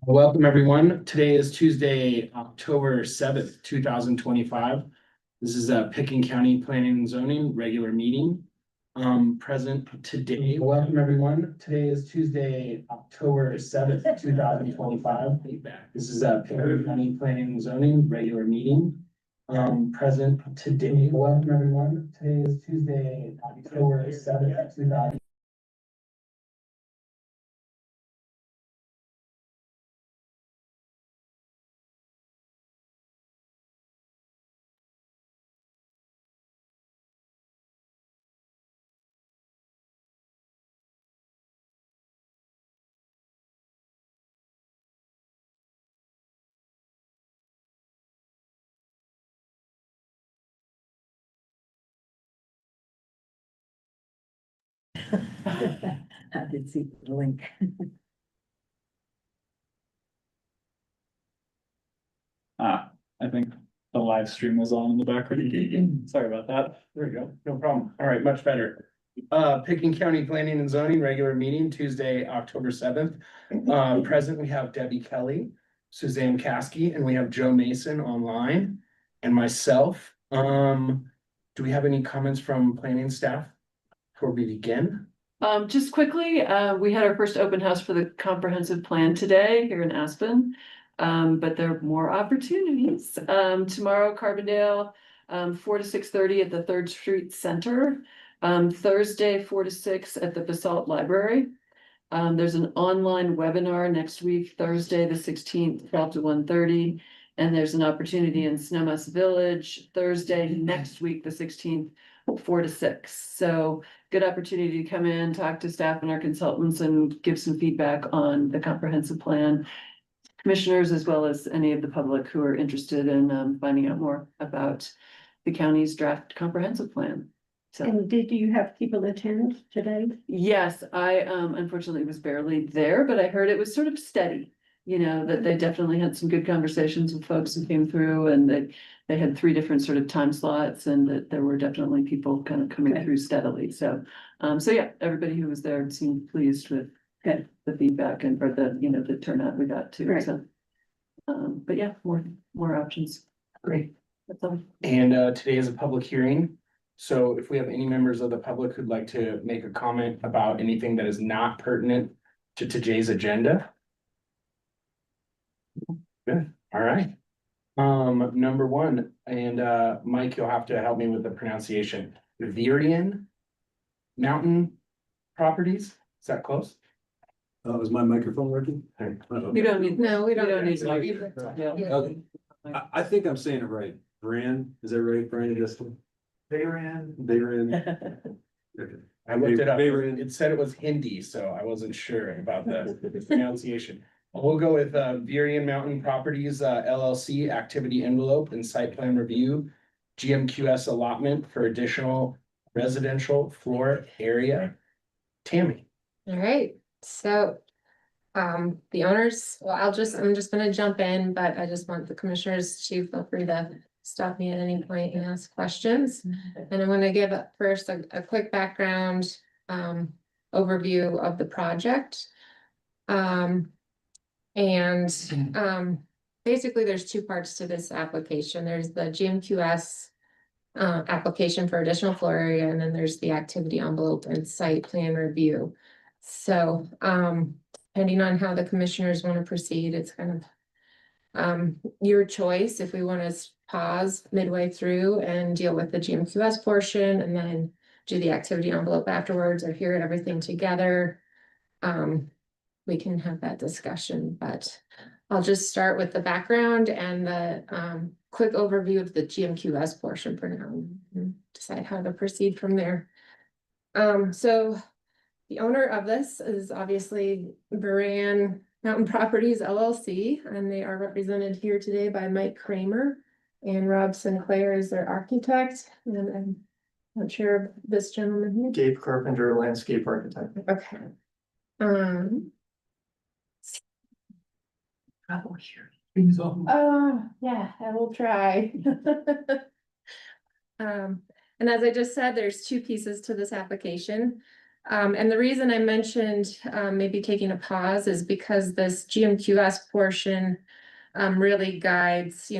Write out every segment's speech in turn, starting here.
Welcome, everyone. Today is Tuesday, October 7th, 2025. This is a Pickens County Planning and Zoning regular meeting. Present today. Welcome, everyone. Today is Tuesday, October 7th, 2025. This is a Pickens County Planning and Zoning regular meeting. Present today. Welcome, everyone. Today is Tuesday, October 7th, 2025. I did see the link. I think the live stream was on in the background. Sorry about that. There we go. No problem. All right, much better. Pickens County Planning and Zoning regular meeting Tuesday, October 7th. Present, we have Debbie Kelly, Suzanne Caskey, and we have Joe Mason online and myself. Do we have any comments from planning staff before we begin? Just quickly, we had our first open house for the comprehensive plan today here in Aspen. But there are more opportunities. Tomorrow, Carbondale, 4 to 6:30 at the Third Street Center. Thursday, 4 to 6 at the Basalt Library. There's an online webinar next week, Thursday, the 16th, 12 to 1:30. And there's an opportunity in Snowmass Village, Thursday, next week, the 16th, 4 to 6. So good opportunity to come in, talk to staff and our consultants and give some feedback on the comprehensive plan. Commissioners, as well as any of the public who are interested in finding out more about the county's draft comprehensive plan. So, And did you have people attend today? yes, I unfortunately was barely there, but I heard it was sort of steady. You know, that they definitely had some good conversations with folks who came through, and that they had 3 different sort of time slots, and that there were definitely people kind of coming through steadily. So yeah, everybody who was there seemed pleased with the feedback and for the, you know, the turnout we got too. Right. So but yeah, more options. Great. That's all. And today is a public hearing. So if we have any members of the public who'd like to make a comment about anything that is not pertinent to today's agenda. Good, all right. Number 1, and Mike, you'll have to help me with the pronunciation. Virian Mountain Properties, is that close? Is my microphone working? You don't need. No, we don't. need to. Okay. Okay. I think I'm saying it right. Brian, is that right, Brian? Justin? Bayran. Okay. I looked it up. Virian. It said it was Hindi, so I wasn't sure about the pronunciation. We'll go with Virian Mountain Properties LLC activity envelope and site plan review. GMQS allotment for additional residential floor area. Tammy. All right, so the owners, well, I'm just gonna jump in, but I just want the commissioners to feel free to stop me at any point and ask questions. And I'm gonna give first a quick background overview of the project. Basically there's 2 parts to this application. There's the GMQS application for additional floor area, and then there's the activity envelope and site plan review. So, depending on how the commissioners want to proceed, it's kind of your choice. If we want to pause midway through and deal with the GMQS portion and then do the activity envelope afterwards, or hear everything together, we can have that discussion. But I'll just start with the background and the quick overview of the GMQS portion for now, and decide how to proceed from there. So the owner of this is obviously Virian Mountain Properties LLC, and they are represented here today by Mike Kramer, and Rob Sinclair is their architect, and I'm not sure of this gentleman here. Dave Carpenter, landscape architect. Okay. Yeah, I will try. And as I just said, there's 2 pieces to this application. And the reason I mentioned maybe taking a pause is because this GMQS portion really guides,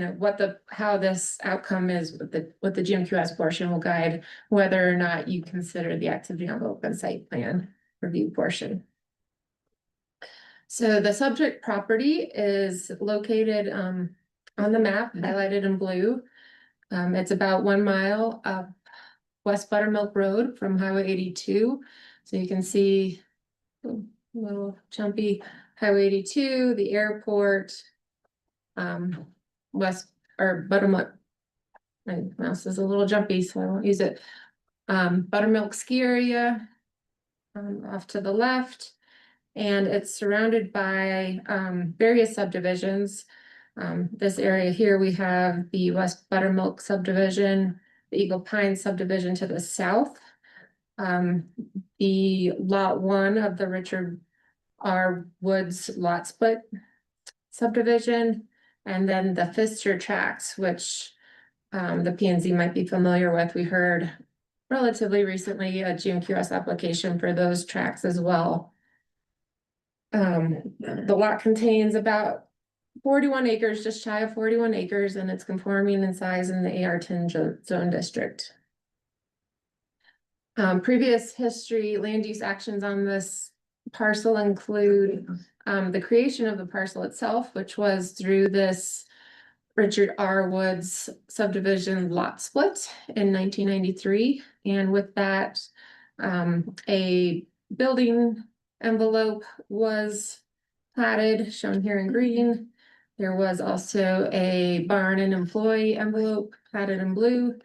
how this outcome is with the GMQS portion will guide whether or not you consider the activity envelope and site plan review portion. So the subject property is located on the map highlighted in blue. It's about 1 mile up West Buttermilk Road from Highway 82. So you can see a little jumpy Highway 82, the airport, West or Buttermilk. My mouse is a little jumpy, so I won't use it. Buttermilk ski area off to the left, and it's surrounded by various subdivisions. This area here, we have the West Buttermilk subdivision, the Eagle Pine subdivision to the south. The lot 1 of the Richard R. Woods lot split subdivision, and then the Pfister tracts, which the P and Z might be familiar with. We heard relatively recently a GMQS application for those tracts as well. The lot contains about 41 acres, just shy of 41 acres, and it's conforming in size in the AR10 zone district. Previous history, land use actions on this parcel include the creation of the parcel itself, which was through this Richard R. Woods subdivision lot split in 1993. And with that, a building envelope was platted, shown here in green. There was also a barn and employee envelope platted in blue,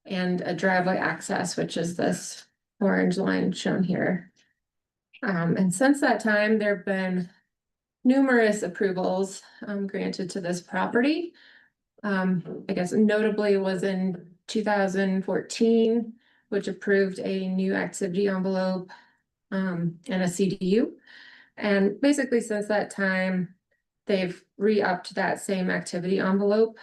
and a driveway access, which is this orange line shown here. And since that time, there have been numerous approvals granted to this property. I guess notably was in 2014, which approved a new activity envelope and a CDU. And basically since that time, they've re-upped that same activity envelope.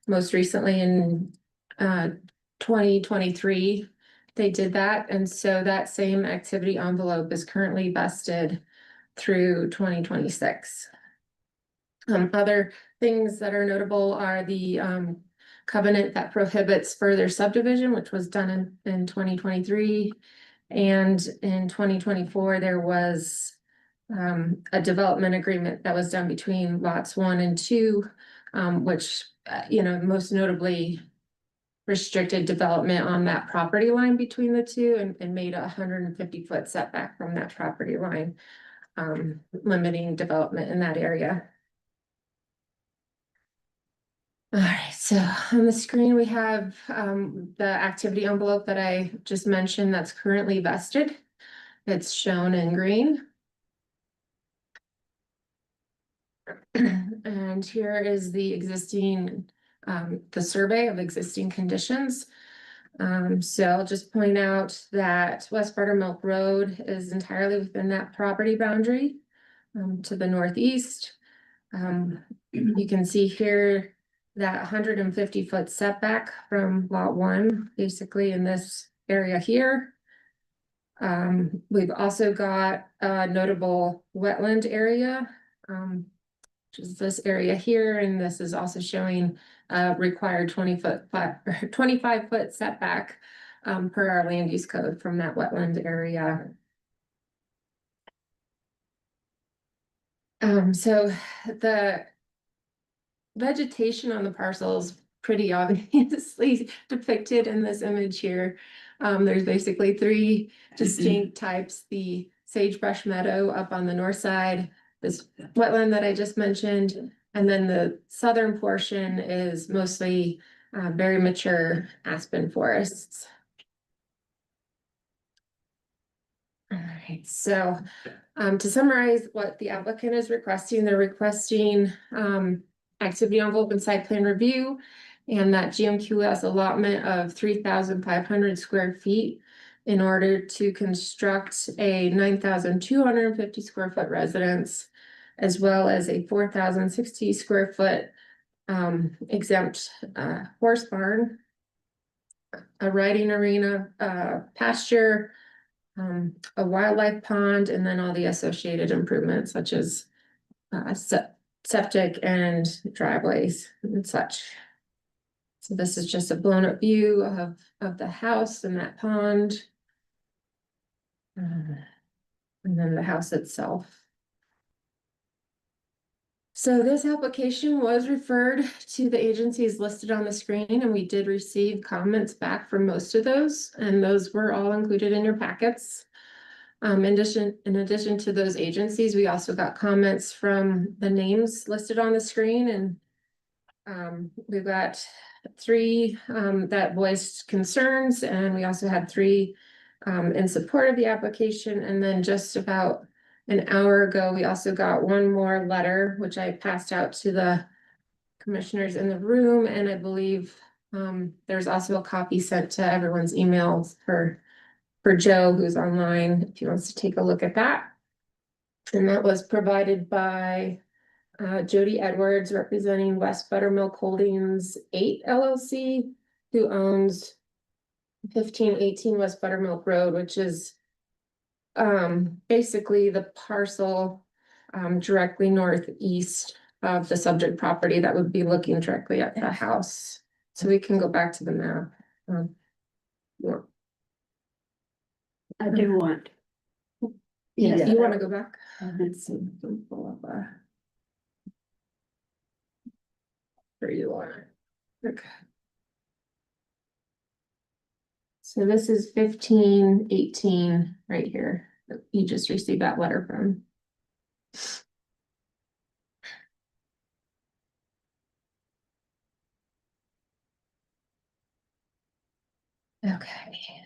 Most recently in 2023, they did that. And so that same activity envelope is currently vested through 2026. Other things that are notable are the covenant that prohibits further subdivision, which was done in 2023. And in 2024, there was a development agreement that was done between lots 1 and 2, which, most notably restricted development on that property line between the two and made a 150-foot setback from that property line, limiting development in that area. All right, so on the screen, we have the activity envelope that I just mentioned that's currently vested. It's shown in green. And here is the existing, the survey of existing conditions. So I'll just point out that West Buttermilk Road is entirely within that property boundary to the northeast. You can see here that 150-foot setback from lot 1, basically in this area here. We've also got a notable wetland area, which is this area here, and this is also showing required 25-foot setback per our land use code from that wetland area. So the vegetation on the parcel is pretty obviously depicted in this image here. There's basically 3 distinct types: the sagebrush meadow up on the north side, this wetland that I just mentioned, and then the southern portion is mostly very mature aspen forests. All right, so to summarize what the applicant is requesting, they're requesting activity envelope and site plan review, and that GMQS allotment of 3,500 square feet in order to construct a 9,250 square foot residence, as well as a 4,060 square foot exempt horse barn, a riding arena, pasture, a wildlife pond, and then all the associated improvements such as septic and driveways and such. So this is just a blown up view of the house and that pond. And then the house itself. So this application was referred to the agencies listed on the screen, and we did receive comments back from most of those, and those were all included in your packets. In addition to those agencies, we also got comments from the names listed on the screen, and we've got 3 that voiced concerns, and we also had 3 in support of the application. And then just about an hour ago, we also got one more letter, which I passed out to the commissioners in the room, and I believe there's also a copy sent to everyone's emails for Joe, who's online, if he wants to take a look at that. And that was provided by Jody Edwards, representing West Buttermilk Holdings 8 LLC, who owns 1518 West Buttermilk Road, which is basically the parcel directly northeast of the subject property that would be looking directly at the house. So we can go back to the map. Yeah. I do want. Yeah, Yeah. you want to go back? Let's see. Where you are. Okay. So this is 1518 right here. You just received that letter from. Okay.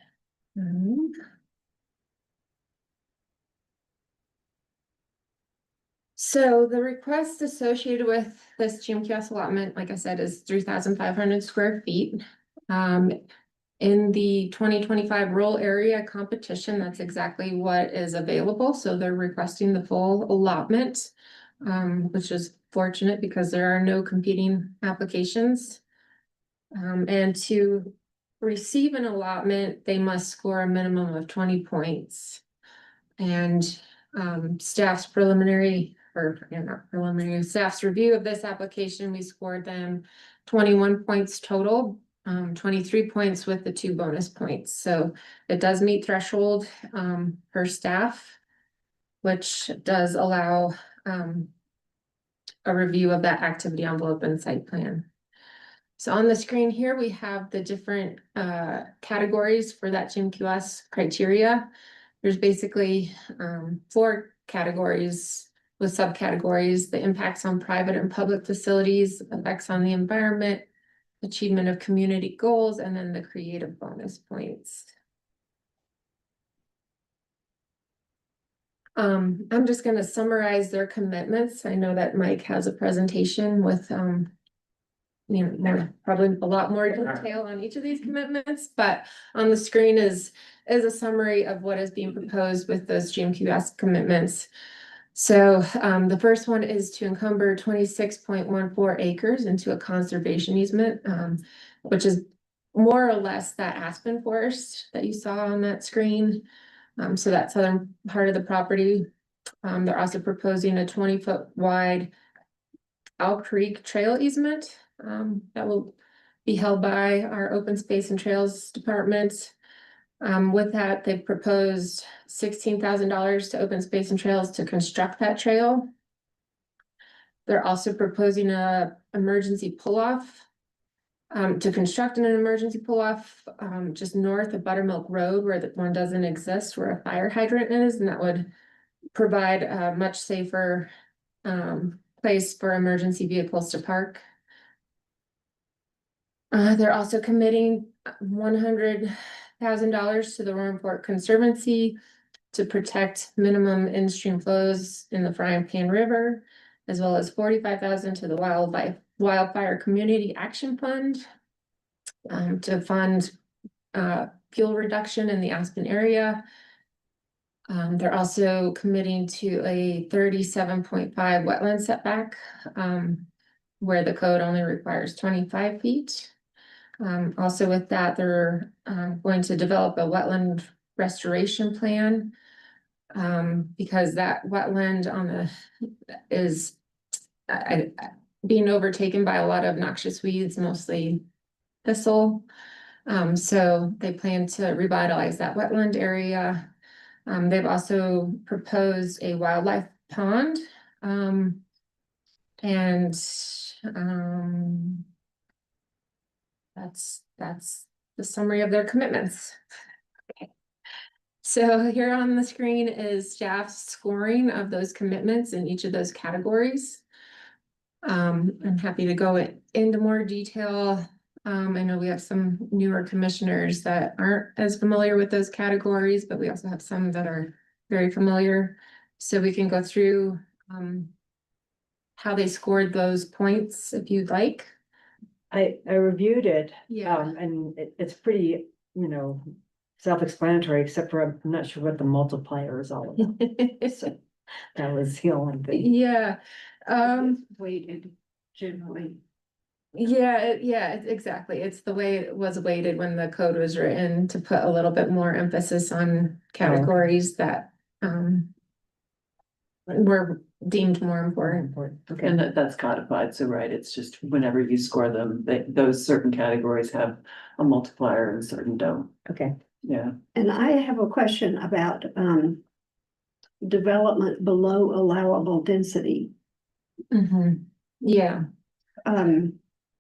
So the request associated with this GMQS allotment, like I said, is 3,500 square feet. In the 2025 rural area competition, that's exactly what is available. So they're requesting the full allotment, which is fortunate because there are no competing applications. And to receive an allotment, they must score a minimum of 20 points. And staff's preliminary, or not preliminary, staff's review of this application, we scored them 21 points total. 23 points with the 2 bonus points. So it does meet threshold for staff, which does allow a review of that activity envelope and site plan. So on the screen here, we have the different categories for that GMQS criteria. There's basically 4 categories with subcategories: the impacts on private and public facilities, effects on the environment, achievement of community goals, and then the creative bonus points. I'm just going to summarize their commitments. I know that Mike has a presentation with probably a lot more detail on each of these commitments, but on the screen is a summary of what is being proposed with those GMQS commitments. So the first one is to encumber 26.14 acres into a conservation easement, which is more or less that aspen forest that you saw on that screen. So that southern part of the property. They're also proposing a 20-foot wide Owl Creek trail easement that will be held by our Open Space and Trails Department. With that, they've proposed $16,000 to Open Space and Trails to construct that trail. They're also proposing a emergency pull-off to construct an emergency pull-off just north of Buttermilk Road, where the one doesn't exist, where a fire hydrant is, and that would provide a much safer place for emergency vehicles to park. They're also committing $100,000 to the Roaring Fork Conservancy to protect minimum in-stream flows in the Frying Pan River, as well as $45,000 to the Wildfire Community Action Fund to fund fuel reduction in the Aspen area. They're also committing to a 37.5 wetland setback where the code only requires 25 feet. Also with that, they're going to develop a wetland restoration plan. Because that wetland on the is being overtaken by a lot of noxious weeds, mostly thistle. So they plan to revitalize that wetland area. They've also proposed a wildlife pond. And that's the summary of their commitments. Okay. So here on the screen is staff's scoring of those commitments in each of those categories. I'm happy to go into more detail. I know we have some newer commissioners that aren't as familiar with those categories, but we also have some that are very familiar. So we can go through how they scored those points if you'd like. I reviewed it, Yeah. and it's pretty, self-explanatory, except for I'm not sure what the multiplier is all about. So that was the only thing. Yeah. Weighted generally. Yeah, exactly. It's the way it was weighted when the code was written to put a little bit more emphasis on categories that were deemed more important. Okay, And that's codified, so right, it's just whenever you score them, those certain categories have a multiplier and certain don't, okay. yeah. And I have a question about development below allowable density. Yeah.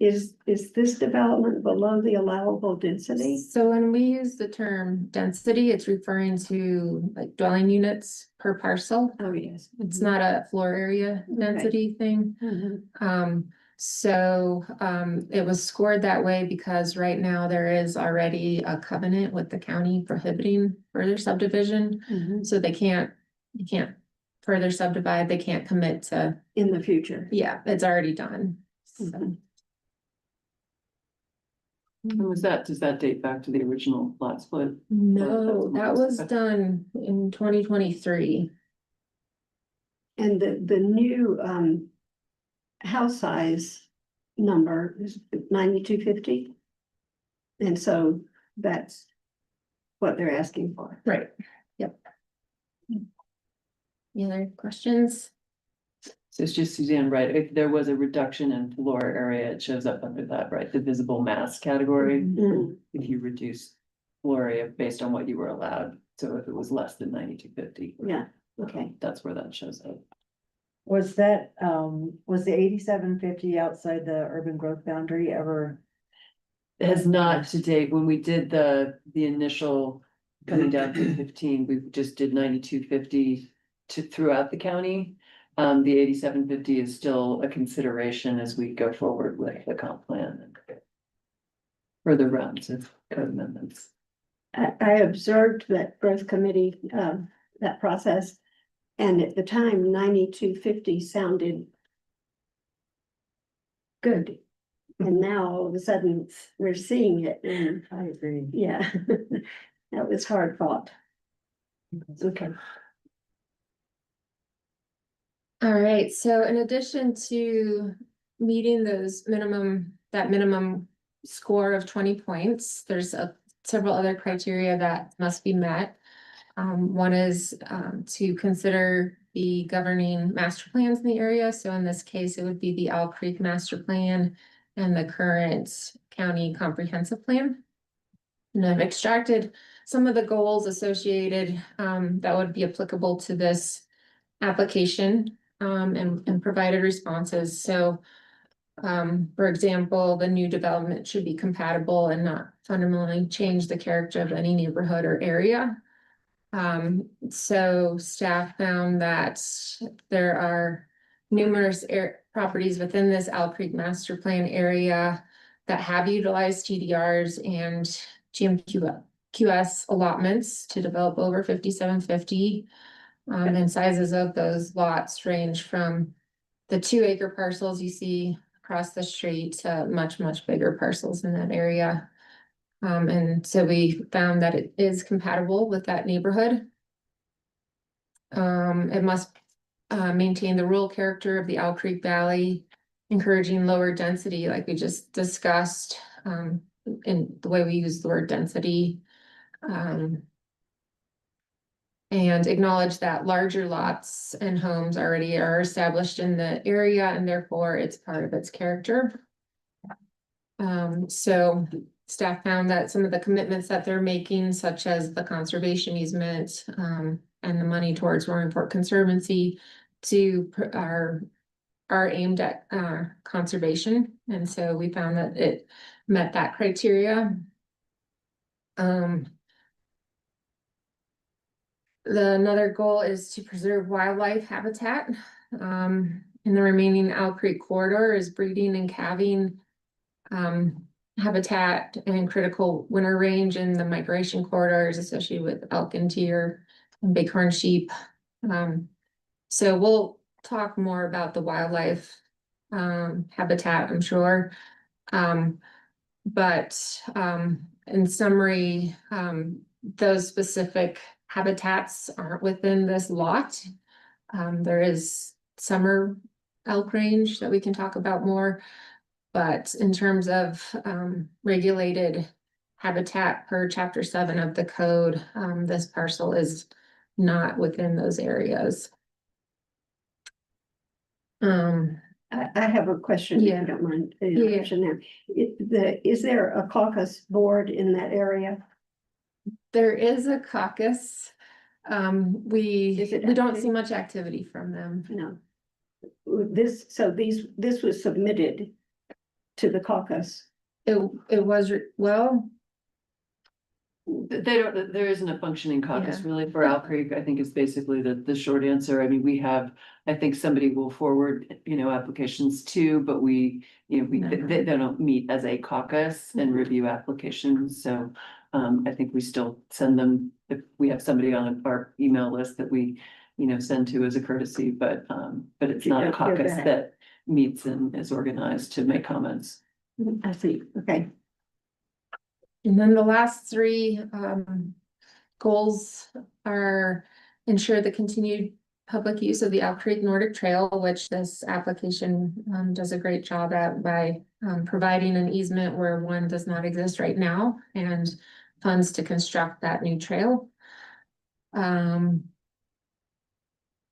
Is this development below the allowable density? So when we use the term density, it's referring to like dwelling units per parcel. Oh, yes. It's not a floor area density thing. So it was scored that way because right now there is already a covenant with the county prohibiting further subdivision. So you can't further subdivide, they can't commit to, In the future. yeah, it's already done. So. And does that date back to the original lot split? No, that was Okay. done in 2023. And the new house size number is 9250. And so that's what they're asking for. Right, yep. Any other questions? So it's just Suzanne, right, if there was a reduction in floor area, it shows up under that, right, the visible mass category. Mhm. If you reduce floor area based on what you were allowed, so if it was less than 9250. Yeah, okay. That's where that shows up. Was that, was the 8750 outside the urban growth boundary ever? It has not to date, when we did the initial coming down to 15, we just did 9250 to throughout the county. The 8750 is still a consideration as we go forward with the comp plan. And further rounds of code amendments. I observed that growth committee, that process. And at the time, 9250 sounded good. And now all of a sudden we're seeing it and I agree. yeah, that was hard fought. Okay. All right, so in addition to meeting that minimum score of 20 points, there's several other criteria that must be met. One is to consider the governing master plans in the area. So in this case, it would be the Owl Creek Master Plan and the current county comprehensive plan. And I've extracted some of the goals associated that would be applicable to this application and provided responses. So for example, the new development should be compatible and not fundamentally change the character of any neighborhood or area. So staff found that there are numerous properties within this Owl Creek Master Plan area that have utilized TDRs and GMQS allotments to develop over 5750. And sizes of those lots range from the 2-acre parcels you see across the street to much bigger parcels in that area. And so we found that it is compatible with that neighborhood. It must maintain the rural character of the Owl Creek Valley, encouraging lower density, like we just discussed, in the way we use the word density. and acknowledge that larger lots and homes already are established in the area and therefore it's part of its character. So staff found that some of the commitments that they're making, such as the conservation easement, and the money towards Roaring Fork Conservancy are aimed at, conservation. And so we found that it met that criteria. Another goal is to preserve wildlife habitat. In the remaining Owl Creek corridor is breeding and calving habitat and critical winter range in the migration corridors, especially with elk and deer and bighorn sheep. So we'll talk more about the wildlife habitat, I'm sure. But in summary, those specific habitats aren't within this lot. There is summer elk range that we can talk about more. But in terms of regulated habitat per chapter 7 of the code, this parcel is not within those areas. I have a question, if Yeah. you don't mind. the Yeah. interruption there. Is there a caucus board in that area? There is a caucus. We Is it don't active? see much activity from them. No. This was submitted to the caucus. It was, well, There isn't a functioning caucus Yeah. really for Owl Creek. I think it's basically the short answer. I mean, we have, I think somebody will forward, applications too, but they don't meet as a caucus and review applications, so. I think we still send them, if we have somebody on our email list that we, send to as a courtesy, but it's You not a don't hear caucus back. that meets and is organized to make comments. I see, okay. and then the last three goals are ensure the continued public use of the Owl Creek Nordic Trail, which this application does a great job at by providing an easement where one does not exist right now and funds to construct that new trail.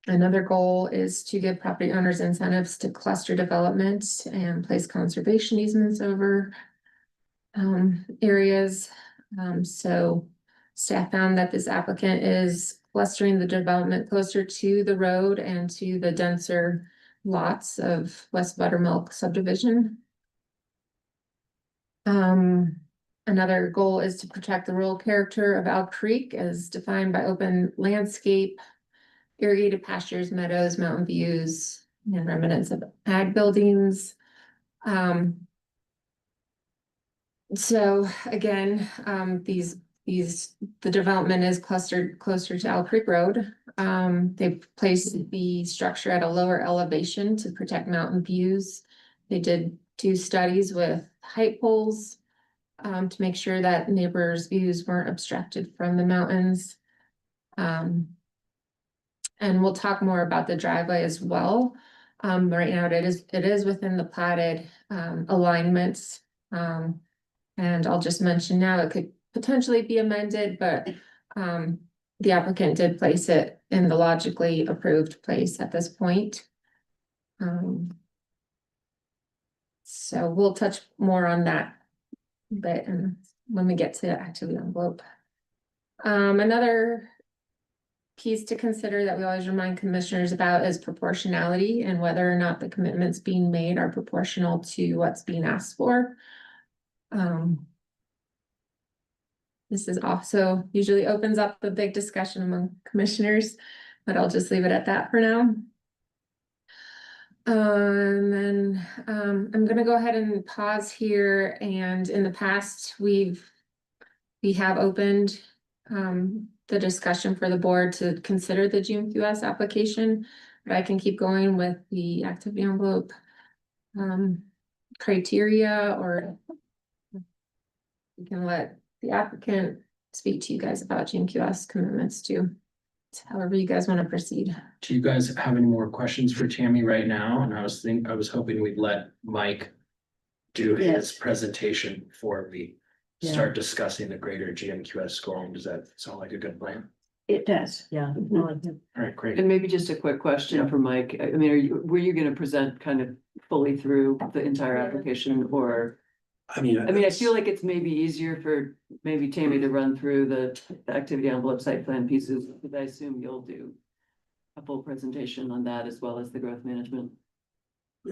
Another goal is to give property owners incentives to cluster development and place conservation easements over areas. So staff found that this applicant is clustering the development closer to the road and to the denser lots of West Buttermilk subdivision. Another goal is to protect the rural character of Owl Creek as defined by open landscape, irrigated pastures, meadows, mountain views, and remnants of ag buildings. So again, the development is clustered closer to Owl Creek Road. They placed the structure at a lower elevation to protect mountain views. They did 2 studies with height poles to make sure that neighbors' views weren't obstructed from the mountains. And we'll talk more about the driveway as well. Right now it is within the platted alignments. And I'll just mention now it could potentially be amended, but the applicant did place it in the logically approved place at this point. So we'll touch more on that bit and when we get to activity envelope. Another piece to consider that we always remind commissioners about is proportionality and whether or not the commitments being made are proportional to what's being asked for. This is also usually opens up a big discussion among commissioners, but I'll just leave it at that for now. And then I'm gonna go ahead and pause here, and in the past, we have opened the discussion for the board to consider the GMQS application, but I can keep going with the activity envelope criteria, or we can let the applicant speak to you guys about GMQS commitments too. However you guys want to proceed. Do you guys have any more questions for Tammy right now? And I was hoping we'd let Mike do his Yes. presentation before we Yeah. start discussing the greater GMQS scoring. Does that sound like a good plan? It does. Yeah. All right, great. And maybe just a quick question for Mike. I mean, were you gonna present kind of fully through the entire application or? I mean, I feel like it's maybe easier for maybe Tammy to run through the activity envelope site plan pieces, but I assume you'll do a full presentation on that as well as the growth management.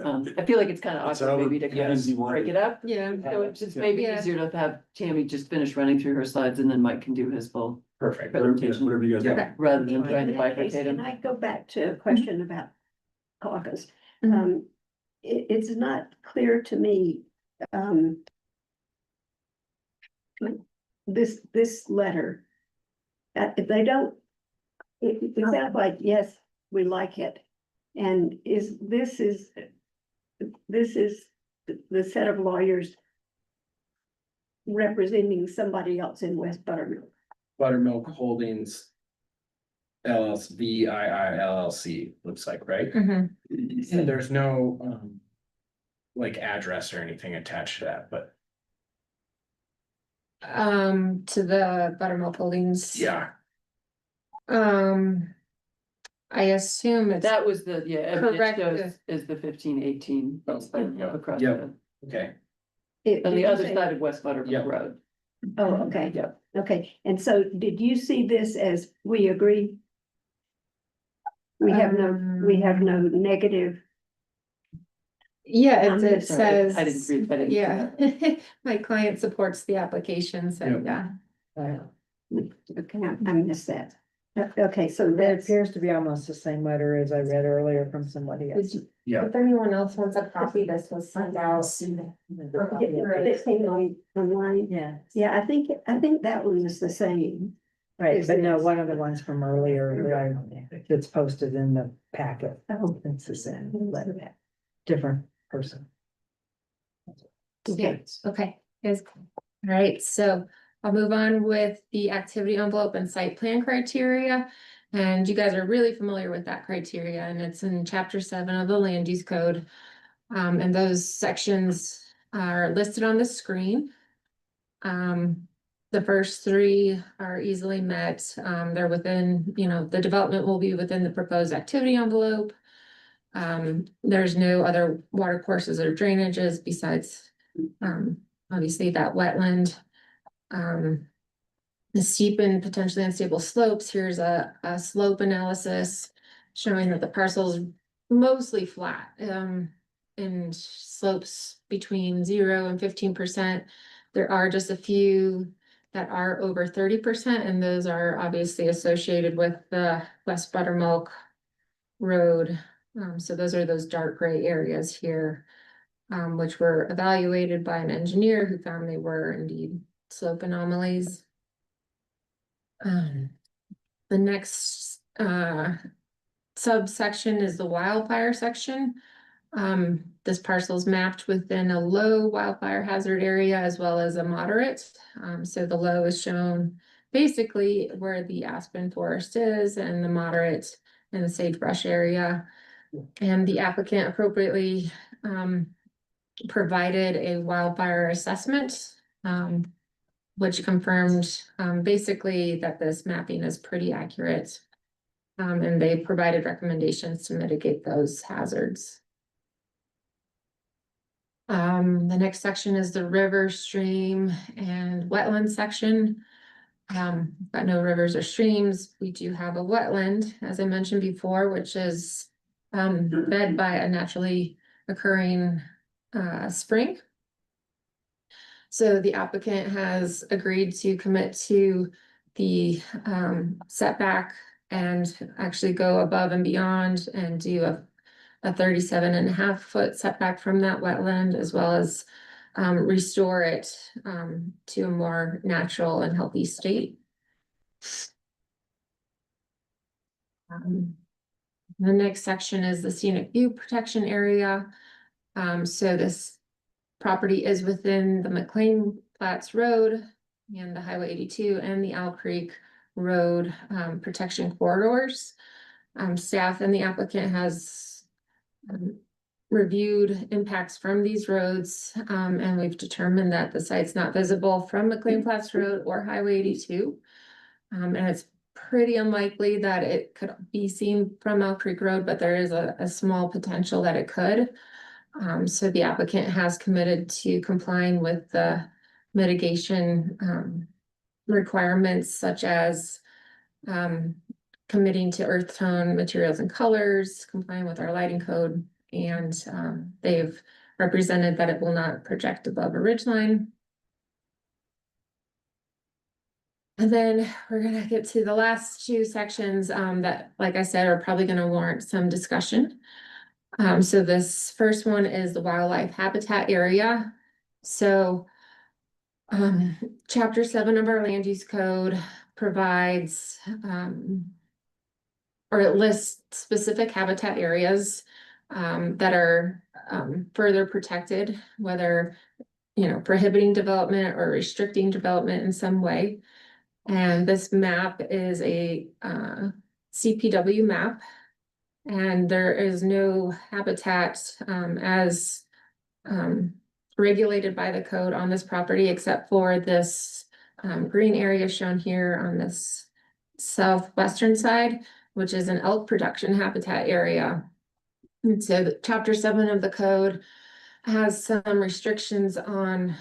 I feel like it's kind of It's awkward over. maybe to kind Yes, you of want break it. it up. Yeah. So it's just maybe Yeah. easier to have Tammy just finish running through her slides and then Mike can do his full Perfect. presentation. Whatever you guys want. Okay. Rather than trying to In that case, bifurcate can them. I go back to a question about caucus? Mhm. It's not clear to me, this letter. If they don't, it sounds like, yes, we like it. And this is the set of lawyers representing somebody else in West Buttermilk. Buttermilk Holdings. LLC, LLC, looks like, right? Mhm. And there's no, like address or anything attached to that, but To the Buttermilk Holdings. yeah. I assume it's. That was the, yeah, it Correct. shows is the 1518. Oh, there we go. Across Yep. the, Okay, Did on the you other say- side of West Yep. Buttermilk Road. Oh, okay, Yep. okay. And so did you see this as we agree? We have no negative. Yeah, I'm it sorry, says. I didn't read- I didn't see Yeah, my client supports the application, so Yep. yeah. Okay, I missed that. Okay, so That that's, appears to be almost the same letter as I read earlier from somebody else. yeah. If anyone else wants a copy, this was sent out. it came online. Yeah, Yeah, I think that one is the same. right, Is but no, this- one of the ones from earlier that's posted in the packet, Oh, it's the same letter, different person. okay. Okay, guys. All right, so I'll move on with the activity envelope and site plan criteria. And you guys are really familiar with that criteria, and it's in chapter 7 of the land use code. And those sections are listed on the screen. The first 3 are easily met. They're within, the development will be within the proposed activity envelope. There's no other water courses or drainages besides, obviously that wetland. The steep and potentially unstable slopes, here's a slope analysis showing that the parcel's mostly flat, and slopes between 0 and 15%. There are just a few that are over 30%, and those are obviously associated with the West Buttermilk Road. So those are those dark gray areas here, which were evaluated by an engineer who found they were indeed slope anomalies. The next subsection is the wildfire section. This parcel is mapped within a low wildfire hazard area as well as a moderate. So the low is shown basically where the aspen forest is, and the moderate in the sagebrush area. And the applicant appropriately provided a wildfire assessment, which confirmed basically that this mapping is pretty accurate. And they provided recommendations to mitigate those hazards. The next section is the river, stream, and wetland section. Got no rivers or streams. We do have a wetland, as I mentioned before, which is fed by a naturally occurring spring. So the applicant has agreed to commit to the setback and actually go above and beyond and do a 37.5 foot setback from that wetland, as well as restore it to a more natural and healthy state. The next section is the scenic view protection area. So this property is within the McLean Flats Road and the Highway 82 and the Owl Creek Road protection corridors. Staff and the applicant has reviewed impacts from these roads, and we've determined that the site's not visible from McLean Flats Road or Highway 82. And it's pretty unlikely that it could be seen from Elk Creek Road, but there is a small potential that it could. So the applicant has committed to complying with the mitigation requirements such as committing to earth tone materials and colors, complying with our lighting code, and they've represented that it will not project above a ridge line. And then we're gonna get to the last two sections that, like I said, are probably gonna warrant some discussion. So this first one is the wildlife habitat area. So chapter 7 of our land use code provides or it lists specific habitat areas that are further protected, whether prohibiting development or restricting development in some way. And this map is a CPW map, and there is no habitat as regulated by the code on this property, except for this green area shown here on this southwestern side, which is an elk production habitat area. And so chapter 7 of the code has some restrictions on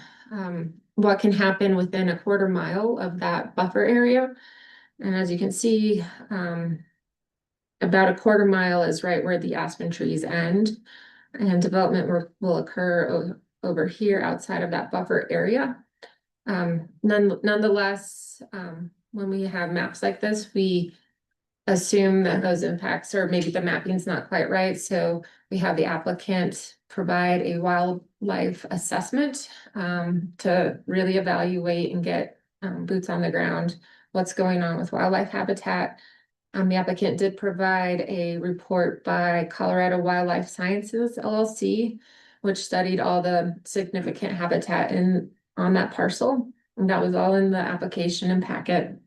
what can happen within a quarter mile of that buffer area. And as you can see, about a quarter mile is right where the aspen trees end, and development will occur over here outside of that buffer area. Nonetheless, when we have maps like this, we assume that those impacts, or maybe the mapping's not quite right, so we have the applicant provide a wildlife assessment to really evaluate and get boots on the ground what's going on with wildlife habitat. The applicant did provide a report by Colorado Wildlife Sciences LLC, which studied all the significant habitat on that parcel, and that was all in the application and packet.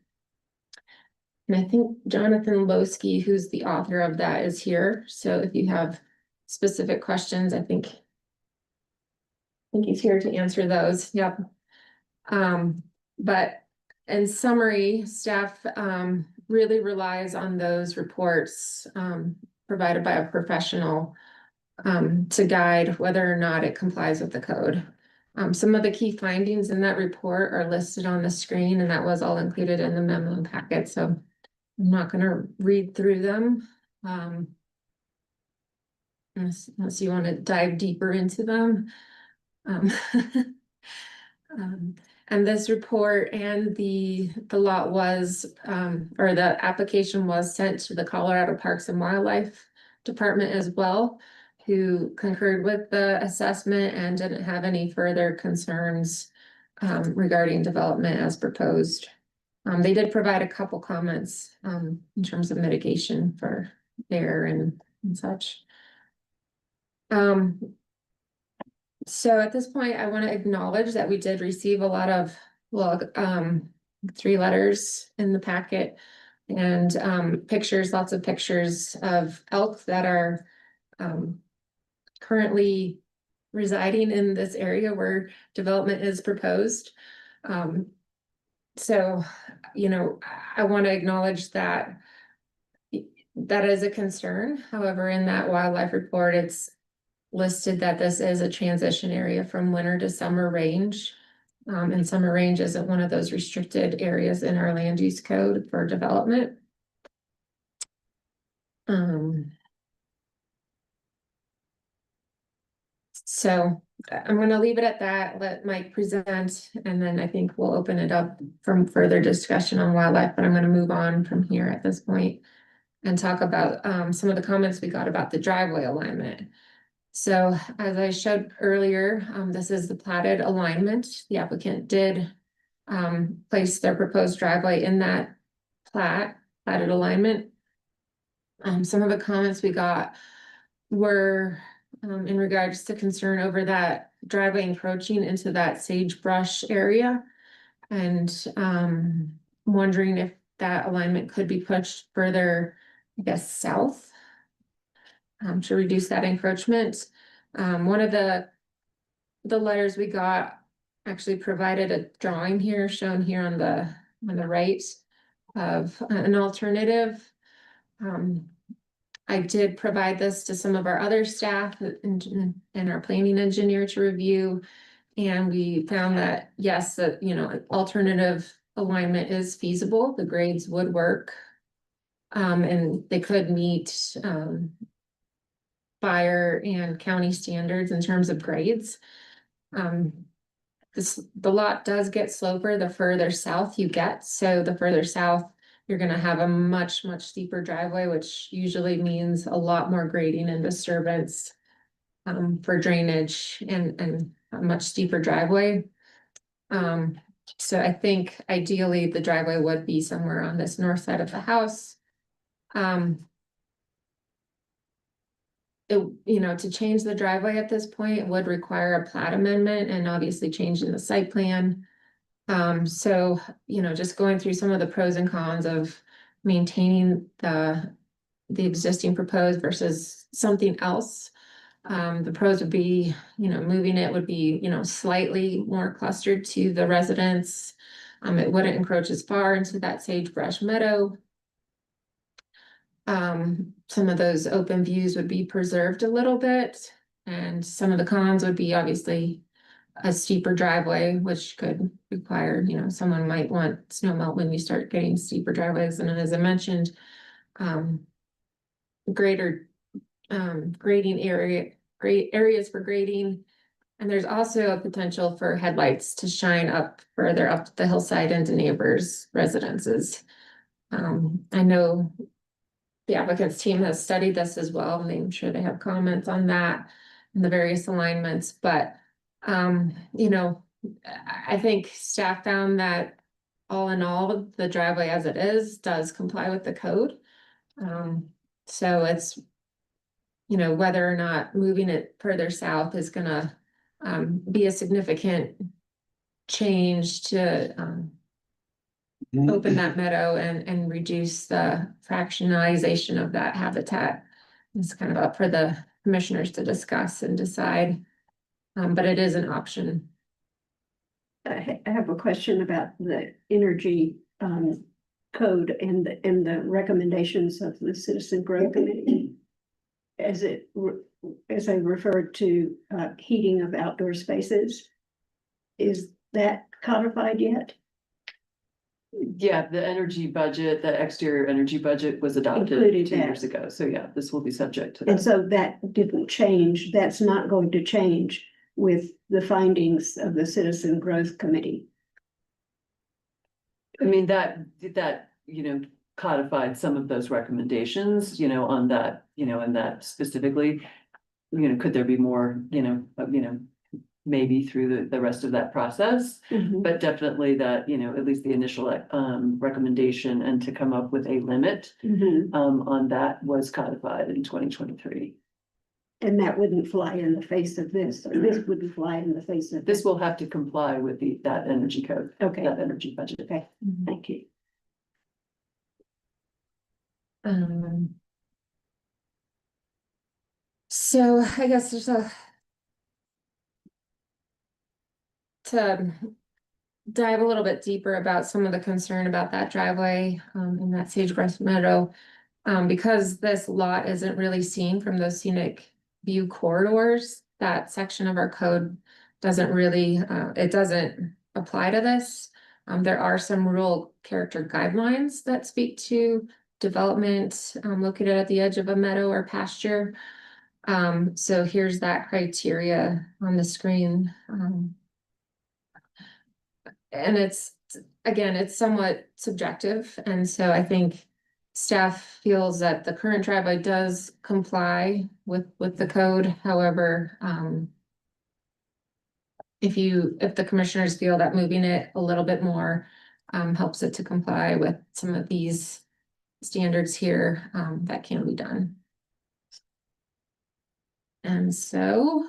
And I think Jonathan Lowski, who's the author of that, is here. So if you have specific questions, I think he's here to answer those. Yep. But in summary, staff really relies on those reports provided by a professional to guide whether or not it complies with the code. Some of the key findings in that report are listed on the screen, and that was all included in the memo packet. So I'm not going to read through them unless you want to dive deeper into them. And this report and the lot was, or the application was sent to the Colorado Parks and Wildlife Department as well, who concurred with the assessment and didn't have any further concerns regarding development as proposed. They did provide a couple comments in terms of mitigation for air and such. So at this point, I want to acknowledge that we did receive a lot of, 3 letters in the packet and pictures, lots of pictures of elk that are currently residing in this area where development is proposed. So, I want to acknowledge that that is a concern. However, in that wildlife report, it's listed that this is a transition area from winter to summer range. And summer range isn't one of those restricted areas in our land use code for development. So I'm going to leave it at that, let Mike present, and then I think we'll open it up from further discussion on wildlife, but I'm going to move on from here at this point and talk about some of the comments we got about the driveway alignment. So as I showed earlier, this is the platted alignment. The applicant did place their proposed driveway in that platted alignment. Some of the comments we got were in regards to concern over that driveway encroaching into that sagebrush area, and wondering if that alignment could be pushed further, I guess, south to reduce that encroachment. One of the letters we got actually provided a drawing here, shown here on the right, of an alternative. I did provide this to some of our other staff and our planning engineer to review. And we found that, yes, that, you know, alternative alignment is feasible, the grades would work. And they could meet, fire and county standards in terms of grades. The lot does get sloper the further south you get, so the further south, you're gonna have a much steeper driveway, which usually means a lot more grading and disturbance. For drainage and a much steeper driveway. So I think ideally the driveway would be somewhere on this north side of the house. You know, to change the driveway at this point would require a plat amendment and obviously changing the site plan. So, you know, just going through some of the pros and cons of maintaining the existing proposed versus something else. The pros would be, you know, moving it would be, you know, slightly more clustered to the residents. It wouldn't encroach as far into that sagebrush meadow. Some of those open views would be preserved a little bit, and some of the cons would be obviously a steeper driveway, which could require, you know, someone might want snow melt when you start getting steeper driveways, and as I mentioned, greater grading areas for grading. And there's also a potential for headlights to shine up further up the hillside into neighbors' residences. I know the applicant's team has studied this as well, and I'm sure they have comments on that and the various alignments, but you know, I think staff found that all in all, the driveway as it is does comply with the code. So it's, you know, whether or not moving it further south is gonna be a significant change to open that meadow and reduce the fractionalization of that habitat. It's kind of up for the commissioners to discuss and decide, but it is an option. I have a question about the energy code and the recommendations of the Citizen Growth Committee. As I referred to heating of outdoor spaces, is that codified yet? Yeah, the energy budget, the exterior energy budget was adopted Included 2 that. years ago, so yeah, this will be subject to And that. so that didn't change. That's not going to change with the findings of the Citizen Growth Committee. I mean, that, you know, codified some of those recommendations, you know, on that, you know, and that specifically, you know, could there be more, you know, maybe through the rest of that process, but definitely that, you know, at least the initial recommendation and to come up with a limit on that was codified in 2023. And that wouldn't fly in the face of this, or this wouldn't fly in the face of This will have to comply with that energy code, Okay, that energy budget. okay, thank you. So I guess there's to dive a little bit deeper about some of the concern about that driveway in that sagebrush meadow. Because this lot isn't really seen from those scenic view corridors, that section of our code doesn't really, it doesn't apply to this. There are some rural character guidelines that speak to development located at the edge of a meadow or pasture. So here's that criteria on the screen. And it's, again, it's somewhat subjective, and so I think staff feels that the current driveway does comply with the code. However, if the commissioners feel that moving it a little bit more helps it to comply with some of these standards here, that can be done. And so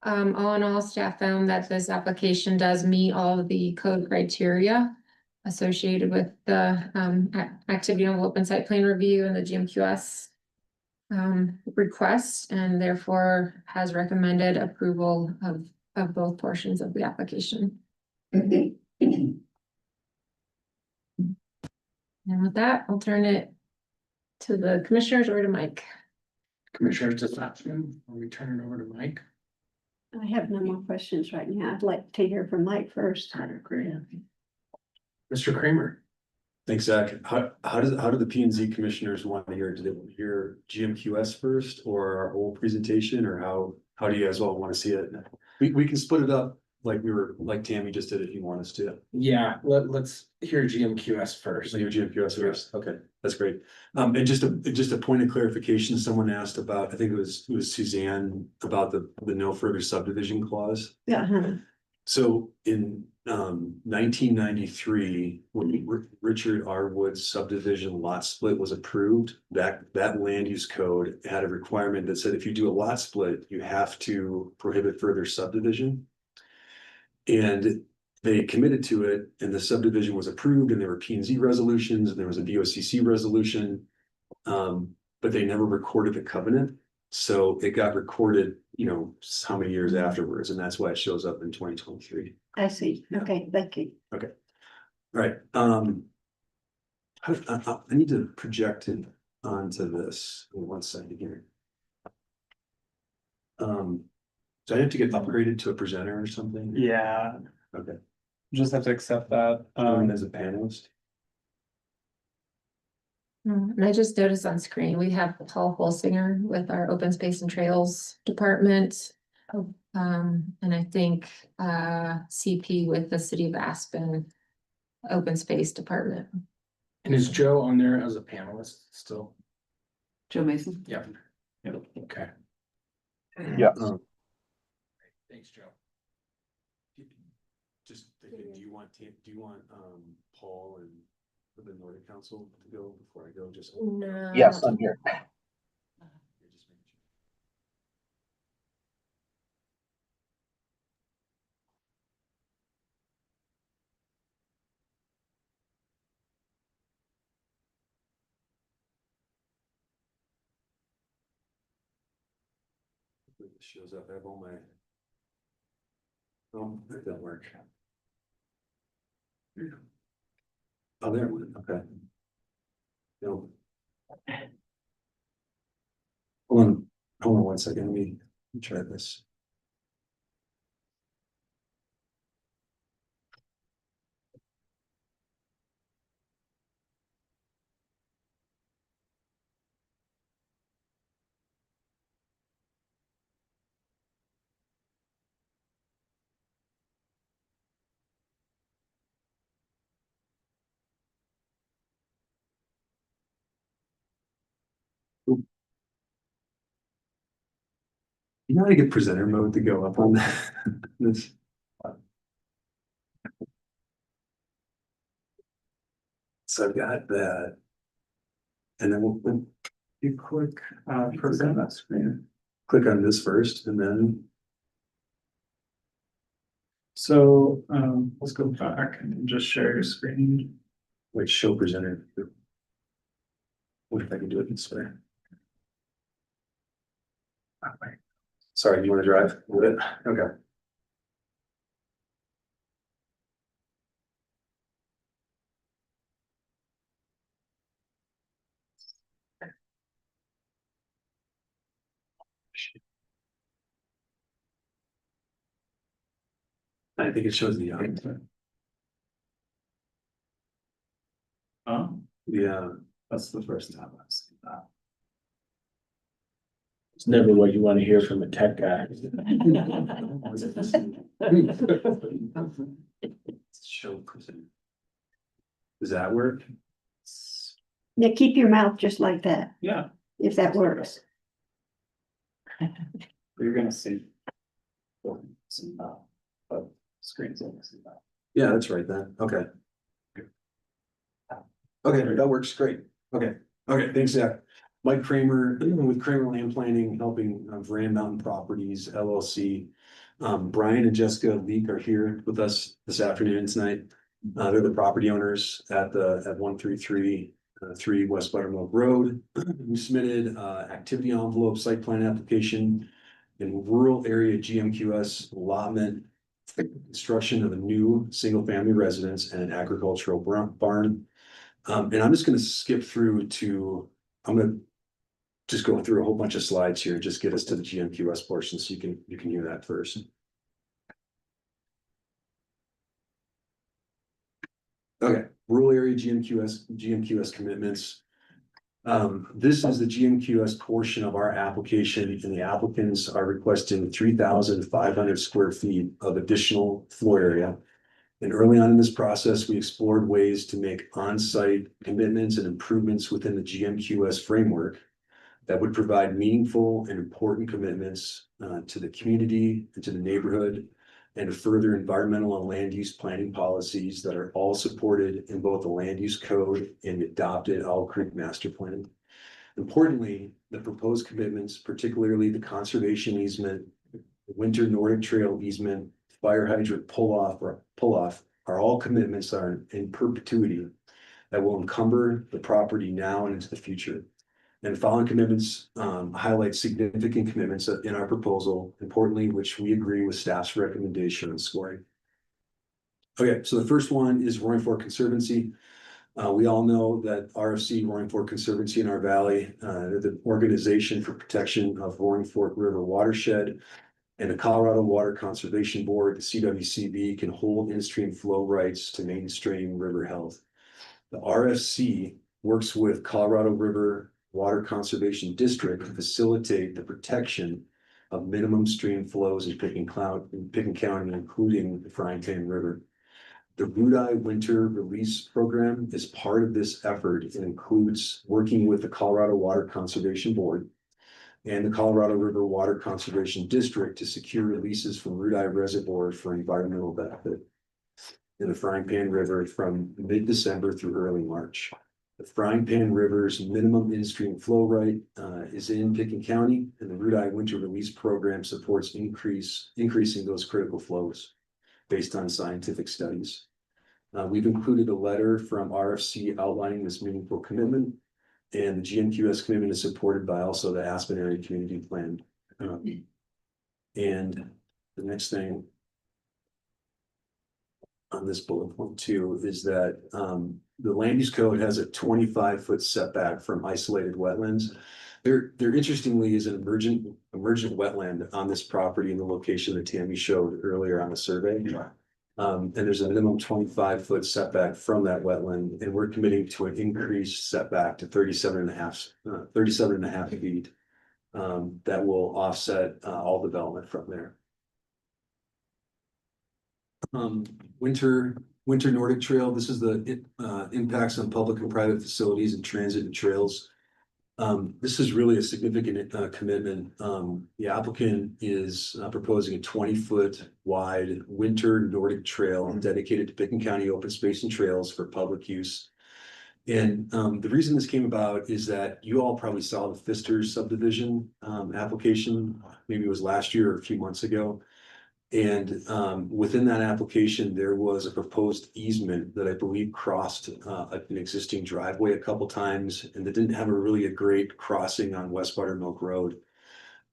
all in all, staff found that this application does meet all of the code criteria associated with the activity envelope and site plan review and the GMQS request, and therefore has recommended approval of both portions of the application. And with that, I'll turn it to the commissioners or to Mike. Commissioner's discussion, or we turn it over to Mike? I have no more questions right now. I'd like to hear from Mike first. Great. Mr. Kramer. Thanks, Zach. How do the P and Z commissioners want to hear? Do they want to hear GMQS first or our whole presentation, or how do you guys all want to see it? We can split it up like Tammy just did if you want us to. Yeah, let's hear GMQS first. So your GMQS first. Okay, that's great. And just a point of clarification, someone asked about, I think it was Suzanne, about the no further subdivision clause. Yeah, So in 1993, when Richard R. Wood's subdivision lot split was approved, that land use code had a requirement that said if you do a lot split, you have to prohibit further subdivision. And they committed to it, and the subdivision was approved, and there were P and Z resolutions, and there was a BOCC resolution. But they never recorded the covenant. So it got recorded, how many years afterwards, and that's why it shows up in 2023. I see. Okay, thank you. Right, I need to project it onto this in 1 second here. So I have to get upgraded to a presenter or something? Yeah, Okay, just have to accept that. as a panelist. And I just noticed on screen, we have Paul Holsinger with our Open Space and Trails Department. And I think CP with the City of Aspen Open Space Department. And is Joe on there as a panelist still? Joe Mason. Yep. Okay, Yeah. thanks, Joe. Just thinking, do you want Paul and the Nordic Council to go before I go? Just. No. Yes, I'm here. Just making sure. Hopefully this shows up. I have all my. Oh, that didn't work. Oh, there it went. Okay. No. Hold on 1 second. Let me try this. You know how to get presenter mode to go up on this? So I've got that. And then we'll You click, present that screen. click on this first and then, So, let's go back and just share your screen. wait, show presenter. What if I can do it this way? Sorry, do you want to drive with it? Okay. I think it shows the, Oh, yeah, that's the first time I've seen that. It's never what you want to hear from a tech guy. show presenter. Does that work? Now keep your mouth just like that, Yeah, if that works. you're gonna see. Some, screens on this. Yeah, that's right then. Okay. Okay, that works great. Okay, thanks, Zach. Mike Kramer with Kramer Land Planning, helping Grand Mountain Properties LLC. Brian and Jessica Leek are here with us this afternoon tonight. They're the property owners at 133 3 West Buttermilk Road. We submitted activity envelope site plan application in rural area GMQS allotment, construction of a new single family residence and an agricultural barn. And I'm just gonna skip through to, I'm gonna just go through a whole bunch of slides here, just get us to the GMQS portion, so you can hear that first. Okay, rural area GMQS commitments. This is the GMQS portion of our application, and the applicants are requesting 3,500 square feet of additional floor area. And early on in this process, we explored ways to make on-site commitments and improvements within the GMQS framework that would provide meaningful and important commitments to the community and to the neighborhood, and to further environmental and land use planning policies that are all supported in both the land use code and the adopted Owl Creek master plan. Importantly, the proposed commitments, particularly the conservation easement, winter Nordic Trail easement, fire hydrant pull off, are all commitments that are in perpetuity that will encumber the property now and into the future. And the following commitments highlight significant commitments in our proposal, importantly, which we agree with staff's recommendation and scoring. Okay, so the first one is Roaring Fork Conservancy. We all know that RFC, Roaring Fork Conservancy in our valley, they're the organization for protection of Roaring Fork River watershed. And the Colorado Water Conservation Board, the CWCB, can hold in-stream flow rights to mainstream river health. The RFC works with Colorado River Water Conservation District to facilitate the protection of minimum stream flows in Picken County, including the Frying Pan River. The Rudeye Winter Release Program is part of this effort and includes working with the Colorado Water Conservation Board and the Colorado River Water Conservation District to secure releases from Rudeye Reservoir for environmental benefit in the Frying Pan River from mid-December through early March. The Frying Pan River's minimum in-stream flow rate is in Picken County, and the Rudeye Winter Release Program supports increasing those critical flows based on scientific studies. We've included a letter from RFC outlining this meaningful commitment, and the GMQS commitment is supported by also the Aspen Area Community Plan. And the next thing on this bullet point too is that the land use code has a 25-foot setback from isolated wetlands. There interestingly is an emergent wetland on this property in the location that Tammy showed earlier on the survey. And there's a minimum 25-foot setback from that wetland, and we're committing to an increased setback to 37 and a half feet. That will offset all development from there. Winter Nordic Trail, this is the impacts on public and private facilities and transit and trails. This is really a significant commitment. The applicant is proposing a 20-foot wide winter Nordic trail dedicated to Picken County open space and trails for public use. And the reason this came about is that you all probably saw the Pfister subdivision application, maybe it was last year or a few months ago. And within that application, there was a proposed easement that I believe crossed an existing driveway a couple times, and that didn't have a great crossing on West Buttermilk Road.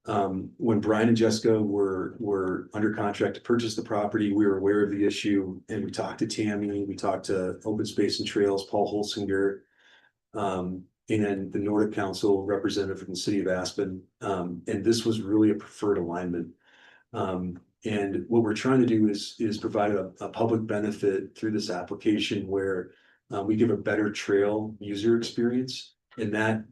When Brian and Jessica were under contract to purchase the property, we were aware of the issue, and we talked to Tammy, we talked to Open Space and Trails, Paul Holsinger, and the Nordic Council representative from the city of Aspen. And this was really a preferred alignment. And what we're trying to do is provide a public benefit through this application where we give a better trail user experience. And that,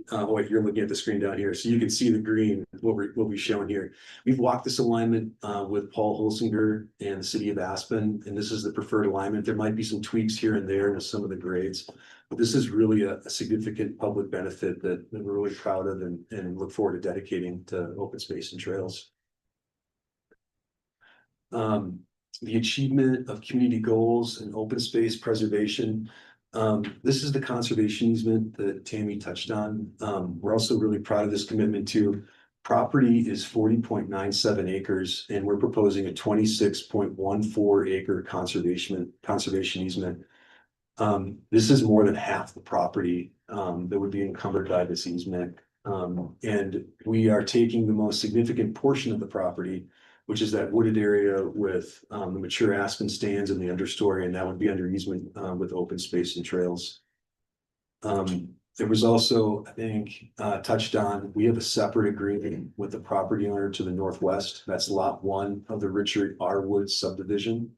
you're looking at the screen down here, so you can see the green, what we've shown here. We've walked this alignment with Paul Holsinger and the city of Aspen, and this is the preferred alignment. There might be some tweaks here and there with some of the grades, but this is really a significant public benefit that we're really proud of and look forward to dedicating to open space and trails. The achievement of community goals and open space preservation. This is the conservation easement that Tammy touched on. We're also really proud of this commitment too. Property is 40.97 acres, and we're proposing a 26.14 acre conservation easement. This is more than half the property that would be encumbered by this easement. And we are taking the most significant portion of the property, which is that wooded area with the mature aspen stands in the understory, and that would be under easement with open space and trails. There was also, I think, touched on, we have a separate agreement with the property owner to the northwest. That's lot 1 of the Richard R. Wood subdivision.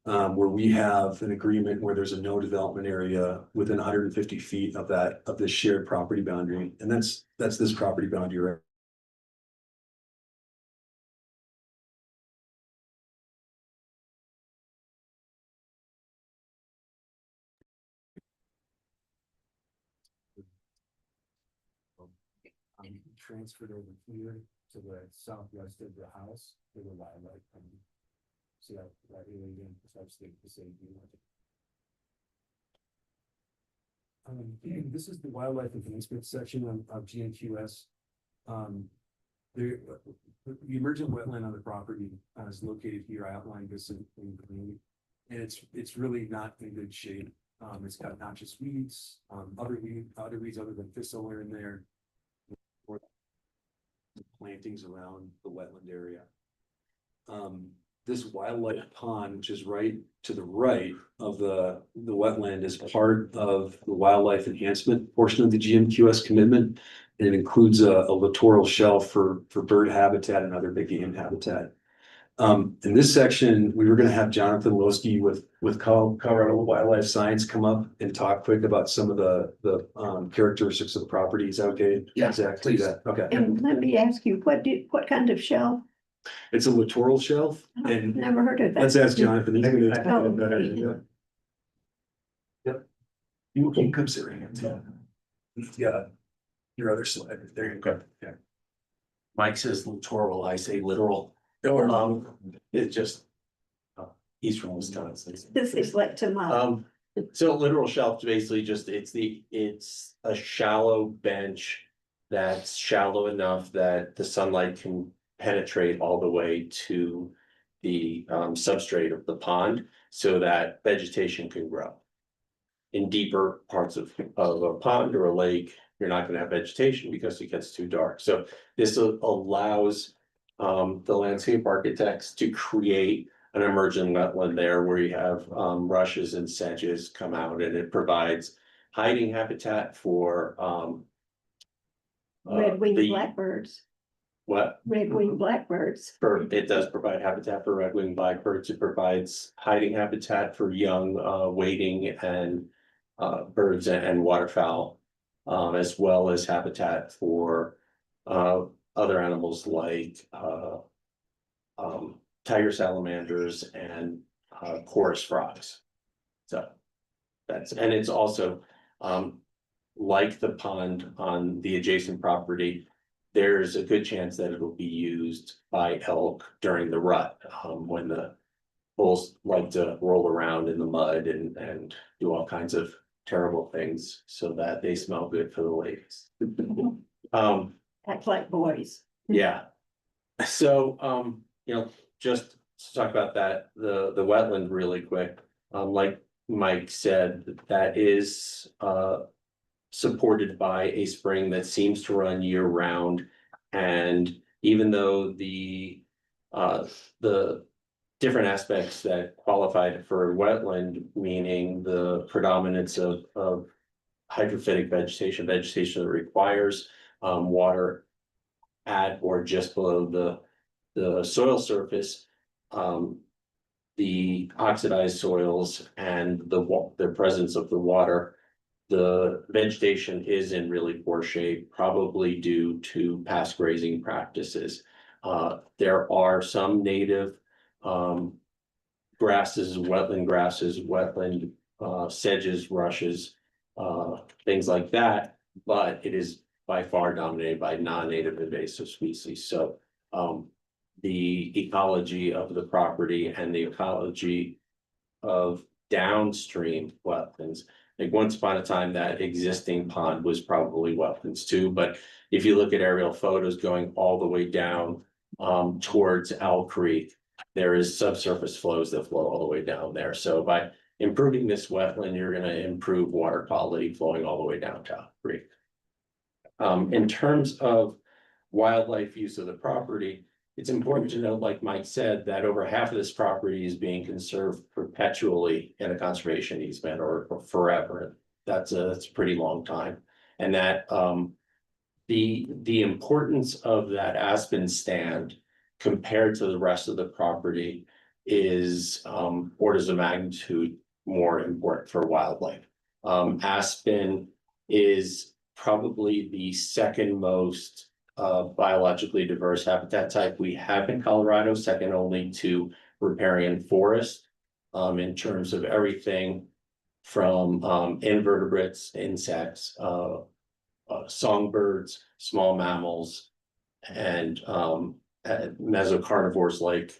Where we have an agreement where there's a no development area within 150 feet of this shared property boundary, and that's this property boundary, right? Transferred over here to the southwest of the house for the wildlife. See that really again, that's the same view. This is the wildlife enhancement section of GNQS. The emergent wetland on the property is located here. I outlined this in green, and it's really not in good shape. It's got noxious weeds, other weeds other than thistle are in there. Plantings around the wetland area. This wildlife pond, which is right to the right of the wetland, is part of the wildlife enhancement portion of the GMQS commitment. And it includes a littoral shelf for bird habitat and other big game habitat. In this section, we were going to have Jonathan Losky with Colorado Wildlife Science come up and talk quick about some of the characteristics of the property. Is that okay? Yeah, Zach, do please. that. Okay. And let me ask you, what kind of shelf? It's a littoral shelf, I've and never heard of that. let's ask Jonathan. He's gonna- Oh. Yep. You can come sit right here. Yeah. Your other slide. There you go. Yeah. Mike says littoral, I say literal. It's just. He's from Wisconsin. This is like to my, So literal shelf basically just, it's a shallow bench. That's shallow enough that the sunlight can penetrate all the way to the substrate of the pond. So that vegetation can grow. In deeper parts of a pond or a lake, you're not gonna have vegetation because it gets too dark. So this allows the landscape architects to create an emergent wetland there where you have rushes and sedges come out, and it provides hiding habitat for red-winged the- blackbirds, What? red-winged blackbirds. It does provide habitat for red-winged blackbirds. It provides hiding habitat for young wading and birds and waterfowl. As well as habitat for other animals like tiger salamanders and chorus frogs. So and it's also like the pond on the adjacent property. There's a good chance that it'll be used by elk during the rut, when the bulls like to roll around in the mud and do all kinds of terrible things so that they smell good for the ladies. Act like boys. Yeah. So, just to talk about that, the wetland really quick, like Mike said, that is, supported by a spring that seems to run year round. And even though the different aspects that qualified for wetland, meaning the predominance of hydrophytic vegetation that requires water at or just below the soil surface, the oxidized soils and the presence of the water, the vegetation is in really poor shape, probably due to past grazing practices. There are some native grasses, wetland sedges, rushes, things like that, but it is by far dominated by non-native invasive species. So the ecology of the property and the ecology of downstream wetlands. Like once upon a time, that existing pond was probably wetlands too, but if you look at aerial photos going all the way down towards Owl Creek, there is subsurface flows that flow all the way down there. So by improving this wetland, you're going to improve water quality flowing all the way down to Owl Creek. In terms of wildlife use of the property, it's important to note, like Mike said, that over half of this property is being conserved perpetually in a conservation easement or forever. that's a pretty long time. And that, the importance of that aspen stand compared to the rest of the property is, orders of magnitude more important for wildlife. Aspen is probably the second most biologically diverse habitat type we have in Colorado, second only to riparian forest. In terms of everything from invertebrates, insects, songbirds, small mammals, and mesocarnivores like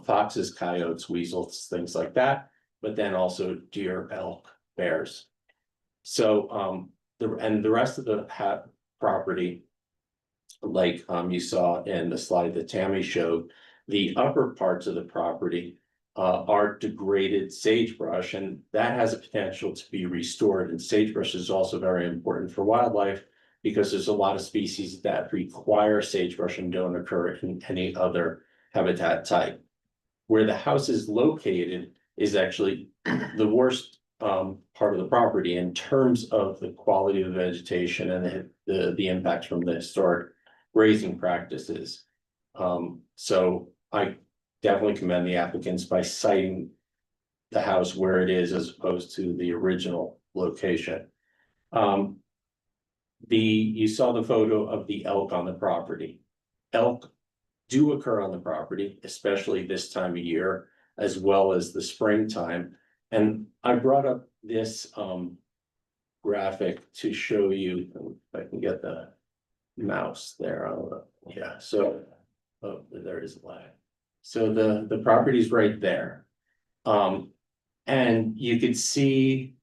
foxes, coyotes, weasels, things like that, but then also deer, elk, bears. So the rest of the property, like you saw in the slide that Tammy showed, the upper parts of the property are degraded sagebrush, and that has a potential to be restored. And sagebrush is also very important for wildlife because there's a lot of species that require sagebrush and don't occur in any other habitat type. Where the house is located is actually the worst part of the property in terms of the quality of the vegetation and the impact from the historic grazing practices. So I definitely commend the applicants by citing the house where it is as opposed to the original location. You saw the photo of the elk on the property. Elk do occur on the property, especially this time of year, as well as the springtime. And I brought up this graphic to show you, if I can get the mouse there. Yeah, so there is a lag. So the property's right there. And you could see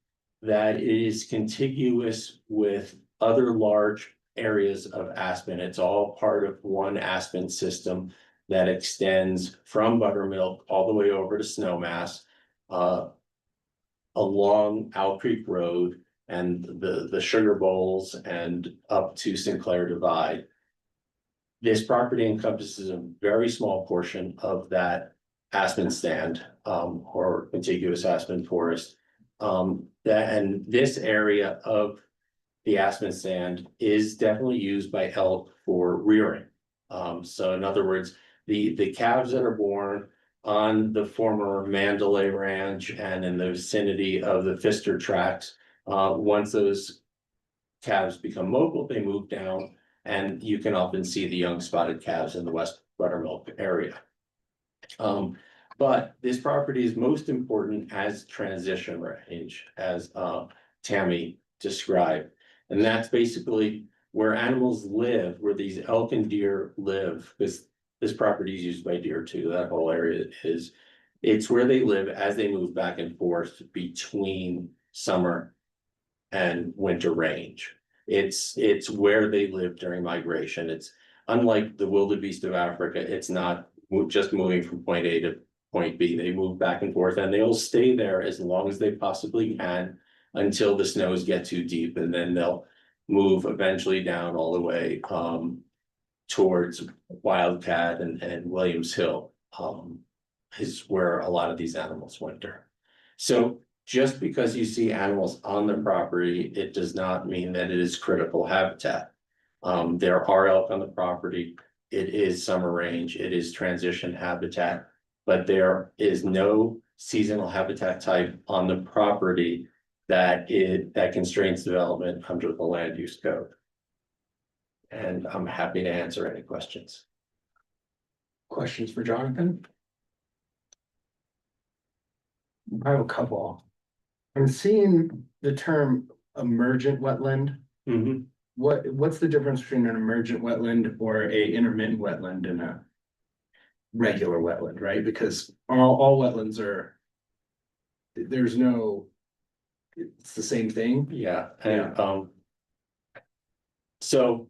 that it is contiguous with other large areas of aspen. It's all part of one aspen system that extends from Buttermilk all the way over to Snowmass, along Owl Creek Road and the Sugar Bowls and up to Sinclair Divide. This property encompasses a very small portion of that aspen stand, or contiguous aspen forest. And this area of the aspen stand is definitely used by elk for rearing. So in other words, the calves that are born on the former Mandalay Ranch and in the vicinity of the Pfister tracks, once those calves become mobile, they move down, and you can often see the young spotted calves in the West Buttermilk area. But this property is most important as transition range, as Tammy described. And that's basically where animals live, where these elk and deer live, because this property is used by deer too, that whole area is. It's where they live as they move back and forth between summer and winter range. It's where they live during migration. It's unlike the wildebeest of Africa, it's not just moving from point A to point B. They move back and forth, and they'll stay there as long as they possibly can until the snows get too deep, and then they'll move eventually down all the way towards Wildcat and Williams Hill, is where a lot of these animals winter. So just because you see animals on the property, it does not mean that it is critical habitat. There are elk on the property. It is summer range, it is transition habitat, but there is no seasonal habitat type on the property that constrains development under the land use code. And I'm happy to answer any questions. Questions for Jonathan? I have a couple. I'm seeing the term emergent wetland. What's the difference between an emergent wetland or a intermittent wetland and a regular wetland, right? Because all wetlands are, there's no, it's the same thing. Yeah, and so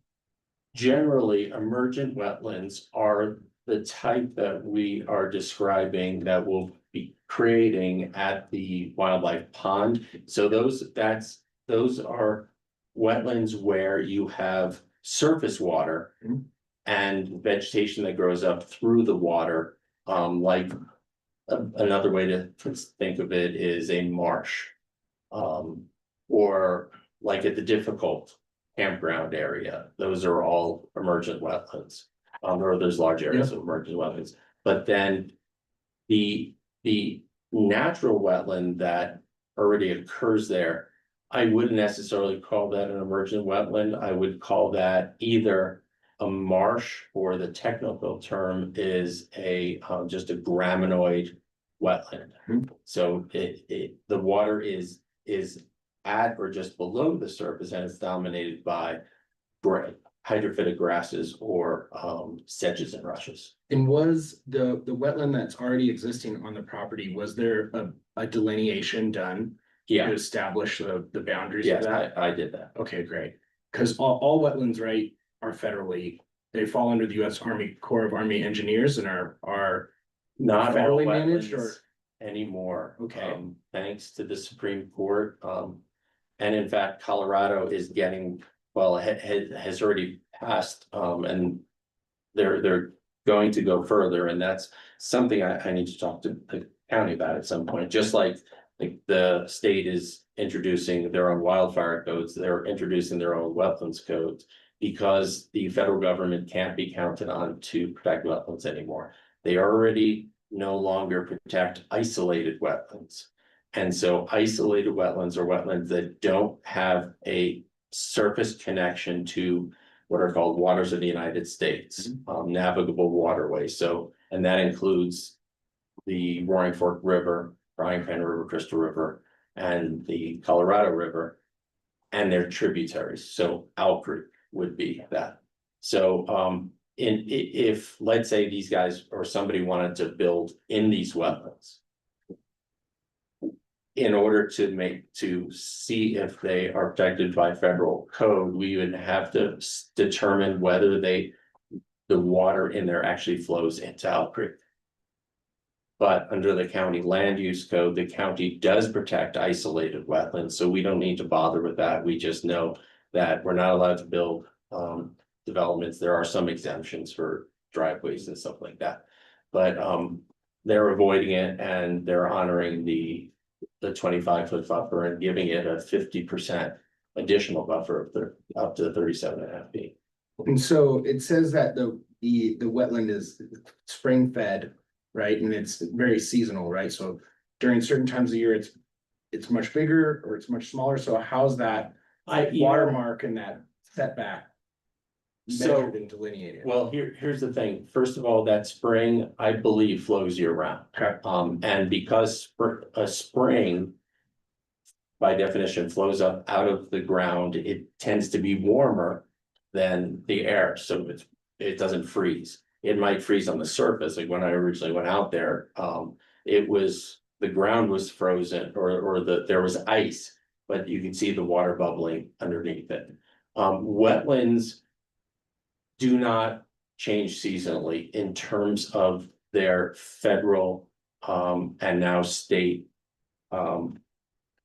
generally, emergent wetlands are the type that we are describing that will be creating at the wildlife pond. So those are wetlands where you have surface water and vegetation that grows up through the water. Like another way to think of it is a marsh. or like at the difficult campground area, those are all emergent wetlands. Or there's large areas of emergent wetlands, but then the natural wetland that already occurs there, I wouldn't necessarily call that an emergent wetland. I would call that either a marsh, or the technical term is a just a graminoid wetland. So the water is at or just below the surface, and it's dominated by hydrophytic grasses or sedges and rushes. And was the wetland that's already existing on the property, was there a delineation done to Yeah, establish the boundaries of yes, that? I did that. Okay, great. Cause all wetlands, right, are federally, they fall under the US Army Corps of Army Engineers and are Not all federally managed or? wetlands anymore. Okay. Thanks to the Supreme Court, and in fact, Colorado is getting, well, has already passed, and they're going to go further, and that's something I need to talk to the county about at some point, just like the state is introducing their own wildfire codes, they're introducing their own wetlands codes. Because the federal government can't be counted on to protect wetlands anymore. They already no longer protect isolated wetlands. And so isolated wetlands are wetlands that don't have a surface connection to what are called waters of the United States, navigable waterways. So, and that includes the Roaring Fork River, Frying Pan River, Crystal River, and the Colorado River, and their tributaries. So Owl Creek would be that. So, if, let's say these guys or somebody wanted to build in these wetlands, in order to see if they are protected by federal code, we would have to determine whether the water in there actually flows into Owl Creek. But under the county land use code, the county does protect isolated wetlands, so we don't need to bother with that. We just know that we're not allowed to build developments. There are some exemptions for driveways and stuff like that. But they're avoiding it, and they're honoring the 25-foot buffer and giving it a 50% additional buffer up to 37.5 feet. And so it says that the wetland is spring fed, right? And it's very seasonal, right? So during certain times of year, it's much bigger or it's much smaller. So how's that watermark and that setback measured and delineated? Well, here's the thing. First of all, that spring, I believe, flows year round. Okay. And because a spring, by definition, flows up out of the ground, it tends to be warmer than the air, so it doesn't freeze. It might freeze on the surface, like when I originally went out there, the ground was frozen or there was ice, but you can see the water bubbling underneath it. Wetlands do not change seasonally in terms of their federal and now state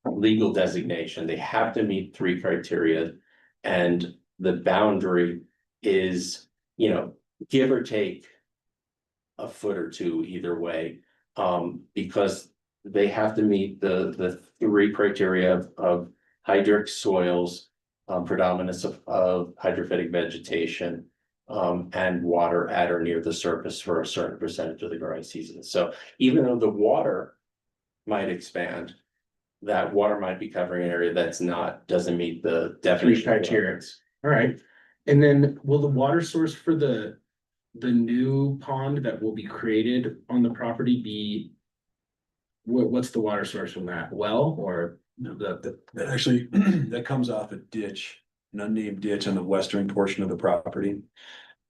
legal designation. They have to meet 3 criteria, and the boundary is, give or take a foot or two either way, because they have to meet the 3 criteria of hydric soils, predominance of hydrophytic vegetation, and water at or near the surface for a certain percentage of the growing season. So even though the water might expand, that water might be covering an area doesn't meet the 3 definition. criteria. All right. And then will the water source for the new pond that will be created on the property be? What's the water source from that? Well, or That actually, that comes off a ditch, an unnamed ditch on the western portion of the property.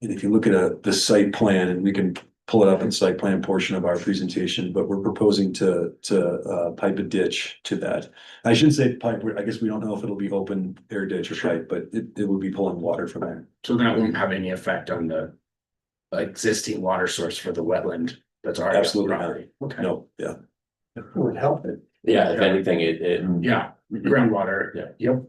And if you look at the site plan, and we can pull it up in site plan portion of our presentation, but we're proposing to pipe a ditch to that. I shouldn't say pipe, I guess we don't know if it'll be open air ditch or pipe, but it will be pulling water from there. so that won't have any effect on the existing water source for the wetland that's already on the Absolutely not. property? Okay. No, yeah. It would help it. Yeah, if anything, it Yeah, groundwater. Yeah. Yep.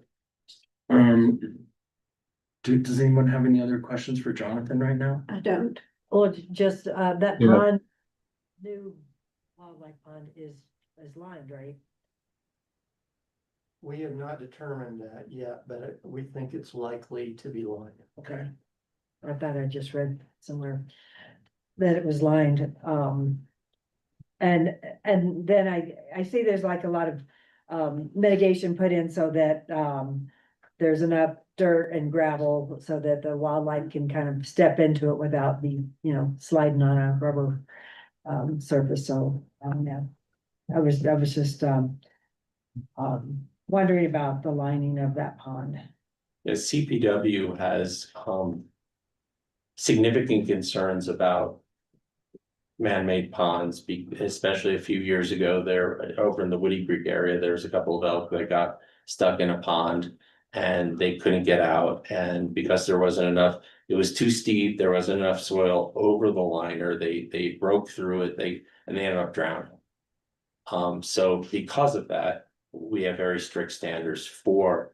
Does anyone have any other questions for Jonathan right now? I don't. Or just, that Yeah. pond, new wildlife pond is lined, right? We have not determined that yet, but we think it's likely to be lined. Okay. I thought I just read somewhere that it was lined, and then I see there's like a lot of mitigation put in so that there's enough dirt and gravel so that the wildlife can kind of step into it without the, sliding on a rubber surface, so, yeah. I was just wondering about the lining of that pond. Yeah, CPW has significant concerns about man-made ponds, especially a few years ago there over in the Woody Creek area, there's a couple of elk that got stuck in a pond and they couldn't get out. And because there wasn't enough, it was too steep, there wasn't enough soil over the liner, they broke through it, and they ended up drowning. So because of that, we have very strict standards for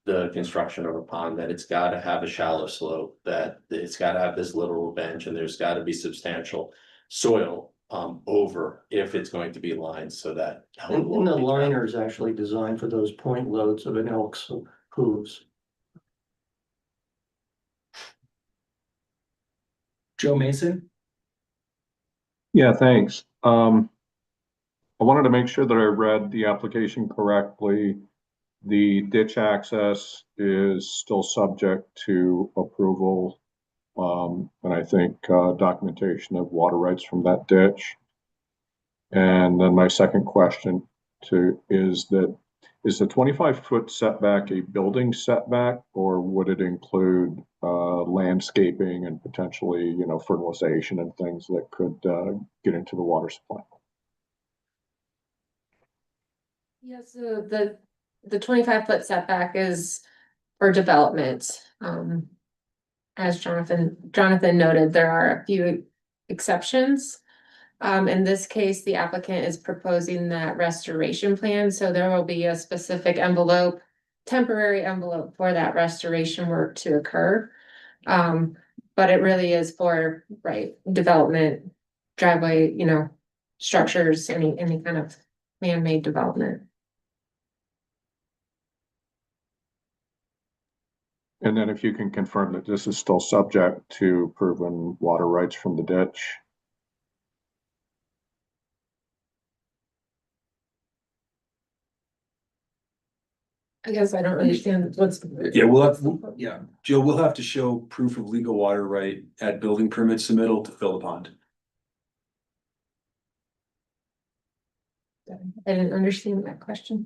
the construction of a pond, that it's got to have a shallow slope, that it's got to have this literal bench, and there's got to be substantial soil over if it's going to be lined, so that. And the liner is actually designed for those point loads of an elk's hooves. Joe Mason? Yeah, thanks. I wanted to make sure that I read the application correctly. The ditch access is still subject to approval. And I think documentation of water rights from that ditch. And then my second question is the 25-foot setback a building setback, or would it include landscaping and potentially, fertilization and things that could get into the water supply? Yeah, so the 25-foot setback is for development. As Jonathan noted, there are a few exceptions. In this case, the applicant is proposing that restoration plan, so there will be a specific envelope, temporary envelope for that restoration work to occur. But it really is for, development, driveway, structures, any kind of man-made development. And then if you can confirm that this is still subject to proven water rights from the ditch. I guess I don't understand what's. Yeah, Joe, we'll have to show proof of legal water right at building permit submittal to fill the pond. I didn't understand that question.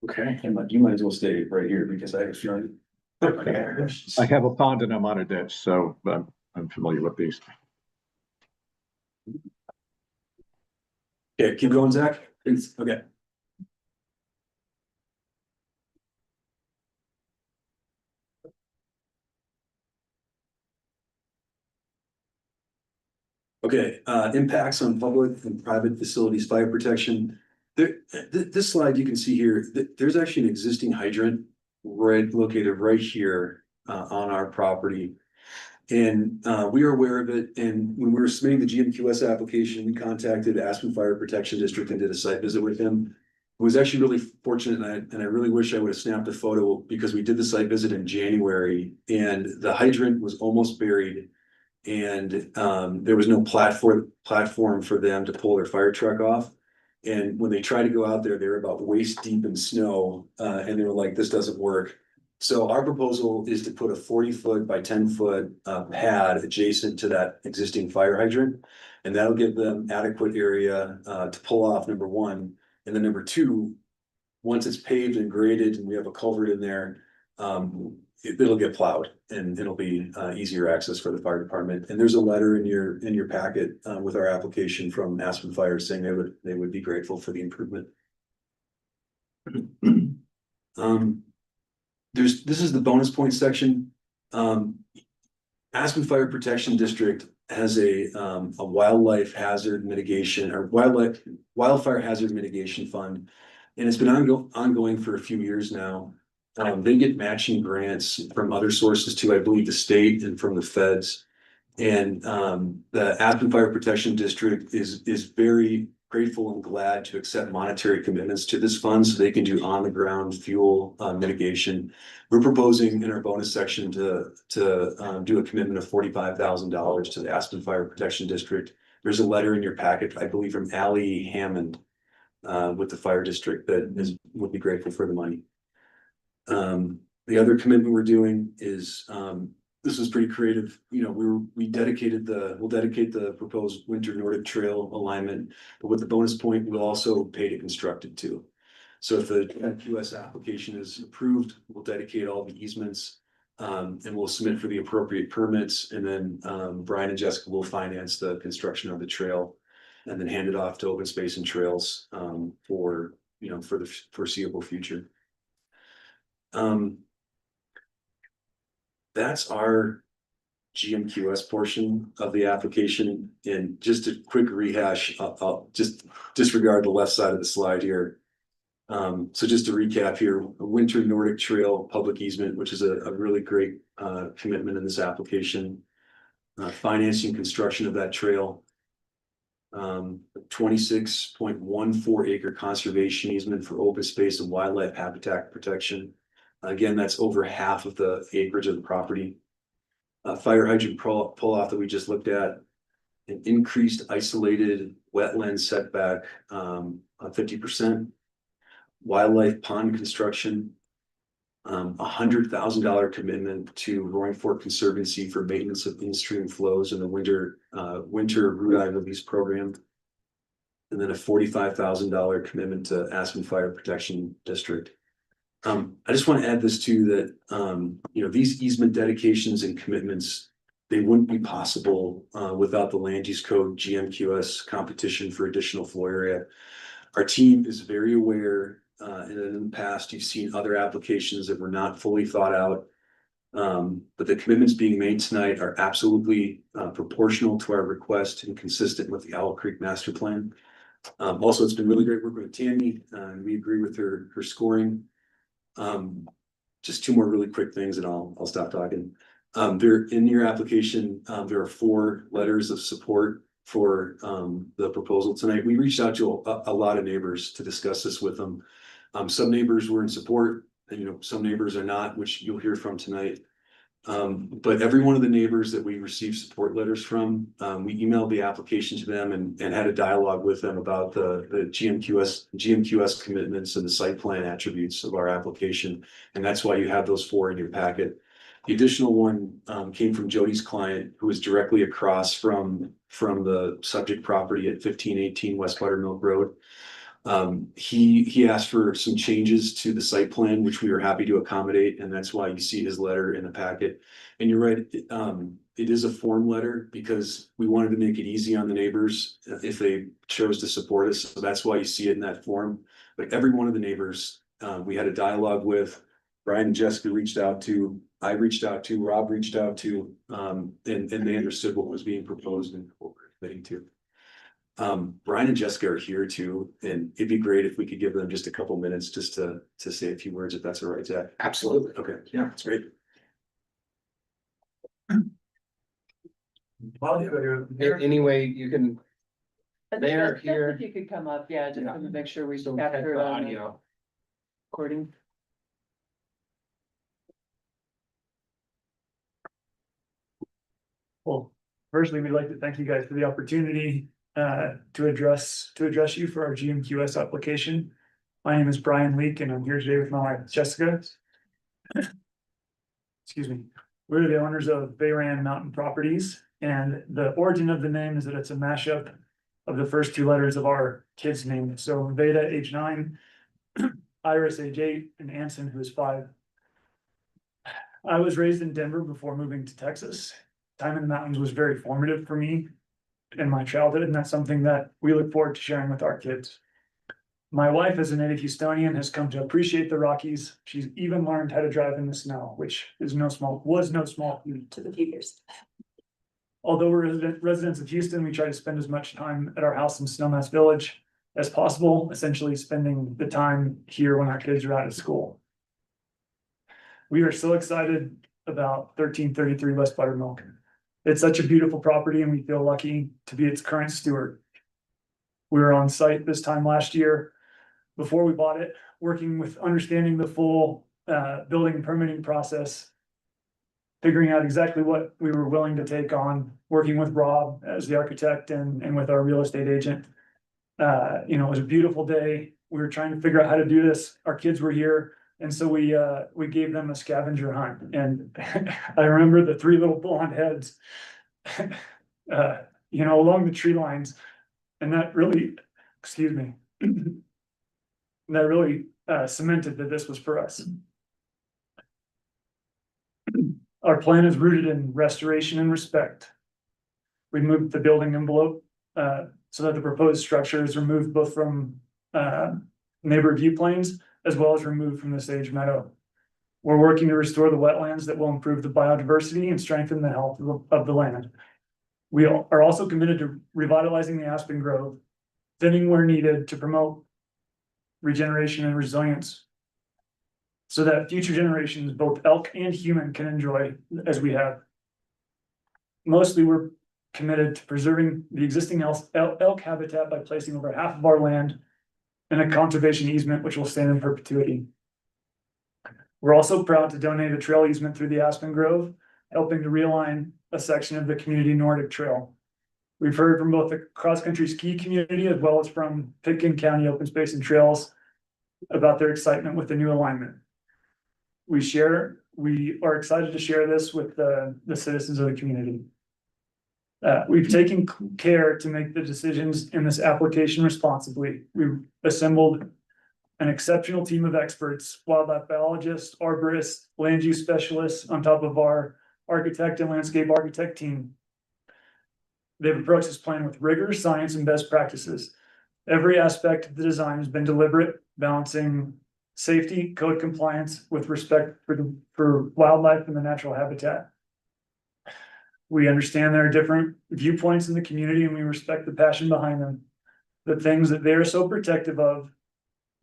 Okay. You might as well stay right here because I have a feeling. I have a pond and I'm on a ditch, so I'm familiar with these. Okay, keep going, Zach. Thanks. Okay. Okay, impacts on public and private facilities, fire protection. This slide you can see here, there's actually an existing hydrant located right here on our property. And we are aware of it, and when we were submitting the GMQS application, we contacted Aspen Fire Protection District and did a site visit with him. It was actually really fortunate, and I really wish I would have snapped a photo, because we did the site visit in January and the hydrant was almost buried. And there was no platform for them to pull their fire truck off. And when they tried to go out there, they were about waist deep in snow, and they were like, this doesn't work. So our proposal is to put a 40-foot by 10-foot pad adjacent to that existing fire hydrant. And that'll give them adequate area to pull off, number one. And then number two, once it's paved and graded and we have a culvert in there, it'll get plowed and it'll be easier access for the fire department. And there's a letter in your packet with our application from Aspen Fire saying they would be grateful for the improvement. This is the bonus point section. Aspen Fire Protection District has a wildlife hazard mitigation or wildfire hazard mitigation fund, and it's been ongoing for a few years now. They get matching grants from other sources too, I believe the state and from the feds. And the Aspen Fire Protection District is very grateful and glad to accept monetary commitments to this fund so they can do on the ground fuel mitigation. We're proposing in our bonus section to do a commitment of $45,000 to the Aspen Fire Protection District. There's a letter in your packet, I believe, from Allie Hammond with the fire district that would be grateful for the money. The other commitment we're doing is this was pretty creative. You know, we'll dedicate the proposed Winter Nordic Trail alignment, but with the bonus point, we'll also pay to construct it too. So if the QS application is approved, we'll dedicate all the easements and we'll submit for the appropriate permits, and then Brian and Jessica will finance the construction of the trail and then hand it off to Open Space and Trails for the foreseeable future. That's our GMQS portion of the application. And just a quick rehash, I'll just disregard the left side of the slide here. So just to recap here, a Winter Nordic Trail public easement, which is a really great commitment in this application. Financing construction of that trail. 26.14 acre conservation easement for open space and wildlife habitat protection. Again, that's over half of the acreage of the property. Fire hydrant pull off that we just looked at. An increased isolated wetland setback on 50%. Wildlife pond construction. $100,000 commitment to Roaring Fork Conservancy for maintenance of in-stream flows in the winter root eye release program. And then a $45,000 commitment to Aspen Fire Protection District. I just want to add this too, that these easement dedications and commitments, they wouldn't be possible without the Land Use Code GMQS competition for additional floor area. Our team is very aware, and in the past, you've seen other applications that were not fully thought out. But the commitments being made tonight are absolutely proportional to our request and consistent with the Owl Creek Master Plan. Also, it's been really great working with Tammy, and we agree with her scoring. Just two more really quick things and I'll stop talking. There in your application, there are 4 letters of support for the proposal tonight. We reached out to a lot of neighbors to discuss this with them. Some neighbors were in support and some neighbors are not, which you'll hear from tonight. But every one of the neighbors that we received support letters from, we emailed the application to them and had a dialogue with them about the GMQS commitments and the site plan attributes of our application. And that's why you have those 4 in your packet. The additional one came from Jody's client, who was directly across from the subject property at 1518 West Buttermilk Road. He asked for some changes to the site plan, which we were happy to accommodate, and that's why you see his letter in the packet. And you're right, it is a form letter because we wanted to make it easy on the neighbors if they chose to support us. So that's why you see it in that form. But every one of the neighbors we had a dialogue with. Brian and Jessica reached out to, I reached out to, Rob reached out to, and they understood what was being proposed and what we're committing to. Brian and Jessica are here too, and it'd be great if we could give them just a couple minutes just to say a few words, if that's all right, Zach. Absolutely. Okay, yeah, that's great. Anyway, you can, they're here. If you could come up, yeah, just Yeah. to make sure we so capture it the on the audio. recording. Well, firstly, we'd like to thank you guys for the opportunity to address you for our GMQS application. My name is Brian Leake and I'm here today with my wife Jessica. Excuse me. We're the owners of Bayran Mountain Properties, and the origin of the name is that it's a mashup of the first 2 letters of our kids' name. So Veda, age 9, Iris, age 8, and Anson, who is 5. I was raised in Denver before moving to Texas. Time in the mountains was very formative for me in my childhood, and that's something that we look forward to sharing with our kids. My wife, as a native Houstonian, has come to appreciate the Rockies. She's even learned how to drive in the snow, which was no small feat. To the viewers. Although we're residents of Houston, we try to spend as much time at our house in Snowmass Village as possible, essentially spending the time here when our kids are out of school. We are so excited about 1333 West Buttermilk. It's such a beautiful property and we feel lucky to be its current steward. We were on site this time last year, before we bought it, working with understanding the full building and permitting process. Figuring out exactly what we were willing to take on, working with Rob as the architect and with our real estate agent. You know, it was a beautiful day. We were trying to figure out how to do this. Our kids were here. And so we gave them a scavenger hunt, and I remember the three little blonde heads. You know, along the tree lines, and that really, excuse me. That really cemented that this was for us. Our plan is rooted in restoration and respect. We moved the building envelope so that the proposed structure is removed both from neighbor view planes as well as removed from the Sage Meadow. We're working to restore the wetlands that will improve the biodiversity and strengthen the health of the land. We are also committed to revitalizing the Aspen Grove, thinning where needed to promote regeneration and resilience, so that future generations, both elk and human, can enjoy as we have. Mostly, we're committed to preserving the existing elk habitat by placing over half of our land in a conservation easement, which will stand in perpetuity. We're also proud to donate a trail easement through the Aspen Grove, helping to realign a section of the community Nordic Trail. We've heard from both the cross-country ski community as well as from Pitkin County Open Space and Trails about their excitement with the new alignment. We are excited to share this with the citizens of the community. We've taken care to make the decisions in this application responsibly. We've assembled an exceptional team of experts, wildlife biologists, arborists, land use specialists, on top of our architect and landscape architect team. They've approached this plan with rigor, science, and best practices. Every aspect of the design has been deliberate, balancing safety, code compliance with respect for wildlife and the natural habitat. We understand there are different viewpoints in the community, and we respect the passion behind them. The things that they are so protective of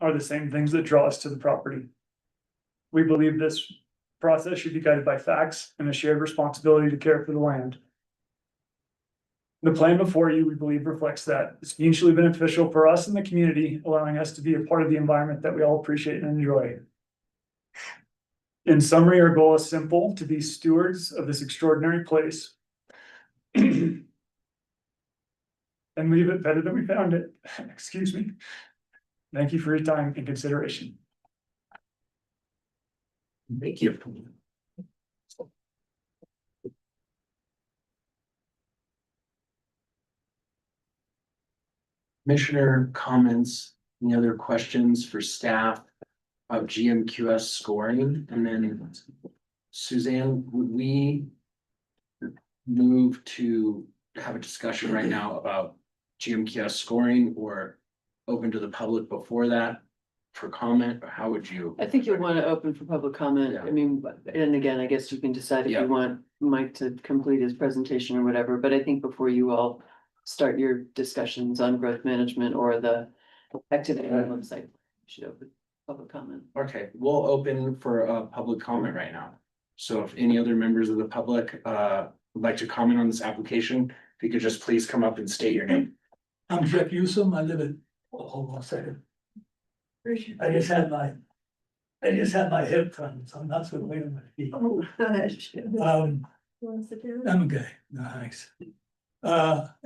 are the same things that draw us to the property. We believe this process should be guided by facts and a shared responsibility to care for the land. The plan before you, we believe, reflects that. It's mutually beneficial for us and the community, allowing us to be a part of the environment that we all appreciate and enjoy. In summary, our goal is simple: to be stewards of this extraordinary place and leave it better than we found it. Excuse me. Thank you for your time and consideration. Thank you. Commissioner comments, any other questions for staff about GMQS scoring? And then Suzanne, would we move to have a discussion right now about GMQS scoring, or open to the public before that for comment, or how would you? I think you'll want to open for public comment. Yeah. I mean, and again, I guess you can decide if Yeah. you want Mike to complete his presentation or whatever, but I think before you all start your discussions on growth management or the activity on the website, you should open public comment. Okay, we'll open for a public comment right now. So if any other members of the public would like to comment on this application, if you could just please come up and state your name. I'm Jeff Usum. I live in, hold on a second. I just had my hip done, so I'm not so weight on my feet. Oh, gosh. I'm okay, no, thanks.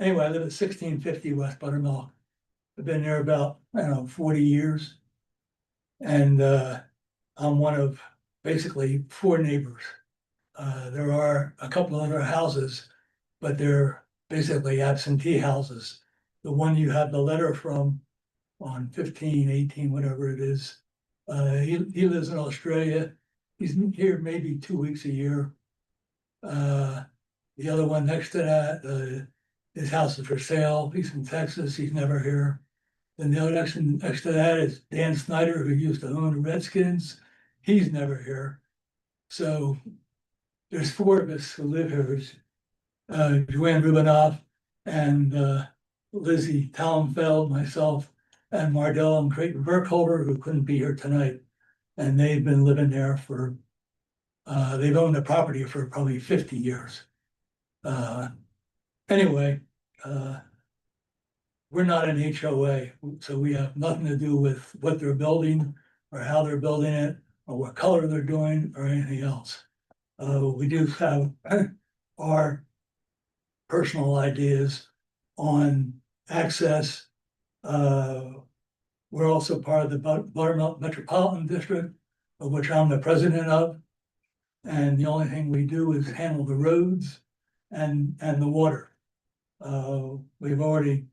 Anyway, I live at 1650 West Buttermilk. I've been there about, I don't know, 40 years. And I'm one of basically 4 neighbors. There are a couple other houses, but they're basically absentee houses. The one you have the letter from on 15, 18, whatever it is. He lives in Australia. He's here maybe 2 weeks a year. The other one next to that, his house is for sale. He's in Texas. He's never here. Then the other next to that is Dan Snyder, who used to own the Redskins. He's never here. So there's 4 of us who live here. Joanne Rubinoff and Lizzie Tallenfeld, myself, and Mardell and Creighton Burkholder, who couldn't be here tonight. And they've been living there for, they've owned the property for probably 50 years. Anyway, we're not an HOA, so we have nothing to do with what they're building or how they're building it or what color they're doing or anything else. We do have our personal ideas on access. We're also part of the Buttermilk Metropolitan District, of which I'm the president of. And the only thing we do is handle the roads and the water. We've already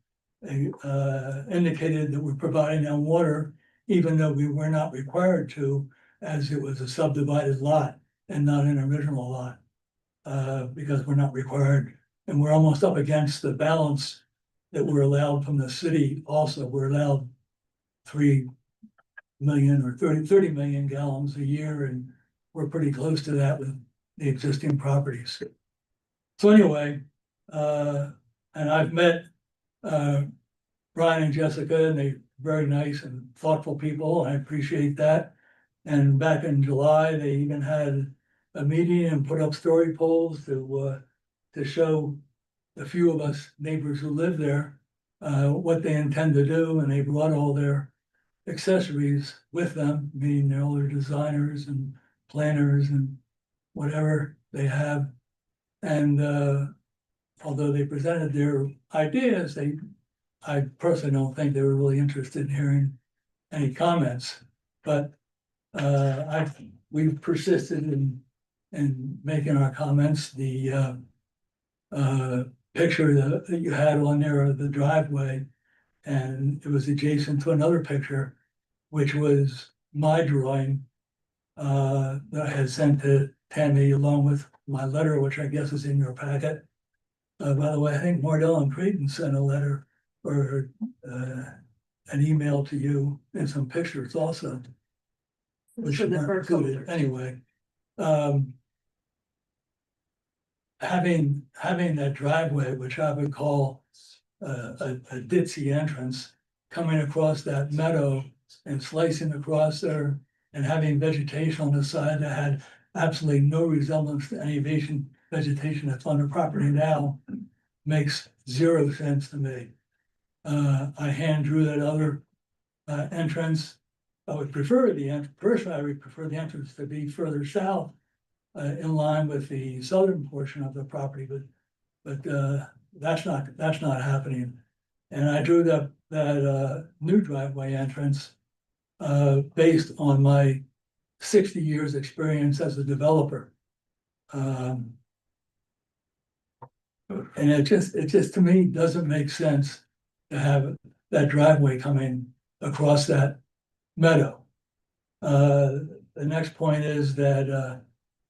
indicated that we're providing them water, even though we were not required to, as it was a subdivided lot and not an original lot. Because we're not required, and we're almost up against the balance that we're allowed from the city also. We're allowed 3 million or 30 million gallons a year, and we're pretty close to that with the existing properties. So anyway, and I've met Brian and Jessica, and they're very nice and thoughtful people. I appreciate that. And back in July, they even had a meeting and put up story poles to show a few of us neighbors who live there what they intend to do, and they brought all their accessories with them, meaning all their designers and planners and whatever they have. And although they presented their ideas, I personally don't think they were really interested in hearing any comments. But we've persisted in making our comments. The picture that you had on there of the driveway, and it was adjacent to another picture, which was my drawing that I had sent to Tammy along with my letter, which I guess is in your packet. By the way, I think Mardell and Creighton sent a letter or an email to you and some pictures also. Which For the weren't first included folder. anyway. Having that driveway, which I would call a ditzy entrance, coming across that meadow and slicing across there and having vegetation on the side that had absolutely no resemblance to any vegetation that's on the property now makes zero sense to me. I hand drew that other entrance. I would prefer personally, I would prefer the entrance to be further south, in line with the southern portion of the property, but that's not happening. And I drew that new driveway entrance based on my 60 years experience as a developer. And it just to me doesn't make sense to have that driveway coming across that meadow. The next point is that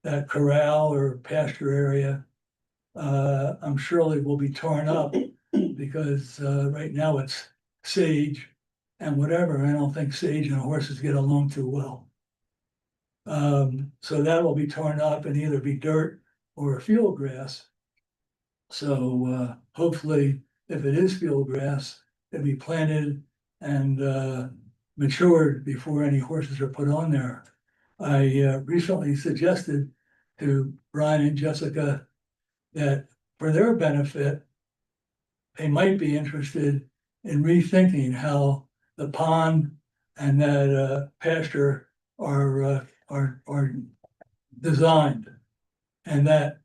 that corral or pasture area, I'm surely will be torn up because right now it's sage and whatever. I don't think sage and horses get along too well. So that will be torn up and either be dirt or field grass. So hopefully, if it is field grass, it'll be planted and matured before any horses are put on there. I recently suggested to Brian and Jessica that for their benefit, they might be interested in rethinking how the pond and that pasture are designed. And that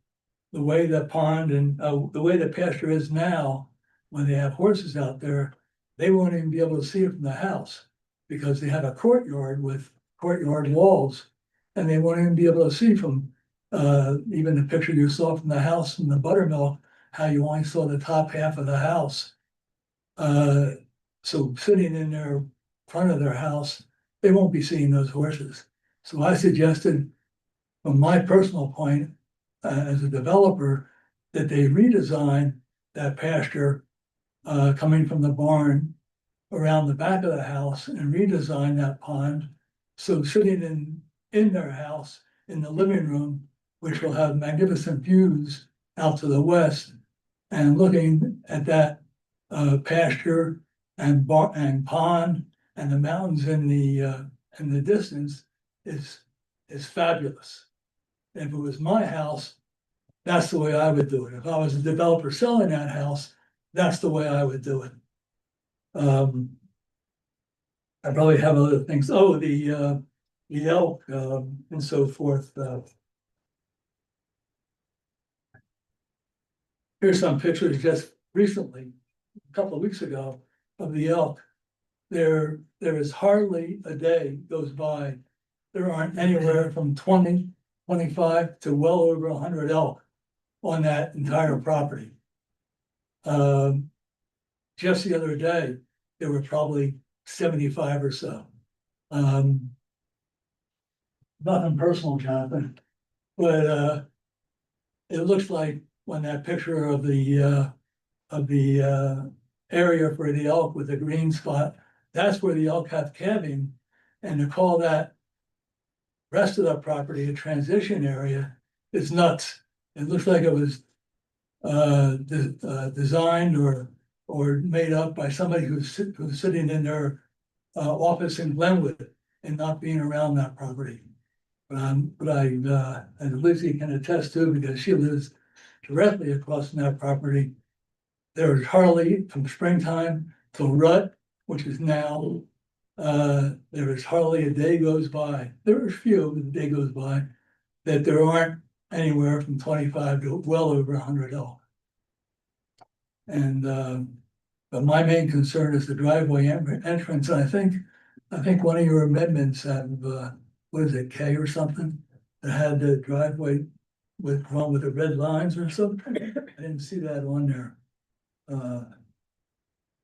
the way the pond and the way the pasture is now, when they have horses out there, they won't even be able to see it from the house because they have a courtyard with courtyard walls, and they won't even be able to see from even the picture you saw from the house from the buttermilk, how you only saw the top half of the house. So sitting in their front of their house, they won't be seeing those horses. So I suggested, from my personal point, as a developer, that they redesign that pasture coming from the barn around the back of the house and redesign that pond. So sitting in their house, in the living room, which will have magnificent views out to the west, and looking at that pasture and pond and the mountains in the distance is fabulous. If it was my house, that's the way I would do it. If I was a developer selling that house, that's the way I would do it. I probably have other things, oh, the elk, and so forth, here's some pictures just recently, a couple of weeks ago, of the elk. There is hardly a day goes by, there aren't anywhere from 20, 25 to well over 100 elk on that entire property. Just the other day, there were probably 75 or so. Nothing personal, Jonathan, but it looks like when that picture of the area for the elk with the green spot, that's where the elk have calving, and to call that rest of the property a transition area is nuts. It looks like it was designed or made up by somebody who's sitting in their office in Glenwood and not being around that property. But and Lizzie can attest to, because she lives directly across from that property. There's hardly, from springtime till rut, which is now, there is hardly a day goes by, there are a few, but a day goes by, that there aren't anywhere from 25 to well over 100 elk. And, but my main concern is the driveway entrance, and I think one of your amendments have, what is it, K or something? That had the driveway with the red lines or something, I didn't see that on there.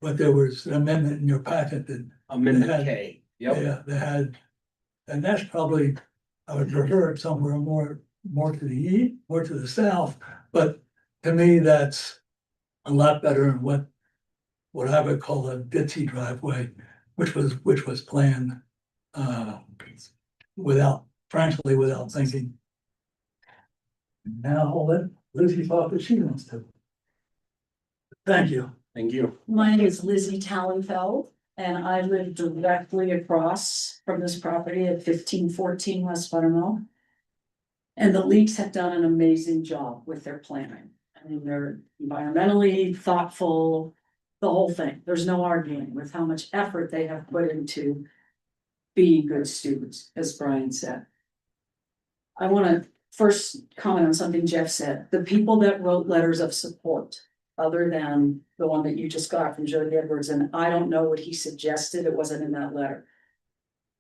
But there was an amendment in your packet that. Amendment K, yep. Yeah, they had, and that's probably, I would prefer it somewhere more to the east, more to the south, but to me, that's a lot better than what I would call a ditzy driveway, which was planned, frankly, without thinking. Now I'll let Lizzie talk if she wants to. Thank you. Thank you. My name is Lizzie Tallenfeld, and I live directly across from this property at 1514 West Buttermilk. And the Leaks have done an amazing job with their planning. I mean, they're environmentally thoughtful, the whole thing. There's no arguing with how much effort they have put into being good students, as Brian said. I want to first comment on something Jeff said. The people that wrote letters of support, other than the one that you just got from Jody Edwards, and I don't know what he suggested, it wasn't in that letter.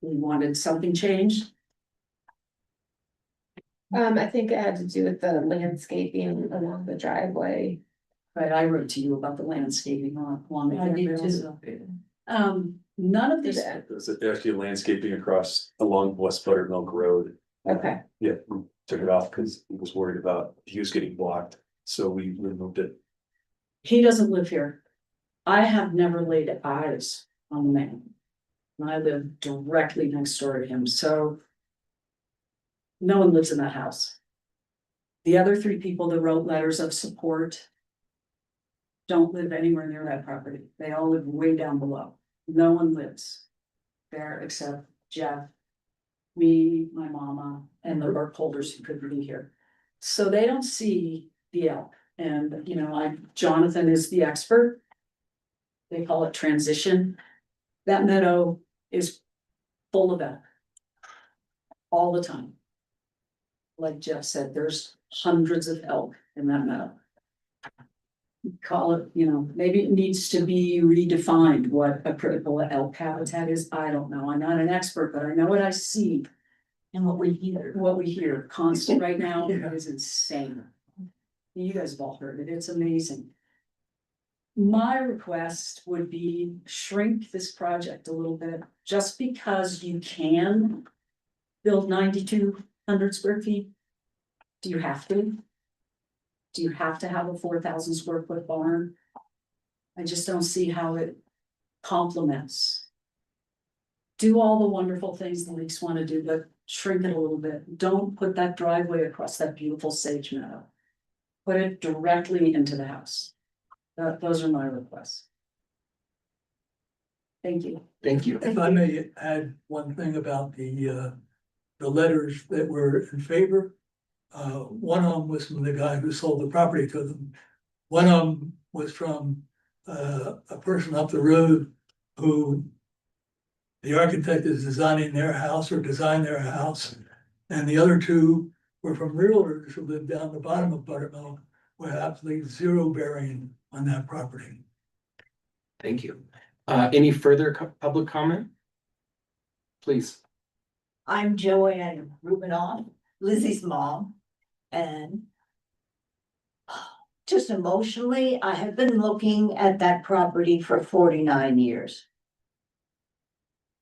He wanted something changed. I think it had to do with the landscaping along the driveway. Right, I wrote to you about the landscaping along the. I did guardrails. too. None of these, There's actually landscaping across along West Buttermilk Road. Okay, Yeah, we took it off because he was worried about views getting blocked, so we removed it. he doesn't live here. I have never laid eyes on the man. And I live directly next door to him, so. No one lives in that house. The other three people that wrote letters of support. Don't live anywhere near that property. They all live way down below. No one lives there except Jeff, me, my mama, and the Burkholders who couldn't be here. So they don't see the elk. And, you know, Jonathan is the expert. They call it transition. That meadow is full of elk. All the time. Like Jeff said, there's hundreds of elk in that meadow. Call it, you know, maybe it needs to be redefined what a critical elk habitat is. I don't know. I'm not an expert, but I know what I see. And what we hear constant right now is insane. You guys have all heard it. It's amazing. My request would be shrink this project a little bit, just because you can build 9,200 square feet. Do you have to? Do you have to have a 4,000 square foot barn? I just don't see how it complements. Do all the wonderful things the Leaks want to do, but shrink it a little bit. Don't put that driveway across that beautiful sage meadow. Put it directly into the house. Those are my requests. Thank you. Thank you. If I may add one thing about the letters that were in favor. One of them was from the guy who sold the property to them. One of them was from a person up the road who the architect is designing their house or designed their house. And the other two were from realtors who lived down the bottom of Buttermilk with absolutely zero bearing on that property. Thank you. Any further public comment? Please. I'm Joanne Rubinoff, Lizzie's mom, and just emotionally, I have been looking at that property for 49 years.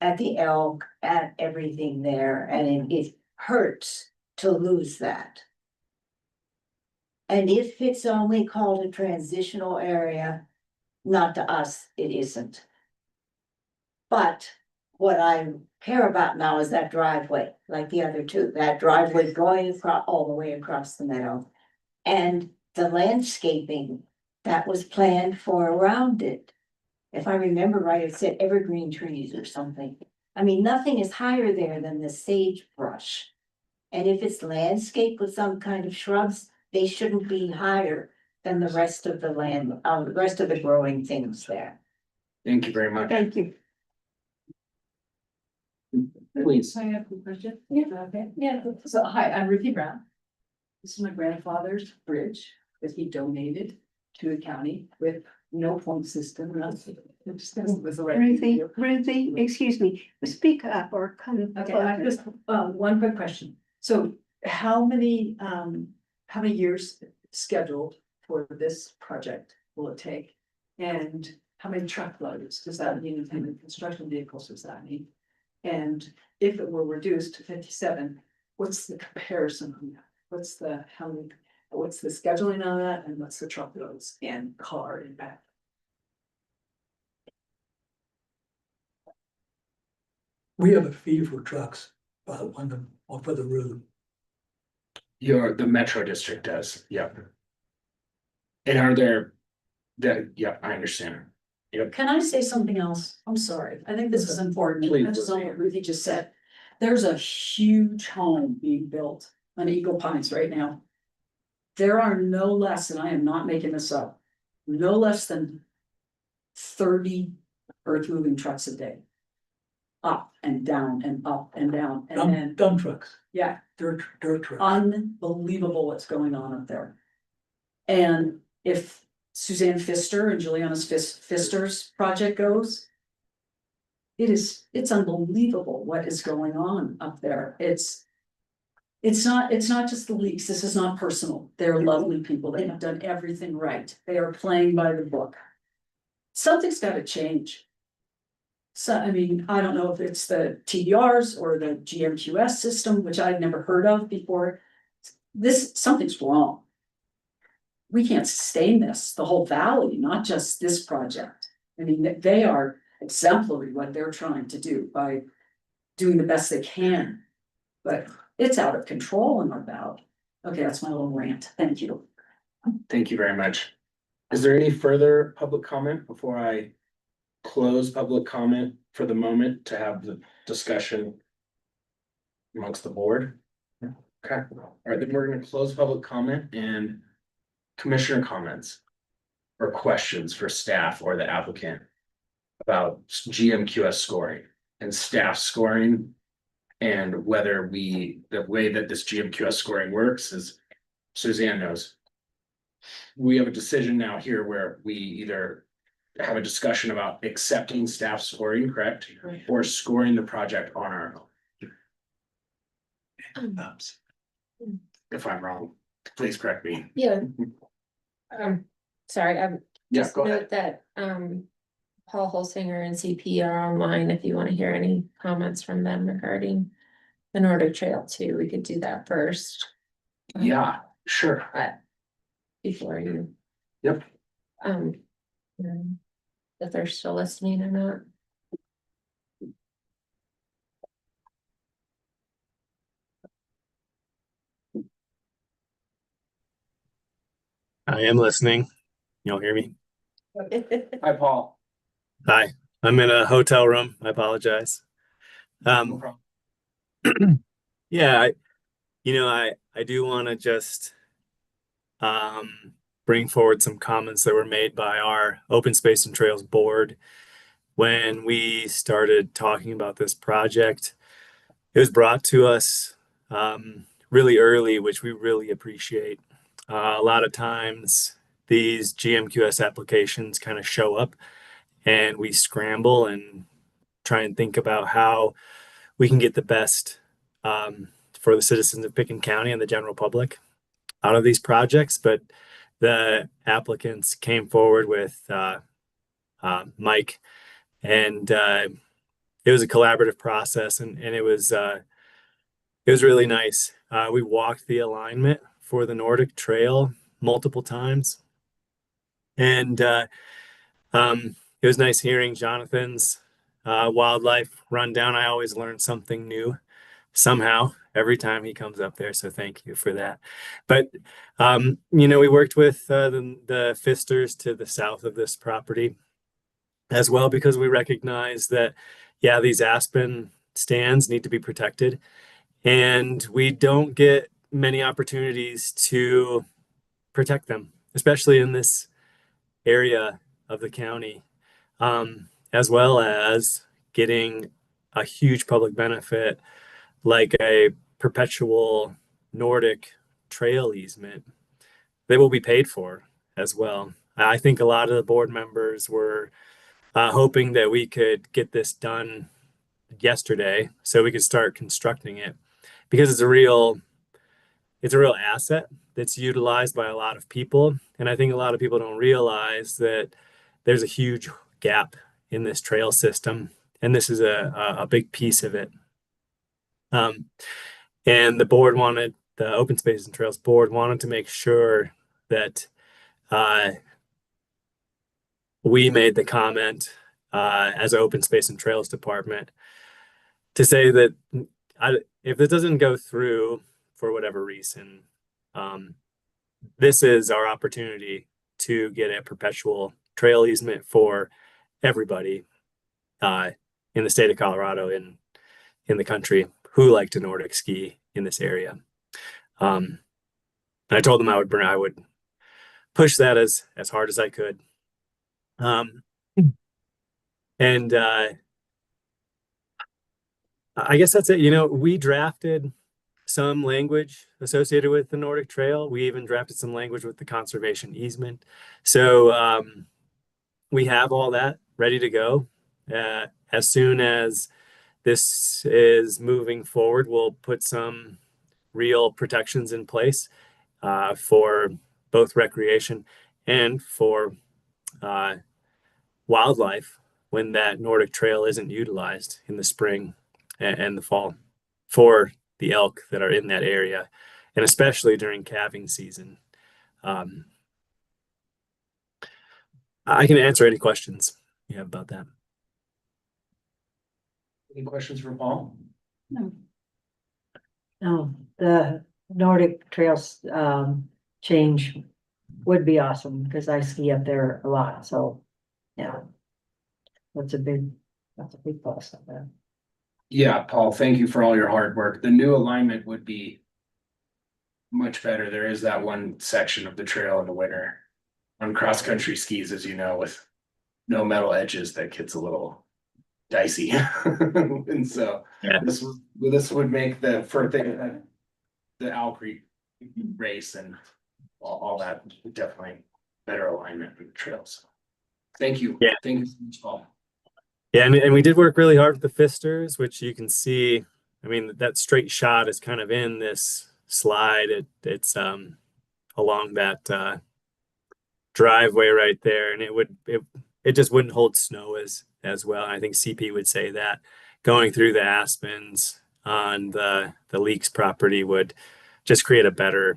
At the elk, at everything there, and it hurts to lose that. And if it's only called a transitional area, not to us, it isn't. But what I care about now is that driveway, like the other two, that driveway going across, all the way across the meadow. And the landscaping that was planned for around it. If I remember right, it said evergreen trees or something. I mean, nothing is higher there than the sagebrush. And if it's landscaped with some kind of shrubs, they shouldn't be higher than the rest of the land, the rest of the growing things there. Thank you very much. Thank you. Please. I have a question. Yeah, okay, yeah. So, hi, I'm Ruthie Brown. This is my grandfather's bridge that he donated to the county with no point system. And it just was the right thing to do. Ruthie, excuse me, speak up or come. Okay, I just, one quick question. So how many years scheduled for this project will it take? And how many truckloads does that mean? And how many construction vehicles does that mean? And if it were reduced to 57, what's the comparison on that? What's the, what's the scheduling on that, and what's the truckloads and car impact? We have a fee for trucks, on the, for the road. The Metro District does, yep. And are there, yeah, I understand. Yep. Can I say something else? I'm sorry. I think this is important. Please. This is on what Ruthie just said. There's a huge home being built on Eagle Pines right now. There are no less, and I am not making this up, no less than 30 earth moving trucks a day. Up and down and up and down, and then, Dump trucks, yeah, dirt trucks. unbelievable what's going on up there. And if Suzanne Pfister and Juliana's Pfister's project goes, it's unbelievable what is going on up there. It's not just the leaks. This is not personal. They're lovely people. They have done everything right. They are playing by the book. Something's got to change. So, I mean, I don't know if it's the TDRs or the GMQS system, which I'd never heard of before. Something's wrong. We can't sustain this, the whole valley, not just this project. I mean, they are exemplary what they're trying to do by doing the best they can. But it's out of control in our valley. Okay, that's my little rant. Thank you. Thank you very much. Is there any further public comment before I close public comment for the moment to have the discussion amongst the board? Okay, all right, then we're gonna close public comment and commissioner comments or questions for staff or the applicant about GMQS scoring and staff scoring, and whether the way that this GMQS scoring works is, Suzanne knows, we have a decision now here where we either have a discussion about accepting staff scoring, correct? Or scoring the project on our own. If I'm wrong, please correct me. Yeah. Sorry, Yeah, just go ahead. note that, Paul Holsinger and CP are online if you want to hear any comments from them regarding the Nordic Trail too. We could do that first. Yeah, sure. Before you. Yep. If they're still listening or not. I am listening. You'll hear me? Hi, Paul. Hi, I'm in a hotel room. I apologize. No problem. Yeah, I do want to just bring forward some comments that were made by our Open Space and Trails Board when we started talking about this project. It was brought to us really early, which we really appreciate. A lot of times these GMQS applications kind of show up and we scramble and try and think about how we can get the best for the citizens of Pickens County and the general public out of these projects. But the applicants came forward with Mike, and it was a collaborative process, and it was really nice. We walked the alignment for the Nordic Trail multiple times, and it was nice hearing Jonathan's wildlife rundown. I always learn something new somehow every time he comes up there, so thank you for that. But we worked with the Fisters to the south of this property as well, because we recognize that these aspen stands need to be protected, and we don't get many opportunities to protect them, especially in this area of the county, as well as getting a huge public benefit like a perpetual Nordic trail easement that will be paid for as well. I think a lot of the board members were hoping that we could get this done yesterday so we could start constructing it, because it's a real asset that's utilized by a lot of people. And I think a lot of people don't realize that there's a huge gap in this trail system, and this is a big piece of it. And the Open Space and Trails Board wanted to make sure that we made the comment as Open Space and Trails Department to say that if it doesn't go through for whatever reason, this is our opportunity to get a perpetual trail easement for everybody in the state of Colorado, in the country, who like to Nordic ski in this area. And I told them I would push that as hard as I could. And I guess that's it. We drafted some language associated with the Nordic Trail. We even drafted some language with the conservation easement. So we have all that ready to go. As soon as this is moving forward, we'll put some real protections in place for both recreation and for wildlife when that Nordic Trail isn't utilized in the spring and the fall for the elk that are in that area, and especially during calving season. I can answer any questions you have about that. Any questions for Paul? No, the Nordic Trails change would be awesome, because I ski up there a lot, so yeah. That's a big plus of that. Yeah, Paul, thank you for all your hard work. The new alignment would be much better. There is that one section of the trail in the winter on cross-country skis, as you know, with no metal edges, that gets a little dicey. And so this would make the Owl Creek race and all that definitely better alignment with the trails. Thank you. Yeah. Thank you so much, Paul. Yeah, and we did work really hard with the Fisters, which you can see. I mean, that straight shot is kind of in this slide. It's along that driveway right there, and it just wouldn't hold snow as well. And I think CP would say that going through the aspens on the Leaks property would just create a better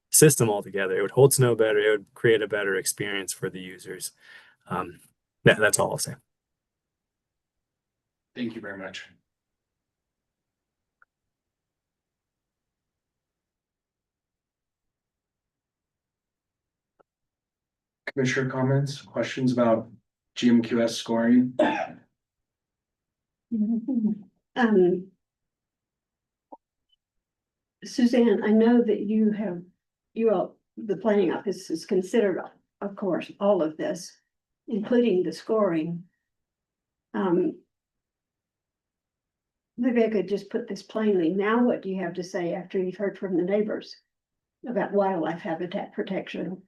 system altogether. It would hold snow better. It would create a better experience for the users. That's all I'll say. Thank you very much. Commissioner comments, questions about GMQS scoring? Suzanne, I know that you all the planning office has considered, of course, all of this, including the scoring. Maybe I could just put this plainly. Now, what do you have to say after you've heard from the neighbors about wildlife habitat protection?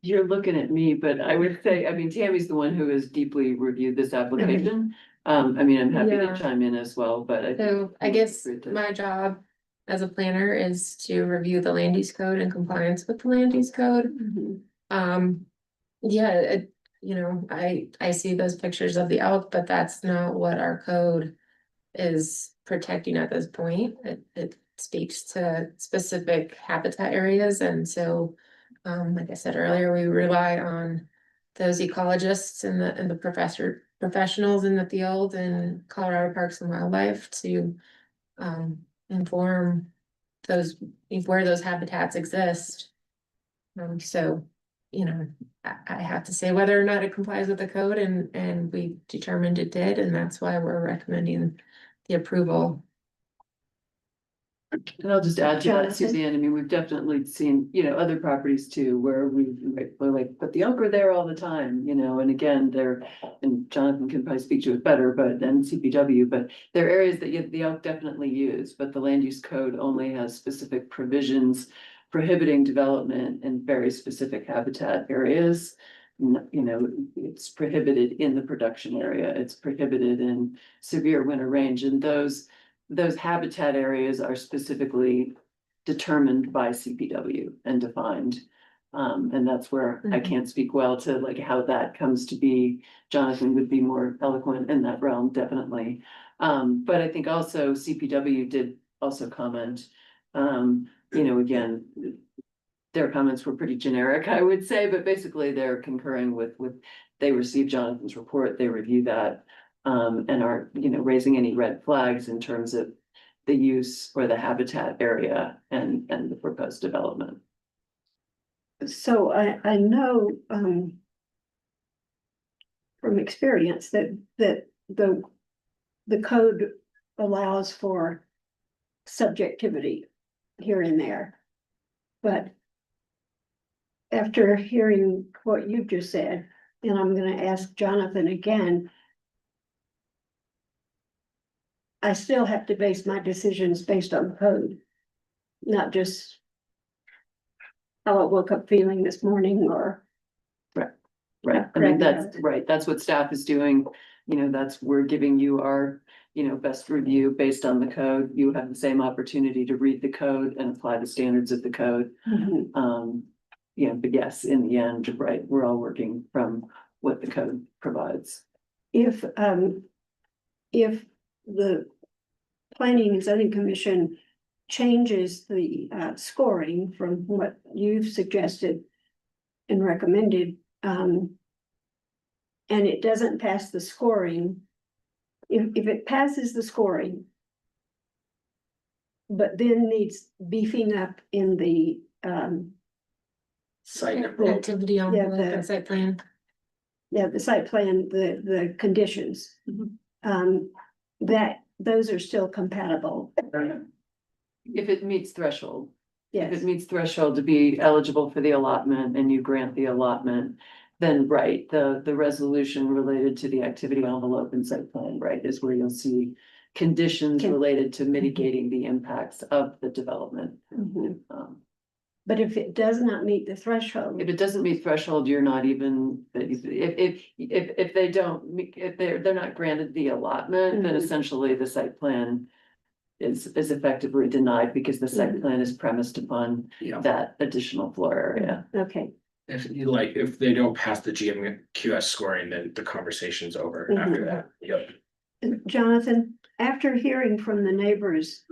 You're looking at me, but I would say, I mean, Tammy's the one who has deeply reviewed this application. I mean, I'm happy to Yeah. chime in as well, but I. So I guess my job as a planner is to review the land use code and compliance with the land use code. Yeah, you know, I see those pictures of the elk, but that's not what our code is protecting at this point. It speaks to specific habitat areas, and so, like I said earlier, we rely on those ecologists and the professionals in the field and Colorado Parks and Wildlife to inform those where those habitats exist. So, you know, I have to say whether or not it complies with the code, and we determined it did, and that's why we're recommending the approval. And I'll just add to that, Jonathan? Suzanne, I mean, we've definitely seen, you know, other properties too, where we're like, but the elk are there all the time, you know, and again, and Jonathan can probably speak to it better, but then CPW, but there are areas that the elk definitely use, but the land use code only has specific provisions prohibiting development in very specific habitat areas. You know, it's prohibited in the production area, it's prohibited in severe winter range, and those habitat areas are specifically determined by CPW and defined. And that's where I can't speak well to like how that comes to be. Jonathan would be more eloquent in that realm, definitely. But I think also CPW did also comment, you know, again, their comments were pretty generic, I would say, but basically they're concurring with, they received Jonathan's report, they review that. And are, you know, raising any red flags in terms of the use or the habitat area and the proposed development. So I know, from experience that the code allows for subjectivity here and there. But after hearing what you've just said, and I'm gonna ask Jonathan again, I still have to base my decisions based on code, not just how I woke up feeling this morning or. Right, I mean, that's right, that's what staff is doing, you know, we're giving you our, you know, best review based on the code. You have the same opportunity to read the code and apply the standards of the code. Yeah, but yes, in the end, right, we're all working from what the code provides. If the Planning and Zoning Commission changes the scoring from what you've suggested and recommended, and it doesn't pass the scoring, if it passes the scoring, but then needs beefing up in the Site. Activity on Yeah, the site plan. yeah, the site plan, the conditions. That those are still compatible. If it meets threshold. If Yes, it meets threshold to be eligible for the allotment and you grant the allotment, then right, the resolution related to the activity envelope and site plan, right, is where you'll see conditions related to mitigating the impacts of the development. but if it does not meet the threshold, If it doesn't meet threshold, you're not even, if they don't, if they're not granted the allotment, then essentially the site plan is effectively denied because the site plan is premised upon Yeah, that additional floor area. okay. if they don't pass the GMQS scoring, then the conversation's over after that. Yep. Jonathan, after hearing from the neighbors,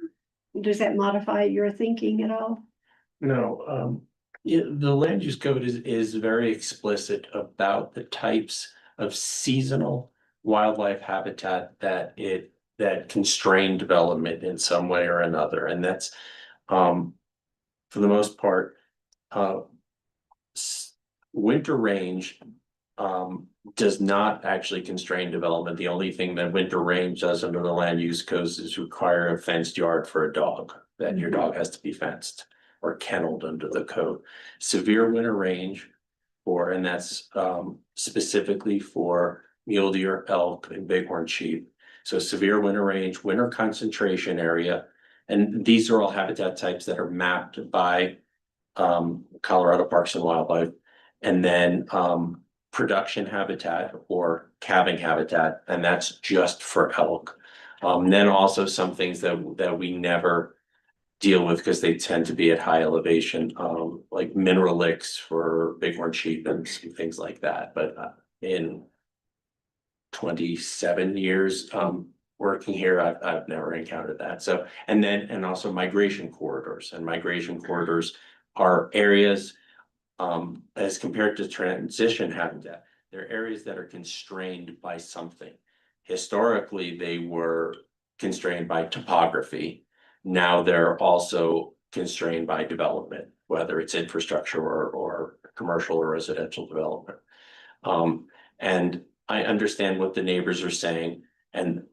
does that modify your thinking at all? No, the land use code is very explicit about the types of seasonal wildlife habitat that constrain development in some way or another, and that's, for the most part, winter range does not actually constrain development. The only thing that winter range does under the land use code is require a fenced yard for a dog, that your dog has to be fenced, or kenneled under the code. Severe winter range and that's specifically for mule deer, elk, and bighorn sheep. So severe winter range, winter concentration area, and these are all habitat types that are mapped by Colorado Parks and Wildlife. And then production habitat or calving habitat, and that's just for elk. Then also some things that we never deal with because they tend to be at high elevation, like mineral licks for bighorn sheep and some things like that. But in 27 years working here, I've never encountered that. So, and also migration corridors, and migration corridors are areas as compared to transition habitat, they're areas that are constrained by something. Historically, they were constrained by topography. Now they're also constrained by development, whether it's infrastructure or commercial or residential development. And I understand what the neighbors are saying, and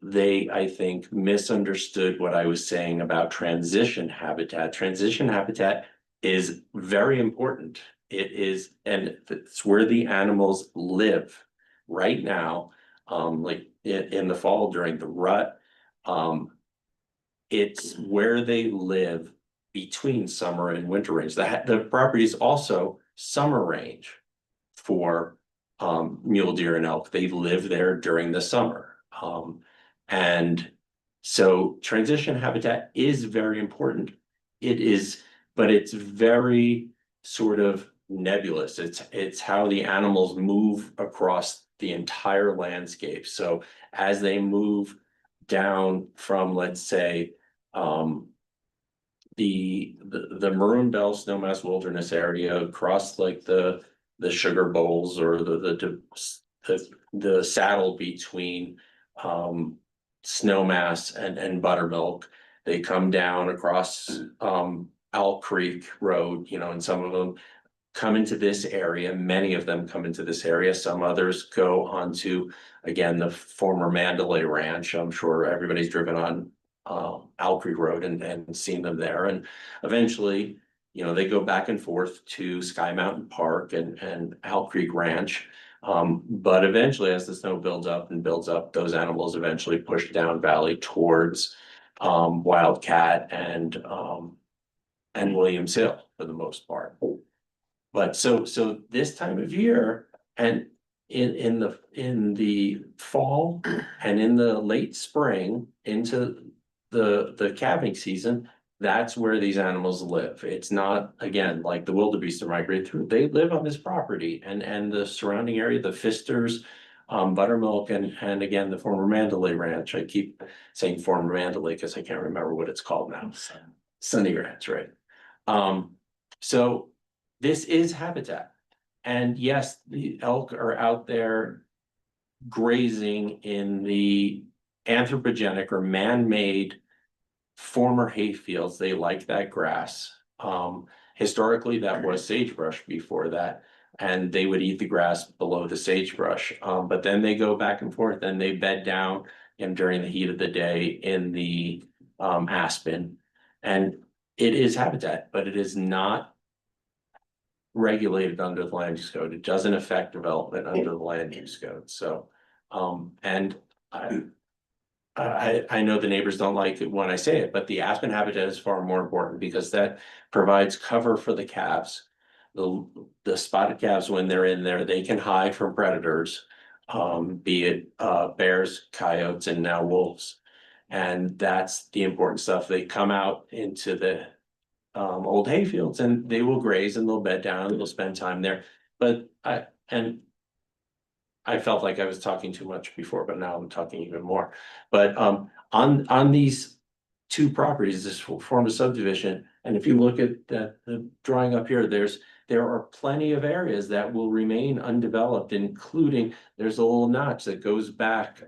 they, I think, misunderstood what I was saying about transition habitat. Transition habitat is very important. It is, and it's where the animals live right now, like in the fall during the rut. It's where they live between summer and winter range. The property is also summer range for mule deer and elk. They live there during the summer. And so transition habitat is very important. It is, but it's very sort of nebulous. It's how the animals move across the entire landscape. So as they move down from, let's say, the Maroon Bell Snowmass Wilderness area across like the Sugar Bowls or the saddle between Snowmass and Buttermilk. They come down across Owl Creek Road, you know, and some of them come into this area. Many of them come into this area. Some others go onto, again, the former Mandalay Ranch. I'm sure everybody's driven on Owl Creek Road and seen them there. And eventually, you know, they go back and forth to Sky Mountain Park and Owl Creek Ranch. But eventually, as the snow builds up, those animals eventually push down valley towards Wildcat and Williams Hill for the most part. But so this time of year and in the fall and in the late spring into the calving season, that's where these animals live. It's not, again, like the wildebeest are migrate through. They live on this property and the surrounding area, the Pfisters, Buttermilk, and again, the former Mandalay Ranch. I keep saying former Mandalay because I can't remember what it's called now. Sunny Ranch, right? So this is habitat. And yes, the elk are out there grazing in the anthropogenic or man-made former hay fields. They like that grass. Historically, that was sagebrush before that, and they would eat the grass below the sagebrush. But then they go back and forth and they bed down during the heat of the day in the aspen. And it is habitat, but it is not regulated under the land use code. It doesn't affect development under the land use code. So, and I know the neighbors don't like it when I say it, but the aspen habitat is far more important because that provides cover for the calves. The spotted calves, when they're in there, they can hide from predators, be it bears, coyotes, and now wolves. And that's the important stuff. They come out into the old hay fields and they will graze and they'll bed down and they'll spend time there. But I felt like I was talking too much before, but now I'm talking even more. But on these two properties, this form of subdivision, and if you look at the drawing up here, there are plenty of areas that will remain undeveloped, including there's a little notch that goes back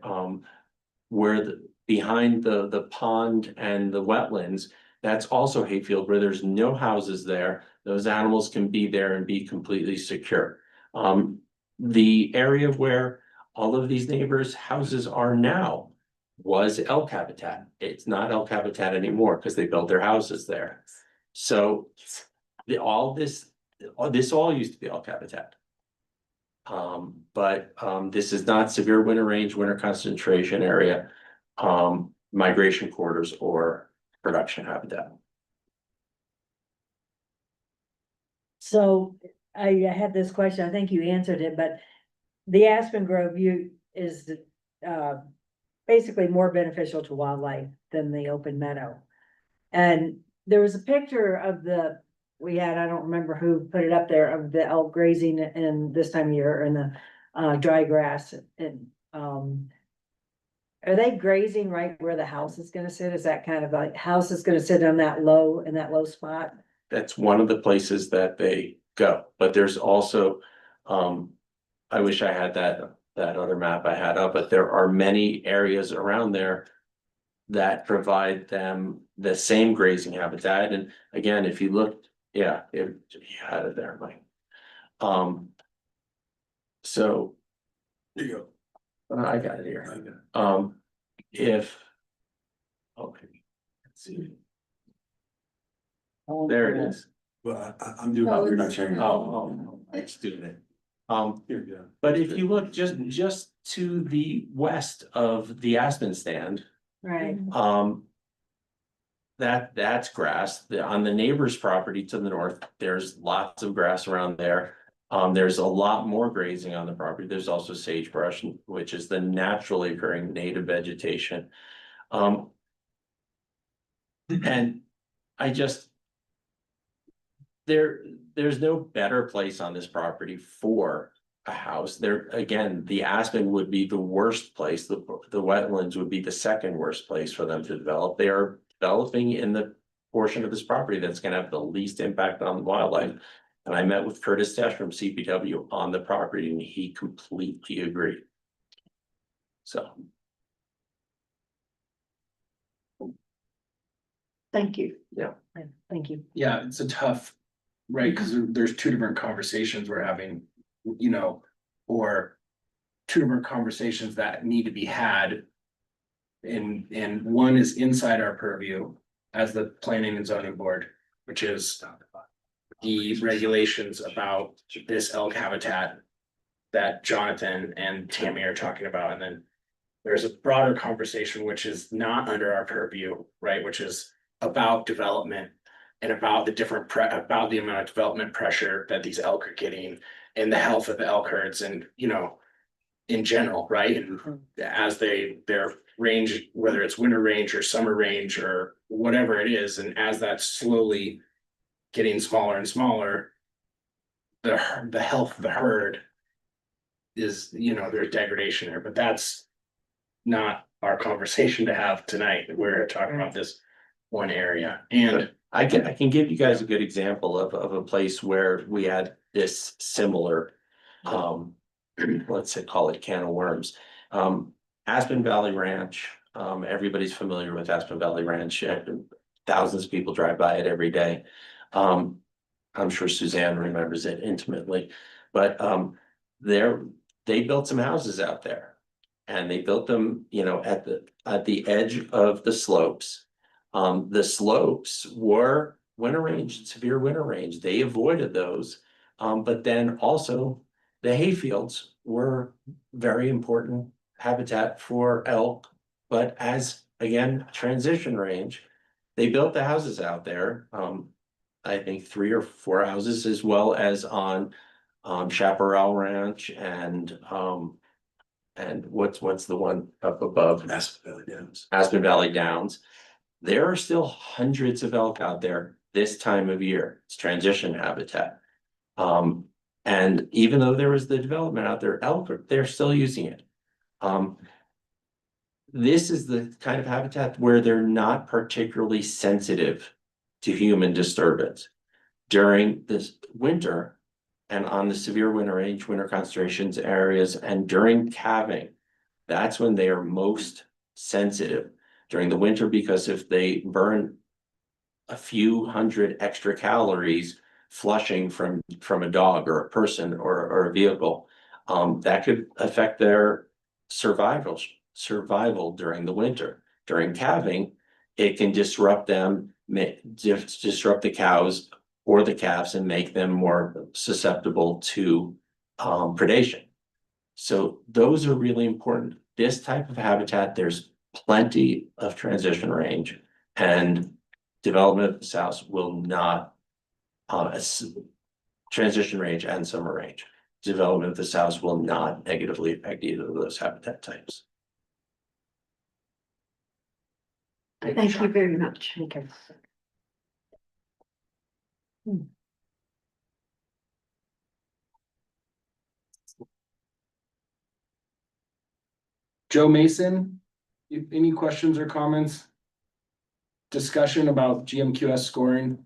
where behind the pond and the wetlands. That's also hayfield where there's no houses there. Those animals can be there and be completely secure. The area where all of these neighbors' houses are now was elk habitat. It's not elk habitat anymore because they built their houses there. So all this all used to be elk habitat. But this is not severe winter range, winter concentration area, migration corridors or production habitat. So I had this question, I think you answered it, but the aspen grove is basically more beneficial to wildlife than the open meadow. And there was a picture of I don't remember who put it up there, of the elk grazing in this time of year in the dry grass and are they grazing right where the house is gonna sit? Is that kind of like house is gonna sit on that low spot? That's one of the places that they go, but there's also, I wish I had that other map I had up, but there are many areas around there that provide them the same grazing habitat. And again, if you look, yeah, you had it there, Mike. So. There you go. I got it here. If. Okay. Let's see. There it is. Well, I'm doing, Oh, you're not it's- sharing. Oh, it's doing it. Here, yeah. But if you look just to the west of the Aspen stand, Right. that's grass. On the neighbor's property to the north, there's lots of grass around there. There's a lot more grazing on the property. There's also sagebrush, which is the naturally occurring native vegetation. And I just. There's no better place on this property for a house. There, again, the aspen would be the worst place, the wetlands would be the second worst place for them to develop. They are developing in the portion of this property that's gonna have the least impact on wildlife. And I met with Curtis Tesh from CPW on the property and he completely agreed. So. Thank you. Yeah. Thank you. Yeah, it's a tough, right, because there's two different conversations we're having, you know, or two different conversations that need to be had. And one is inside our purview as the planning and zoning board, which is the regulations about this elk habitat that Jonathan and Tammy are talking about. And then there's a broader conversation, which is not under our purview, right, which is about development and about the about the amount of development pressure that these elk are getting and the health of the elk herds and, you know, in general, right? And as their range, whether it's winter range or summer range or whatever it is, and as that's slowly getting smaller and smaller, the health of the herd is, you know, there's degradation there, but that's not our conversation to have tonight. We're talking about this one area. And I can give you guys a good example of a place where we had this similar, let's say, call it can of worms. Aspen Valley Ranch, everybody's familiar with Aspen Valley Ranch. Thousands of people drive by it every day. I'm sure Suzanne remembers it intimately, but they built some houses out there. And they built them, you know, at the edge of the slopes. The slopes were winter range, severe winter range. They avoided those. But then also the hayfields were very important habitat for elk. But as, again, transition range, they built the houses out there. I think 3 or 4 houses, as well as on Chaparral Ranch and what's the one up above? Aspen Valley Downs. Aspen Valley Downs. There are still hundreds of elk out there this time of year. It's transition habitat. And even though there was the development out there, elk, they're still using it. This is the kind of habitat where they're not particularly sensitive to human disturbance. During this winter and on the severe winter range, winter concentrations areas, and during calving, that's when they are most sensitive during the winter, because if they burn a few hundred extra calories flushing from a dog or a person or a vehicle, that could affect their survival during the winter. During calving, it can disrupt them disrupt the cows or the calves and make them more susceptible to predation. So those are really important. This type of habitat, there's plenty of transition range, and development of the south will not transition range and summer range. Development of the south will not negatively affect either of those habitat types. Thank you very much. Okay. Joe Mason, any questions or comments? Discussion about GMQS scoring?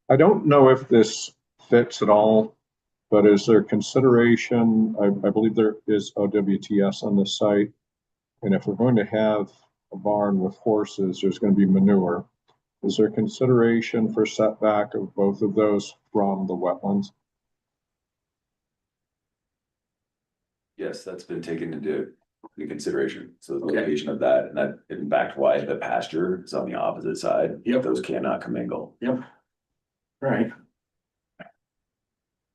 I don't know if this fits at all, but is there consideration, I believe there is OWTS on the site. And if we're going to have a barn with horses, there's going to be manure. Is there consideration for setback of both of those from the wetlands? Yes, that's been taken into consideration. So the location of that, and that in fact why the pasture is on the opposite side. Yep. Those cannot commingle. Yep. Right.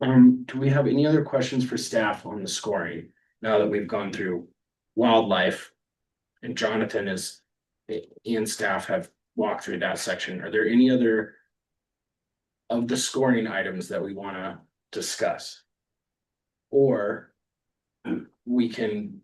Do we have any other questions for staff on the scoring, now that we've gone through wildlife? And Jonathan and staff have walked through that section. Are there any other of the scoring items that we wanna discuss? Or we can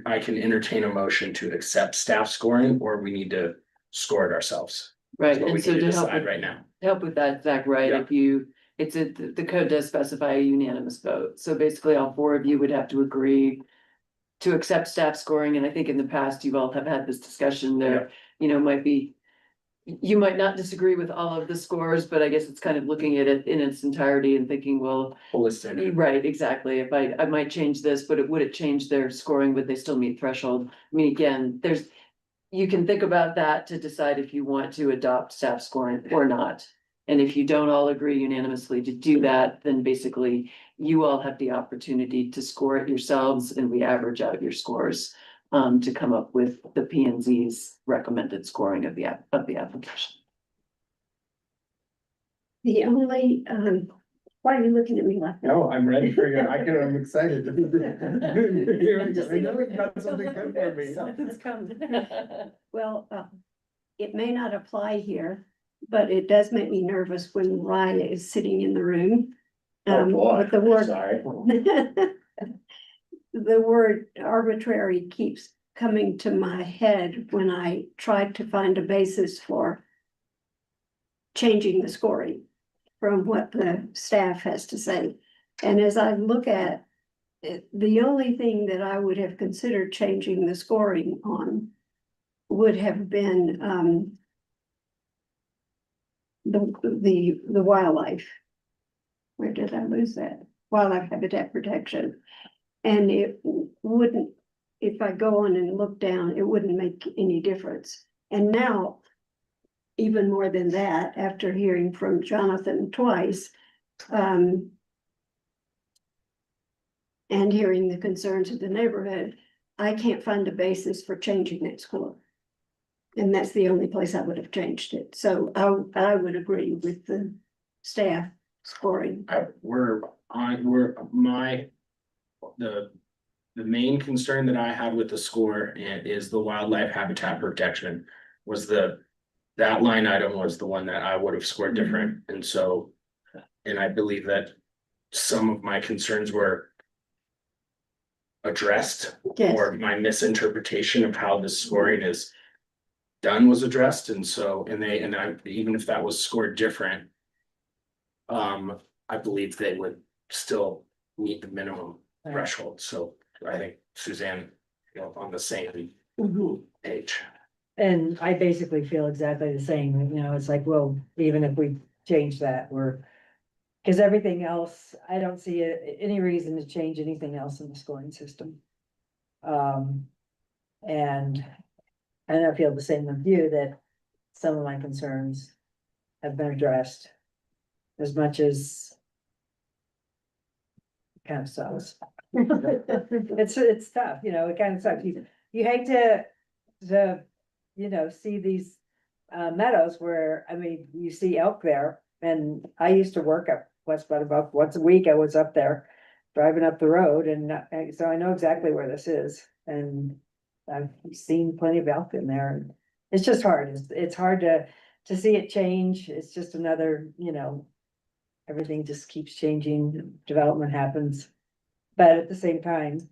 I can entertain a motion to accept staff scoring, or we need to score it ourselves. Right, That's what we and so need to to help decide with, right now. help with that, Zach, right, Yeah. if you, the code does specify a unanimous vote, so basically all four of you would have to agree to accept staff scoring, and I think in the past you all have had this discussion there, you know, might be. You might not disagree with all of the scores, but I guess it's kind of looking at it in its entirety and thinking, well. Holistic. Right, exactly, if I might change this, but would it change their scoring, would they still meet threshold? I mean, again, you can think about that to decide if you want to adopt staff scoring or not. And if you don't all agree unanimously to do that, then basically you all have the opportunity to score it yourselves, and we average out your scores to come up with the P and Z's recommended scoring of the application. The only, why are you looking at me like that? No, I'm ready for you. I'm excited. I know we've got something good for me. Something's coming. Well, it may not apply here, but it does make me nervous when Ryan is sitting in the room. But the word. Sorry. The word arbitrary keeps coming to my head when I tried to find a basis for changing the scoring from what the staff has to say. And as I look at it, the only thing that I would have considered changing the scoring on would have been the wildlife. Where did I lose that? Wildlife habitat protection. And it wouldn't, if I go on and look down, it wouldn't make any difference. And now, even more than that, after hearing from Jonathan twice, and hearing the concerns of the neighborhood, I can't find a basis for changing that score. And that's the only place I would have changed it. So I would agree with the staff scoring. The main concern that I had with the score is the wildlife habitat protection was that line item was the one that I would have scored different. And so, and I believe that some of my concerns were addressed, Yes. or my misinterpretation of how the scoring is done was addressed. And so, even if that was scored different, I believe they would still meet the minimum threshold. So I think Suzanne, on the same page. And I basically feel exactly the same, it's like, well, even if we change that, because everything else, I don't see any reason to change anything else in the scoring system. And I feel the same with you, that some of my concerns have been addressed as much as kind of sucks. It's tough, it kind of sucks. you hate to, you know, see these meadows where, I mean, you see elk there. And I used to work at West Butterbuck. Once a week I was up there driving up the road, and so I know exactly where this is. And I've seen plenty of elk in there. And it's just hard. It's hard to see it change. It's just another, you know, everything just keeps changing, development happens. But at the same time,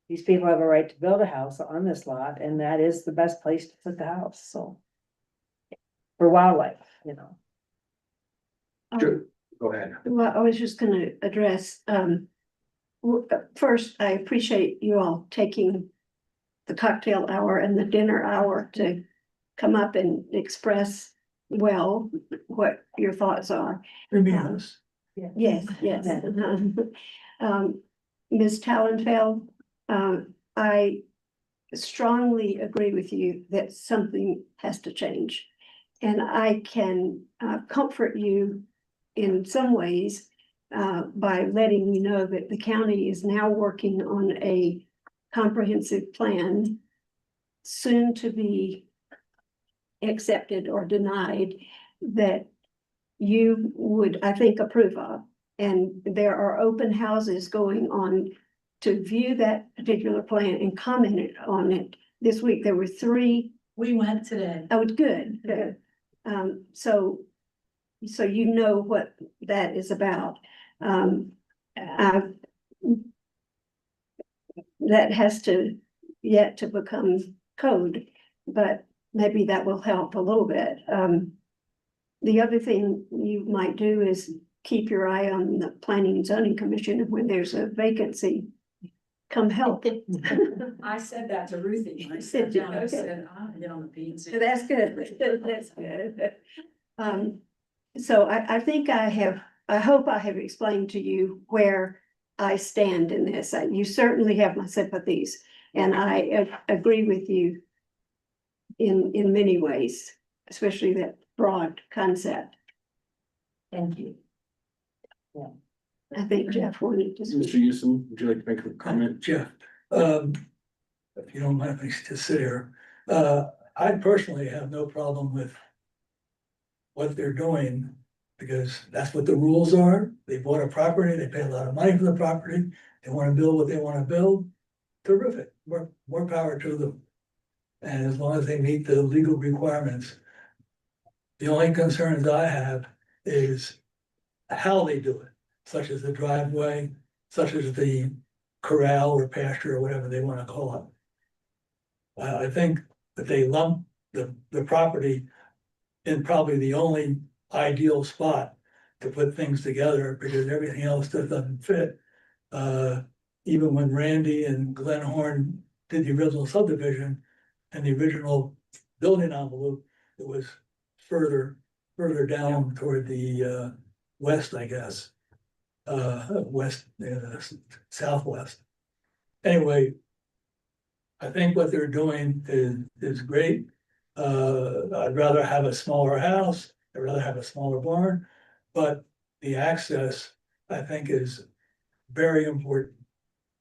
these people have a right to build a house on this lot, and that is the best place to put the house, so. For wildlife, you know. Sure. Go ahead. Well, I was just gonna address, first, I appreciate you all taking the cocktail hour and the dinner hour to come up and express well what your thoughts are. To be honest. Yes, yes. Ms. Tallenfeld, I strongly agree with you that something has to change. And I can comfort you in some ways by letting you know that the county is now working on a comprehensive plan soon to be accepted or denied that you would, I think, approve of. And there are open houses going on to view that particular plan and comment on it. This week, there were 3. We went today. Oh, good, good. So you know what that is about. That has yet to become code, but maybe that will help a little bit. The other thing you might do is keep your eye on the Planning and Zoning Commission, and when there's a vacancy, come help. I said that to Ruthie. When I sat down, I said, I'll get on the P and Z. That's good, that's good. So I think I hope I have explained to you where I stand in this. You certainly have my sympathies, and I agree with you in many ways, especially that broad concept. Thank you. Yeah. I think Jeff wanted to Mr. speak. Houston, would you like to make a comment? Jeff, if you don't mind me to sit here, I personally have no problem with what they're doing, because that's what the rules are. They bought a property, they pay a lot of money for the property, they wanna build what they wanna build, terrific, more power to them. And as long as they meet the legal requirements. The only concerns I have is how they do it, such as the driveway, such as the corral or pasture or whatever they wanna call it. I think that they lump the property in probably the only ideal spot to put things together, because everything else doesn't fit. Even when Randy and Glenn Horn did the original subdivision and the original building envelope, it was further down toward the west, I guess. West, southwest. Anyway, I think what they're doing is great. I'd rather have a smaller house, I'd rather have a smaller barn, but the access, I think, is very important.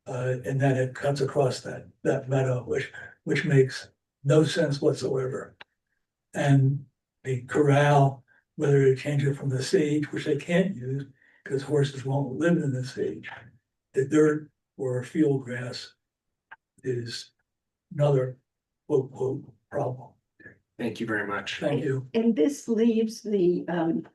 In that it cuts across that meadow, which makes no sense whatsoever. And the corral, whether they change it from the sage, which they can't use because horses won't live in the sage. The dirt or field grass is another quote problem. Thank you very much. Thank you. And this leaves I'm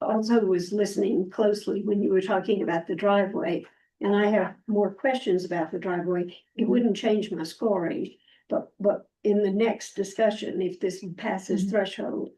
also was listening closely when you were talking about the driveway, and I have more questions about the driveway. It wouldn't change my scoring, but in the next discussion, if this passes threshold,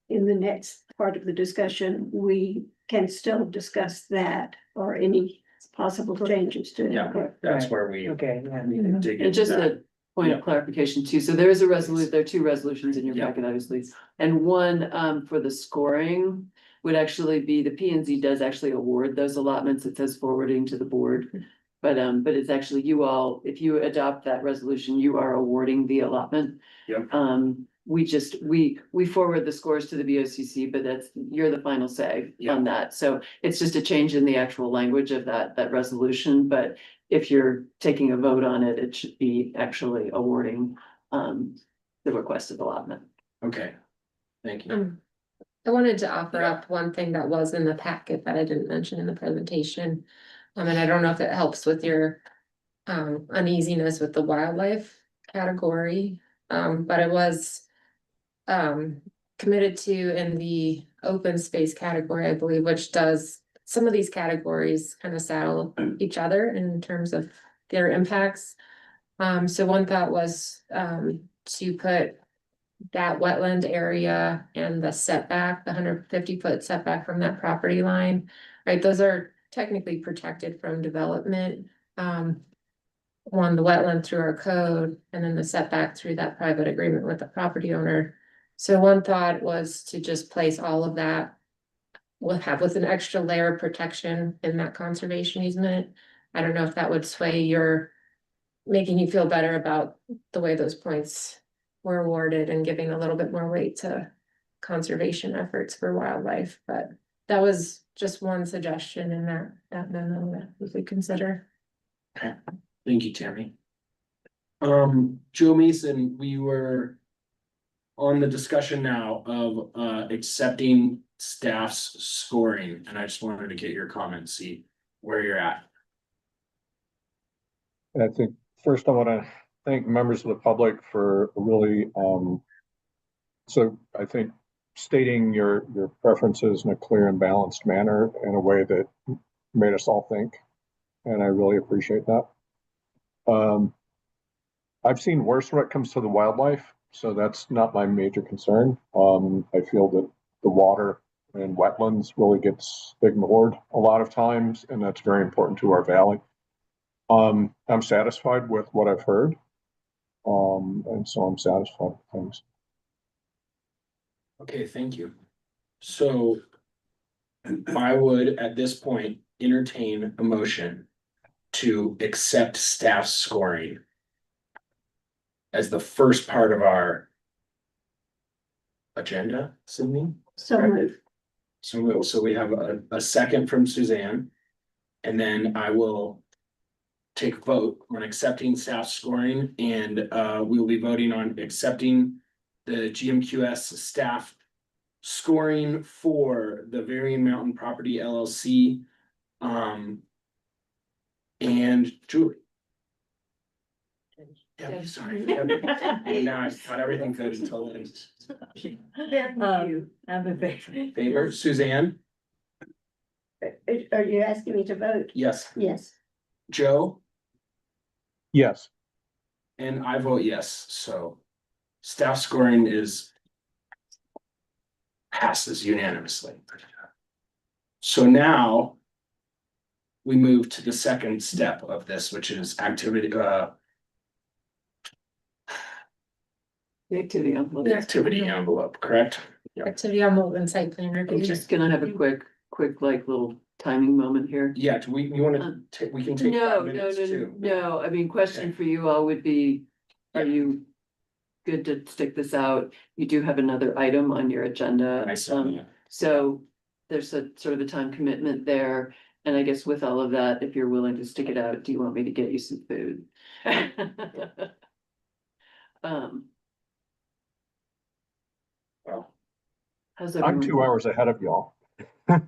in the next part of the discussion, we can still discuss that or any possible changes to it. Yeah, that's where we. Okay, yeah. dig And into just that. a point of clarification too, so there is a resolution, there are 2 resolutions in your Yeah. packet, obviously. And one for the scoring would actually be, the P and Z does actually award those allotments, it says forwarding to the board. But it's actually you all, if you adopt that resolution, you are awarding the allotment. Yep. we forward the scores to the BOCC, but you're the final say on that. So it's just a change in the actual language of that resolution, but if you're taking a vote on it, it should be actually awarding the requested allotment. Okay, thank you. I wanted to offer up one thing that was in the packet that I didn't mention in the presentation. And I don't know if it helps with your uneasiness with the wildlife category. But it was committed to in the open space category, I believe, which does some of these categories kind of saddle each other in terms of their impacts. So one thought was to put that wetland area and the setback, the 150-foot setback from that property line, right? Those are technically protected from development. One, the wetland through our code, and then the setback through that private agreement with the property owner. So one thought was to just place all of that with an extra layer of protection in that conservation easement. I don't know if that would sway making you feel better about the way those points were awarded and giving a little bit more weight to conservation efforts for wildlife, but that was just one suggestion in that memo that we could consider. Okay, thank you, Tammy. Joe Mason, we were on the discussion now of accepting staff's scoring, and I just wanted to get your comments, see where you're at. I think first I want to thank members of the public for really, so I think stating your preferences in a clear and balanced manner in a way that made us all think, and I really appreciate that. I've seen worse when it comes to the wildlife, so that's not my major concern. I feel that the water and wetlands really gets ignored a lot of times, and that's very important to our valley. I'm satisfied with what I've heard. And so I'm satisfied with things. Okay, thank you. So I would, at this point, entertain a motion to accept staff's scoring as the first part of our agenda, Sydney? So moved. So we have a second from Suzanne, and then I will take a vote on accepting staff scoring, and we will be voting on accepting the GMQS staff scoring for the Varian Mountain Property LLC. And Julie. Yeah, sorry. Now I thought everything good until then. I'm a favor. Favor, Suzanne? Are you asking me to vote? Yes. Yes. Joe? Yes. And I vote yes, so staff scoring passes unanimously. So now we move to the second step of this, which is activity, The activity envelope. the activity envelope, correct? Activity envelope and site plan I'm review. just gonna have a quick like little timing moment here. Yeah, do you wanna take, we can take No, 5 minutes too. no, I mean, question for you all would be, are you good to stick this out? You do have another item on your agenda. I saw that. So there's a sort of a time commitment there. And I guess with all of that, if you're willing to stick it out, do you want me to get you some food? Well, How's I'm everyone? 2 hours ahead of y'all. I'm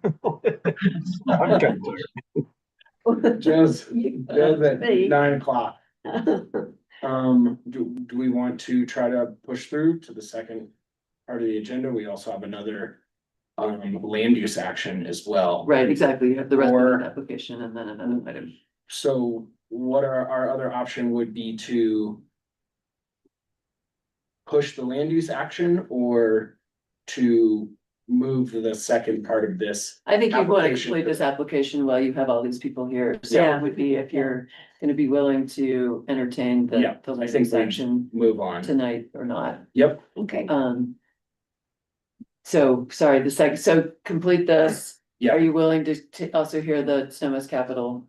getting tired. Joe's at 9 o'clock. Do we want to try to push through to the second part of the agenda? We also have another land use action as well. Right, exactly. You have the rest of Or- the application and then another item. So what our other option would be to push the land use action or to move to the second part of this? I think you want to Application. complete this application while you have all these people here. So Yeah. it would be if you're gonna be willing to entertain Yeah, the I land think use we action move on. tonight or not. Yep, Okay. So, sorry, so complete this. Yeah. Are you willing to also hear the Snow Capital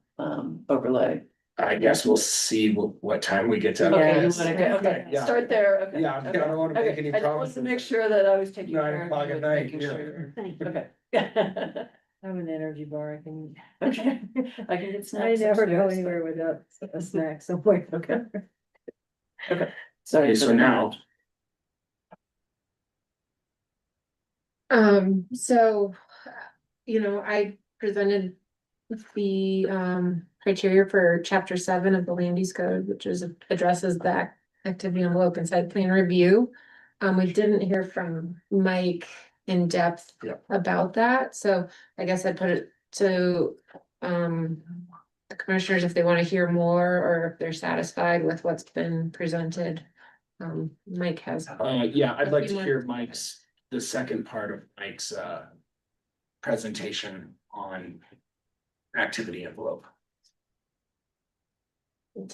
overlay? I guess we'll see what time we get to. Okay, you Yes. wanna go, okay, Yeah. start there, okay. Yeah, I okay, don't wanna make okay. any I just wanted promises. to make sure that I was taking 9 care of o'clock you at and night, making yeah. sure. Thank you. Okay. I'm an energy bar, I can, Okay, I can get I snacks. never go upstairs. anywhere without a snack somewhere. Okay. Okay, sorry. Okay, for so the- now, So, I presented the criteria for chapter 7 of the land use code, which is addresses that activity envelope and site plan review. We didn't hear from Mike in depth Yep. about that, so I guess I'd put it to the commissioners if they want to hear more or if they're satisfied with what's been presented. Mike has. yeah, I'd like a to few more- hear the second part of Mike's presentation on activity envelope.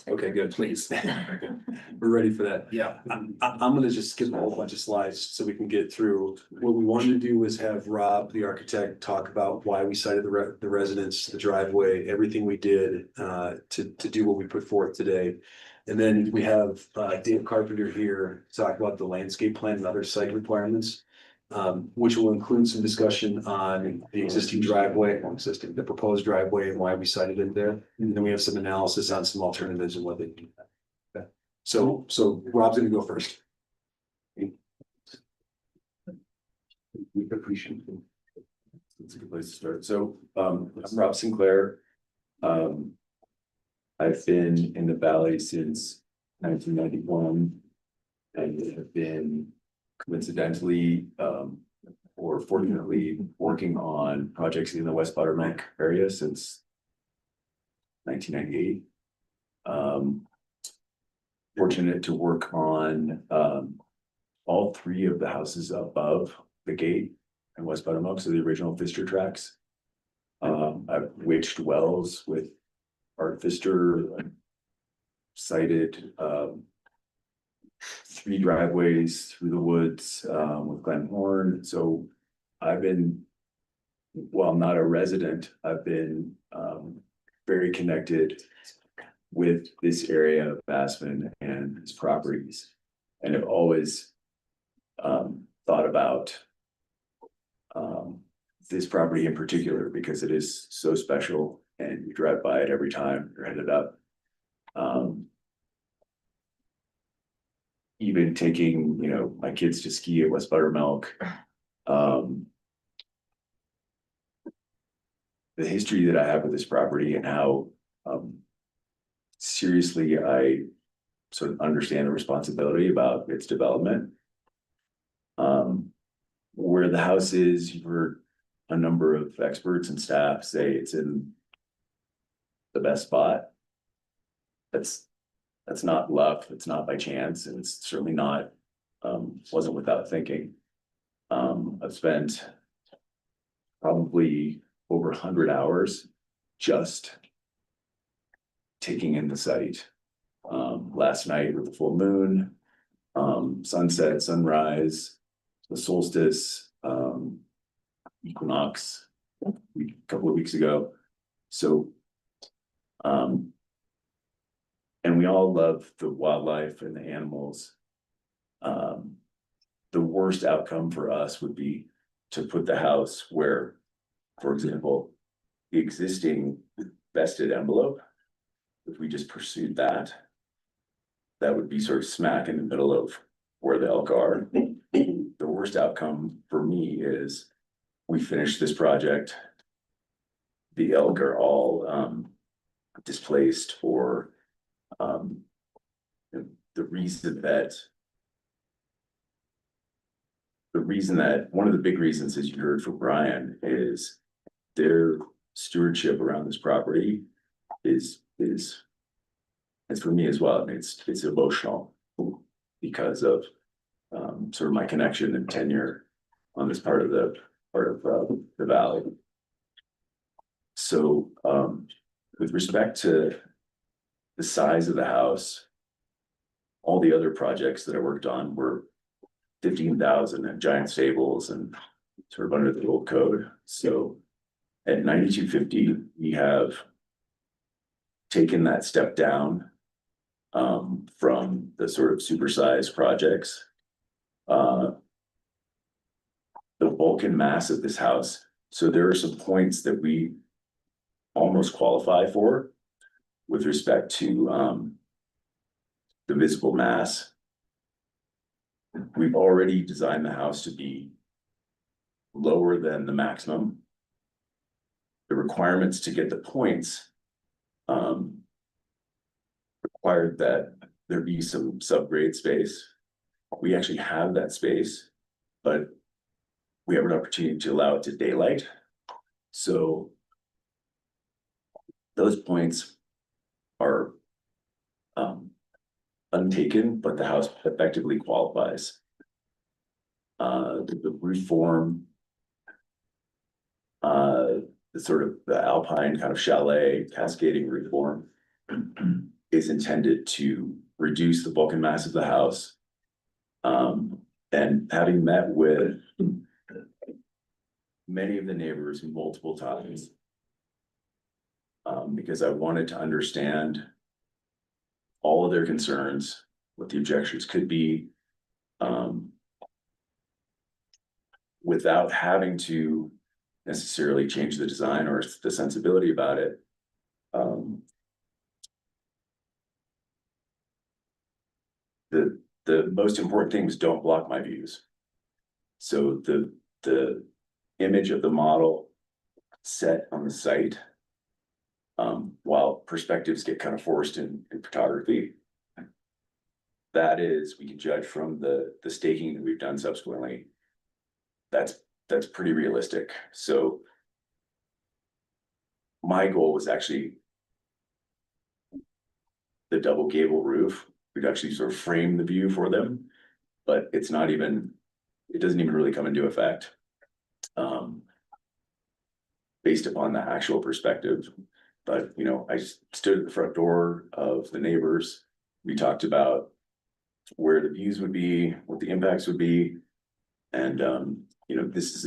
Okay, good. Please. We're ready for that. Yeah. I'm gonna just skip a whole bunch of slides so we can get through. What we wanted to do was have Rob, the architect, talk about why we cited the residence, the driveway, everything we did to do what we put forth today. And then we have Dave Carpenter here to talk about the landscape plan and other site requirements. Which will include some discussion on the existing driveway, the proposed driveway and why we cited it there. And then we have some analysis on some alternatives and what they do. Okay. So Rob's gonna go first. We appreciate it. That's a good place to start. So, I'm Rob Sinclair. I've been in the valley since 1991. And have been coincidentally, or fortunately, working on projects in the West Buttermilk area since 1998. Fortunate to work on, all 3 of the houses above the gate in West Buttermilk, so the original Pfister tracks. I've witched wells with Art Pfister, cited, 3 driveways through the woods with Glen Horn. So I've been, while not a resident, I've been very connected with this area of Aspen and its properties. And have always thought about this property in particular because it is so special and you drive by it every time you're headed up. Even taking, my kids to ski at West Buttermilk. The history that I have with this property and how seriously I sort of understand the responsibility about its development. Where the house is, you've heard a number of experts and staff say it's in the best spot. That's not luck, it's not by chance, and it's certainly not, wasn't without thinking. I've spent probably over 100 hours just taking in the site. Last night with the full moon, sunset, sunrise, the solstice, equinox, a couple of weeks ago. So, and we all love the wildlife and the animals. The worst outcome for us would be to put the house where, for example, the existing vested envelope, if we just pursued that, that would be sort of smack in the middle of where the elk are. The worst outcome for me is we finish this project. The elk are all displaced for the reason that one of the big reasons, as you heard from Brian, is their stewardship around this property is for me as well. I mean, it's emotional because of sort of my connection and tenure on this part of the valley. So with respect to the size of the house, all the other projects that I worked on were 15,000 and giant stables and sort of under the old code. So at 9250, we have taken that step down. From the sort of supersized projects. The bulk and mass of this house, so there are some points that we almost qualify for. With respect to the visible mass. We've already designed the house to be lower than the maximum. The requirements to get the points required that there be some subgrade space. We actually have that space, but we have an opportunity to allow it to daylight. So those points are untaken, but the house effectively qualifies. The roof form, the sort of the alpine kind of chalet cascading roof form is intended to reduce the bulk and mass of the house. And having met with many of the neighbors multiple times, because I wanted to understand all of their concerns, what the objections could be, without having to necessarily change the design or the sensibility about it. The most important thing was don't block my views. So the image of the model set on the site, while perspectives get kind of forced in photography, that is, we can judge from the staking that we've done subsequently. That's pretty realistic. So my goal was actually the double gable roof. We'd actually sort of frame the view for them, but it doesn't even really come into effect. Based upon the actual perspective. But, you know, I stood at the front door of the neighbors. We talked about where the views would be, what the impacts would be. And, you know, this is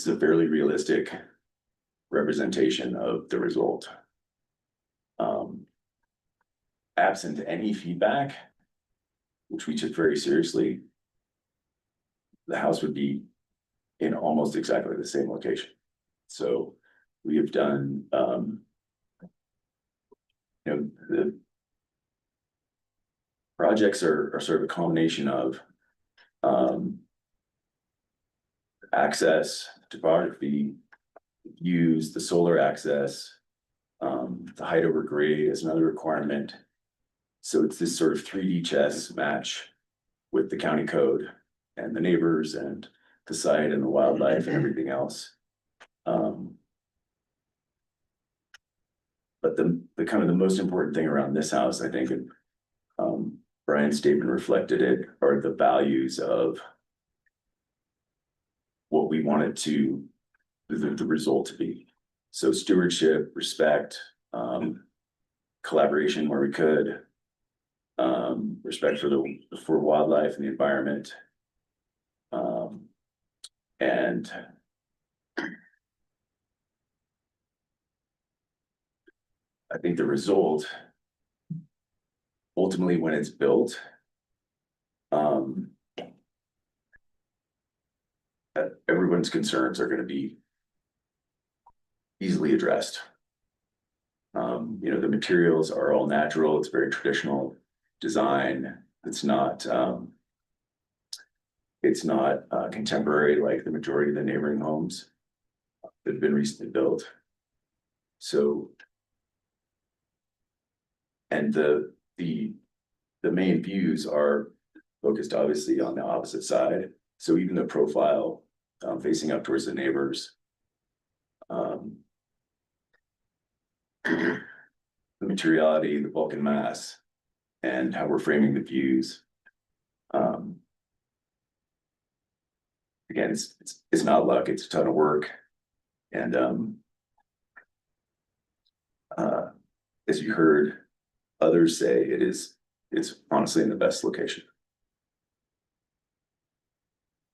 a fairly realistic representation of the result. Absent any feedback, which we took very seriously, the house would be in almost exactly the same location. So we have done, you know, the projects are sort of a combination of access, topography, views, the solar access, the height over grade is another requirement. So it's this sort of 3D chess match with the county code and the neighbors and the site and the wildlife and everything else. But the kind of the most important thing around this house, I think, and Brian's statement reflected it, are the values of what we wanted to the result to be. So stewardship, respect, collaboration where we could, respect for wildlife and the environment, and I think the result, ultimately, when it's built, everyone's concerns are going to be easily addressed. You know, the materials are all natural. It's very traditional design. It's not contemporary like the majority of the neighboring homes that have been recently built. So, and the main views are focused obviously on the opposite side. So even the profile facing up towards the neighbors, the materiality, the bulk and mass, and how we're framing the views. Again, it's not luck, it's a ton of work. And as you heard others say, it's honestly in the best location.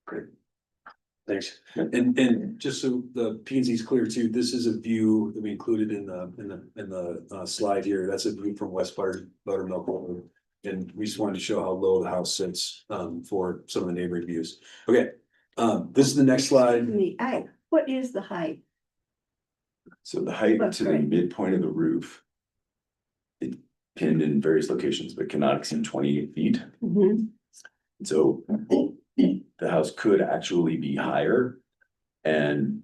Great. Thanks. And just so the P and Z is clear too, this is a view that we included in the slide here. That's a view from West Buttermilk Road. And we just wanted to show how low the house sits for some of the neighboring views. Okay, this is the next slide. What is the height? So the height to the midpoint of the roof. It pinned in various locations, but cannot exceed 28 feet. So the house could actually be higher. And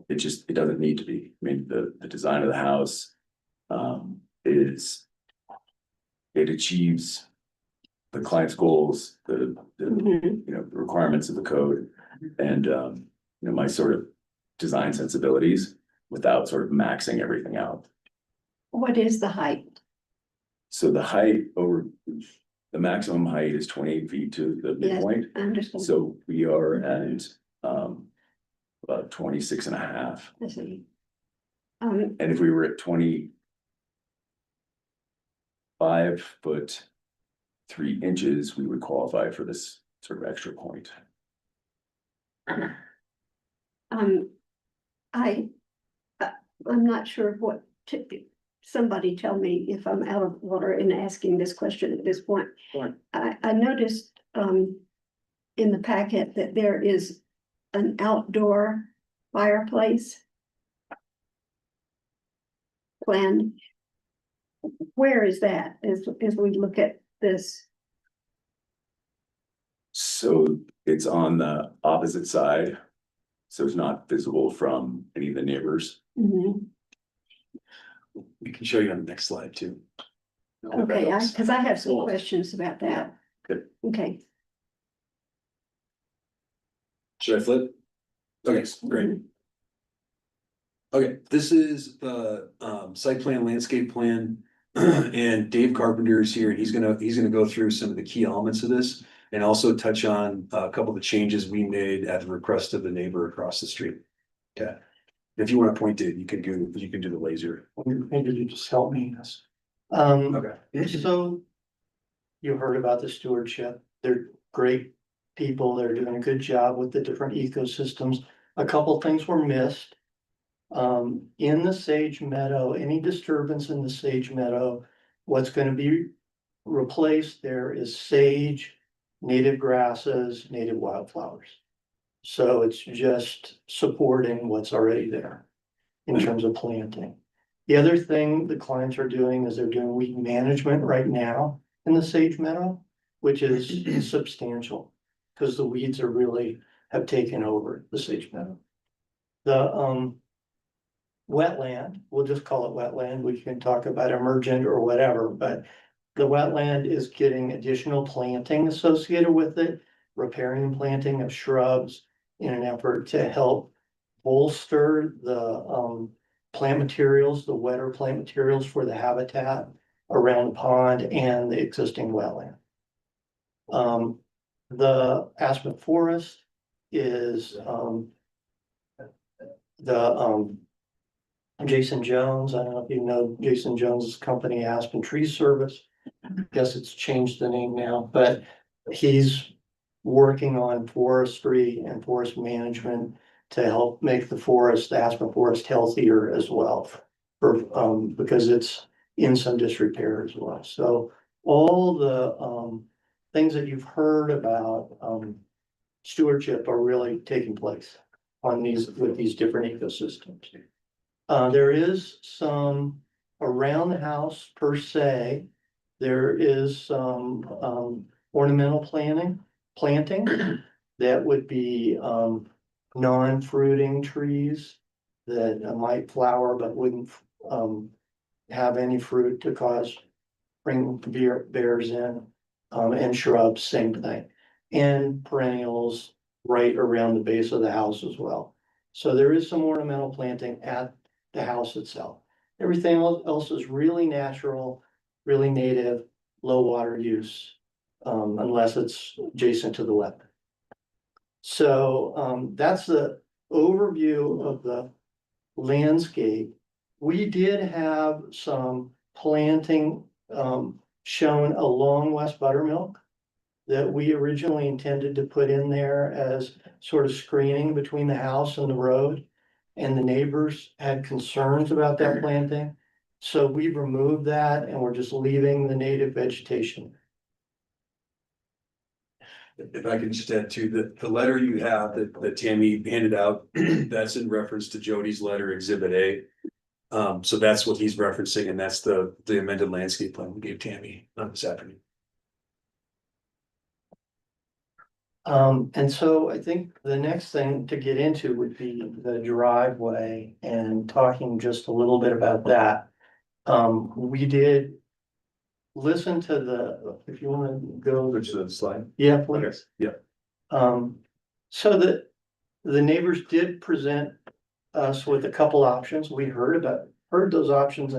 it doesn't need to be. I mean, the design of the house it achieves the client's goals, the requirements of the code, and my sort of design sensibilities without sort of maxing everything out. What is the height? So the height the maximum height is 28 feet to the midpoint. I understand. So we are at about 26 and a half. I see. And if we were at 25 foot 3 inches, we would qualify for this sort of extra point. I'm not sure what somebody tell me if I'm out of water in asking this question at this point. I noticed in the packet that there is an outdoor fireplace planned. Where is that as we look at this? So it's on the opposite side. So it's not visible from any of the neighbors. We can show you on the next slide too. Okay, because I have some questions about that. Good. Okay. Should I flip? Okay, great. Okay, this is the site plan, landscape plan, and Dave Carpenter is here, and he's gonna go through some of the key elements of this, and also touch on a couple of the changes we made at the request of the neighbor across the street. Okay, if you want to point it, you can do the laser. Maybe you just help me in this. Okay. So you heard about the stewardship. They're great people. They're doing a good job with the different ecosystems. A couple things were missed. In the Sage Meadow, any disturbance in the Sage Meadow, what's going to be replaced there is sage, native grasses, native wildflowers. So it's just supporting what's already there in terms of planting. The other thing the clients are doing is they're doing weed management right now in the Sage Meadow, which is substantial because the weeds have taken over the Sage Meadow. The wetland, we'll just call it wetland. We can talk about emergent or whatever, but the wetland is getting additional planting associated with it, repairing and planting of shrubs in an effort to help bolster the plant materials, the wetter plant materials for the habitat around the pond and the existing wetland. The aspen forest is Jason Jones. I don't know if you know Jason Jones's company, Aspen Tree Service. I guess it's changed the name now, but he's working on forestry and forest management to help make the aspen forest healthier as well, because it's in some disrepair as well. So all the things that you've heard about stewardship are really taking place on with these different ecosystems. There is some around the house per se. There is some ornamental planting that would be non-fruiting trees that might flower but wouldn't have any fruit to bring bears in, and shrubs, same thing, and perennials right around the base of the house as well. So there is some ornamental planting at the house itself. Everything else is really natural, really native, low water use, unless it's adjacent to the wetland. So that's the overview of the landscape. We did have some planting shown along West Buttermilk that we originally intended to put in there as sort of screening between the house and the road. And the neighbors had concerns about that planting. So we removed that and we're just leaving the native vegetation. If I can just add to the letter you have that Tammy handed out, that's in reference to Jody's letter, Exhibit A. So that's what he's referencing, and that's the amended landscape plan we gave Tammy this afternoon. And so I think the next thing to get into would be the driveway and talking just a little bit about that. We did listen to if you want to go. Which is the slide. Yeah, please. Okay, yeah. So the neighbors did present us with a couple options. We heard those options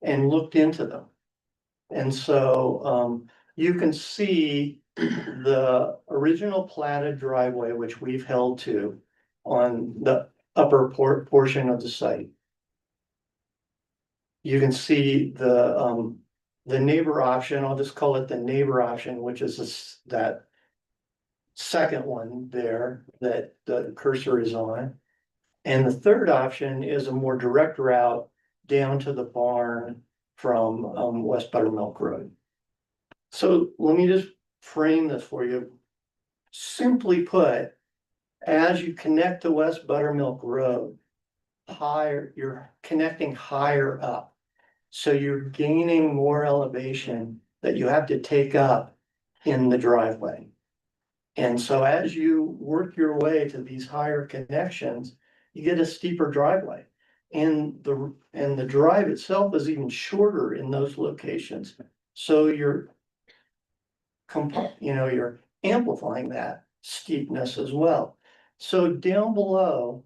and looked into them. And so, you can see the original platted driveway, which we've held to on the upper portion of the site. You can see the neighbor option, I'll just call it the neighbor option, which is that second one there that the cursor is on. And the third option is a more direct route down to the barn from West Buttermilk Road. So let me just frame this for you. Simply put, as you connect to West Buttermilk Road, you're connecting higher up. So you're gaining more elevation that you have to take up in the driveway. And so as you work your way to these higher connections, you get a steeper driveway. And the drive itself is even shorter in those locations. So you're amplifying that steepness as well. So down below,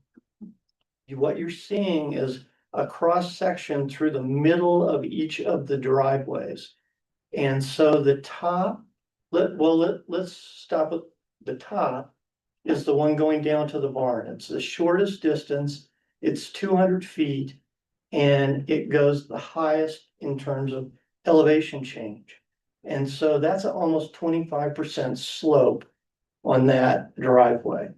what you're seeing is a cross section through the middle of each of the driveways. And so the top, let's stop at the top, is the one going down to the barn. It's the shortest distance. It's 200 feet and it goes the highest in terms of elevation change. And so that's almost 25% slope on that driveway.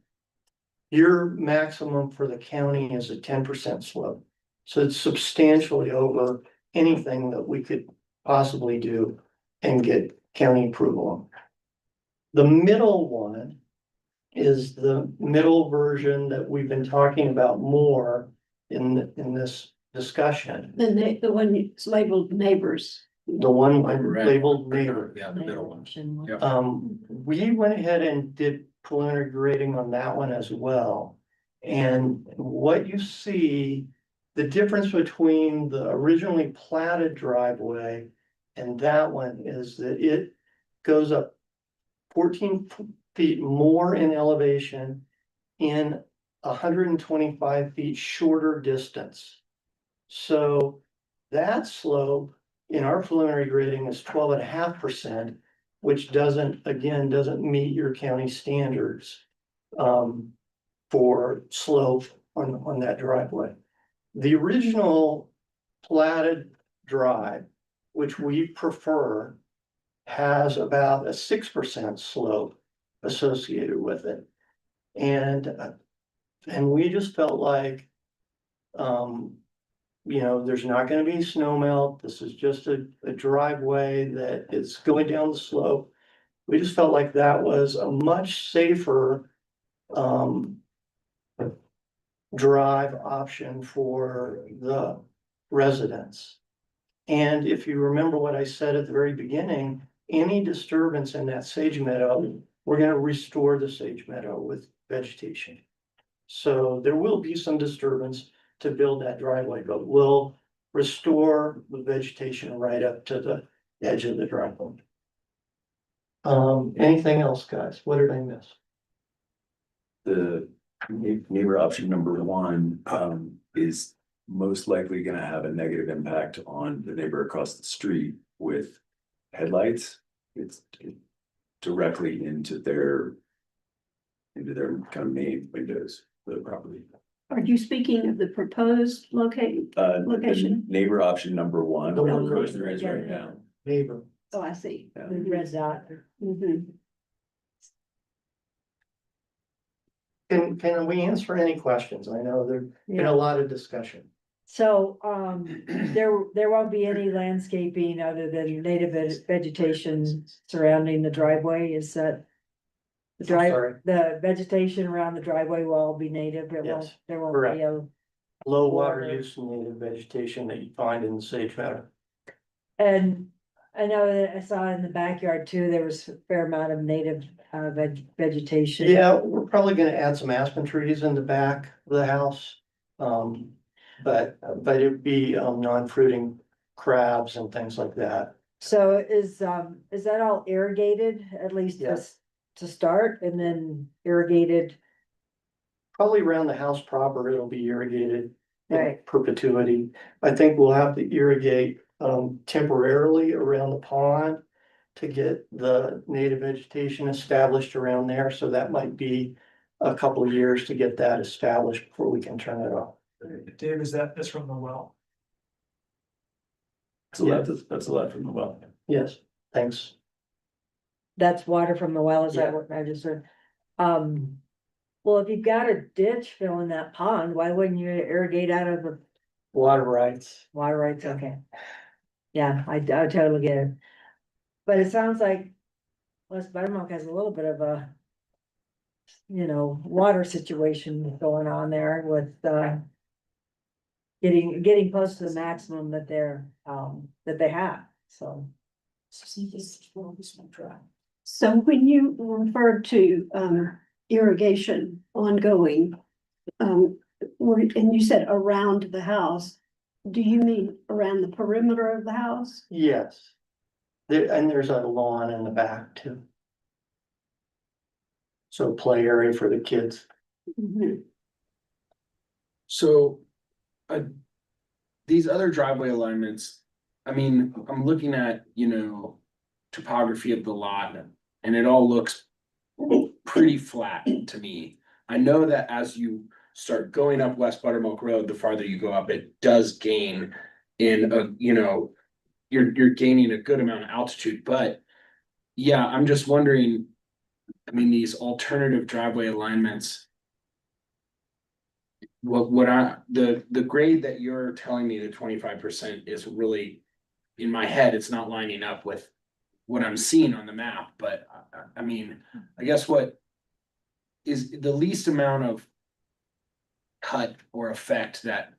Your maximum for the county is a 10% slope. So it's substantially over anything that we could possibly do and get county approval on. The middle one is the middle version that we've been talking about more in this discussion. The one that's labeled neighbors. The one labeled neighbor. Yeah, the middle one. Yep. We went ahead and did preliminary grading on that one as well. And what you see, the difference between the originally platted driveway and that one is that it goes up 14 feet more in elevation in 125 feet shorter distance. So that slope in our preliminary grading is 12.5%, which doesn't meet your county standards for slope on that driveway. The original platted drive, which we prefer, has about a 6% slope associated with it. And we just felt like, there's not gonna be snow melt. This is just a driveway that is going down the slope. We just felt like that was a much safer drive option for the residents. And if you remember what I said at the very beginning, any disturbance in that sage meadow, we're gonna restore the sage meadow with vegetation. So there will be some disturbance to build that driveway, but we'll restore the vegetation right up to the edge of the driveway. Anything else, guys? What did I miss? The neighbor option number one, is most likely gonna have a negative impact on the neighbor across the street with headlights. It's directly into their kind of main windows of the property. Are you speaking of the proposed location? The neighbor option number one, The where one the cursor is right now. Neighbor. Oh, I see. Yeah. The red dot. Mhm. Can we answer any questions? I know there's been Yeah. a lot of discussion. So, there won't be any landscaping other than native vegetation surrounding the driveway, is that? The I'm sorry. the vegetation around the driveway will all be native, Yes, there won't correct. be a. Low water Water. use and native vegetation that you find in the sage meadow. And I know that I saw in the backyard too, there was a fair amount of native, vegetation. Yeah, we're probably gonna add some aspen trees in the back of the house. But it'd be, non-fruiting crabs and things like that. So is that all irrigated, at least Yes. to start, and then irrigated? Probably around the house proper, it'll be irrigated in Right. perpetuity. I think we'll have to irrigate, temporarily around the pond to get the native vegetation established around there, so that might be a couple of years to get that established before we can turn it off. Dave, that's from the well? That's a lot from the well. Yes, thanks. That's water from the well, is that Yeah. what I just heard? Well, if you've got a ditch filling that pond, why wouldn't you irrigate out of the Water rights. water rights? Okay. Yeah, I totally get it. But it sounds like West Buttermilk has a little bit of a, water situation going on there with, getting close to the maximum that that they have, so. So when you referred to irrigation ongoing, and you said around the house, do you mean around the perimeter of the house? Yes. And there's a lawn in the back too. So play area for the kids. So, these other driveway alignments, I mean, I'm looking at, topography of the lot, and it all looks pretty flat to me. I know that as you start going up West Buttermilk Road, the farther you go up, it does gain in you're gaining a good amount of altitude, but yeah, I'm just wondering, I mean, these alternative driveway alignments. The grade that you're telling me, the 25% is really, in my head, it's not lining up with what I'm seeing on the map, but I mean, I guess what is the least amount of cut or effect that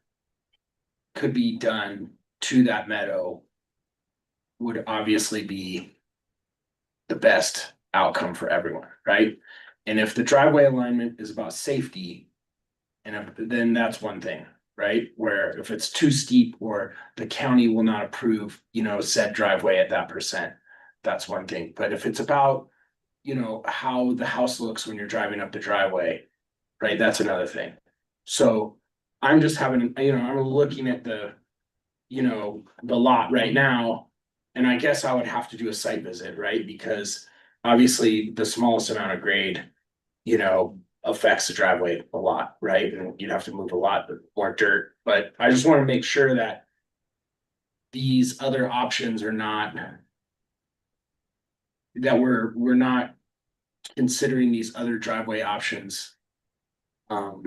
could be done to that meadow would obviously be the best outcome for everyone, right? And if the driveway alignment is about safety, then that's one thing, right? Where if it's too steep or the county will not approve, said driveway at that percent, that's one thing. But if it's about, how the house looks when you're driving up the driveway, right? That's another thing. So I'm just having, I'm looking at the lot right now, and I guess I would have to do a site visit, right? Because obviously the smallest amount of grade, affects the driveway a lot, right? And you'd have to move a lot more dirt, but I just want to make sure that these other options are not, that we're not considering these other driveway options for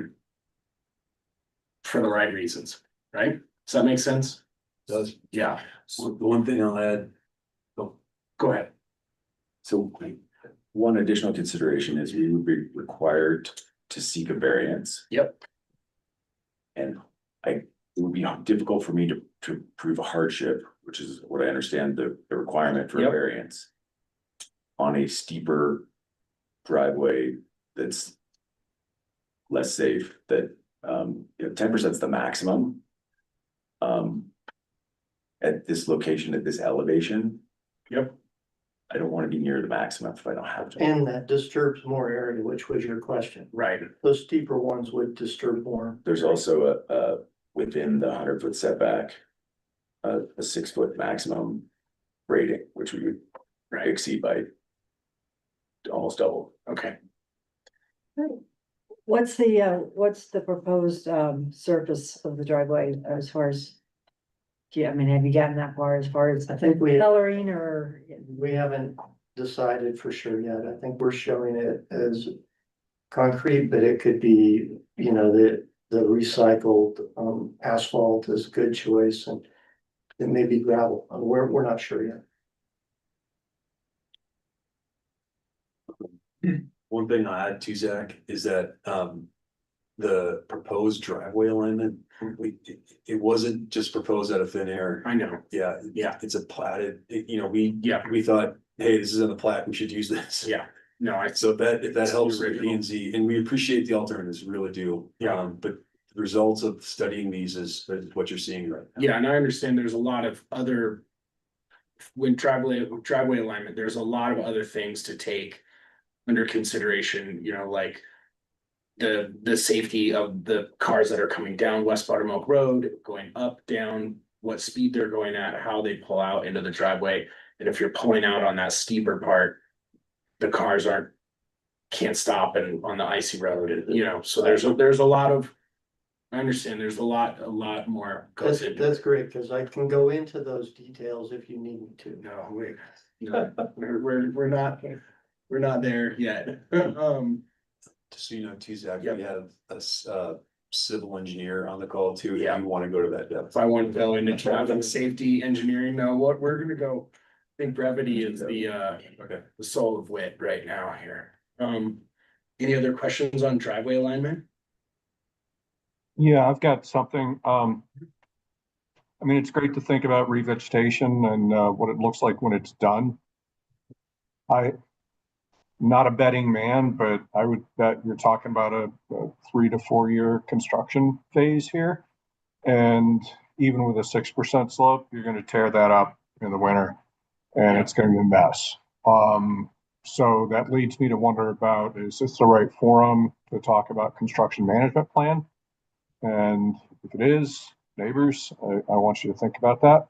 the right reasons, right? Does that make sense? Does. Yeah, So the one thing I'll add, go ahead. So one additional consideration is we would be required to seek a variance. Yep. And it would be difficult for me to prove a hardship, which is what I understand the requirement for a Yep. variance. On a steeper driveway that's less safe, that 10% is the maximum. At this location, at this elevation. Yep. I don't wanna be near the maximum if I don't have to. And that disturbs more area, which was your question. Right. Those steeper ones would disturb more. There's also within the 100-foot setback. A 6-foot maximum rating, which we would exceed by. Almost double. Okay. What's the proposed, surface of the driveway as far as? Yeah, I mean, have you gotten that far as I think we, coloring or? we haven't decided for sure yet. I think we're showing it as concrete, but it could be, you know, the recycled, asphalt is a good choice, and it may be gravel. We're not sure yet. One thing I add to Zach is that, the proposed driveway alignment, it wasn't just proposed out of thin air. I know, Yeah, yeah, it's a platted, yeah, we thought, hey, this is in the plat, we should use this. yeah. No, I, So if that helps with Original. P and Z, and we appreciate the alternatives, we really do. Yeah. But the results of studying these is what you're seeing right now. yeah, and I understand there's a lot of other. When driveway alignment, there's a lot of other things to take under consideration, you know, like. The safety of the cars that are coming down West Buttermilk Road, going up, down, what speed they're going at, how they pull out into the driveway. And if you're pulling out on that steeper part, the cars can't stop and on the icy road, and you know, so there's a lot of. I understand there's a lot more goes into That's it. great, because I can go into those details if you need me to. No, wait, no, we're not there yet. Just so you know, too, Zach, Yep. we have a civil engineer on the call too, if Yeah. you want to go to that depth. If I want to go into traffic safety engineering, no, what we're gonna go, I think brevity is Okay. the soul of wit right now here. Any other questions on driveway alignment? Yeah, I've got something. I mean, it's great to think about revegetation and what it looks like when it's done. Not a betting man, but I would bet you're talking about a 3 to 4 year construction phase here. And even with a 6% slope, you're going to tear that up in the winter and it's going to be a mess. So that leads me to wonder about, is this the right forum to talk about construction management plan? And if it is, neighbors, I want you to think about that.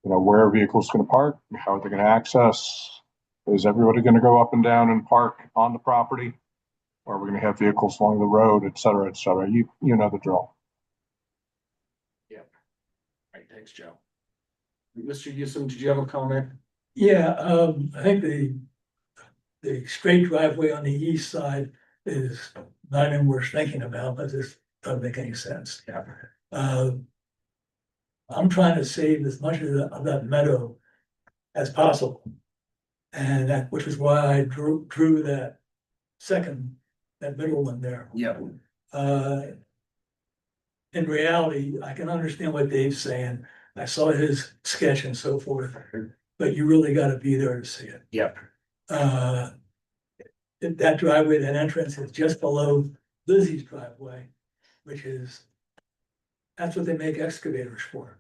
You know, where are vehicles going to park? How are they going to access? Is everybody going to go up and down and park on the property? Or are we going to have vehicles along the road, et cetera, et cetera? You know the drill. Yep. Right, thanks, Joe. Mr. Yusum, did you have a comment? Yeah, I think the straight driveway on the east side is not even worth thinking about, but this doesn't make any sense. Yeah. I'm trying to save as much of that meadow as possible. And which is why I drew that middle one there. Yeah. In reality, I can understand what Dave's saying. I saw his sketch and so forth, but you really gotta be there to see it. Yep. That driveway, that entrance is just below Lizzie's driveway, that's what they make excavators for.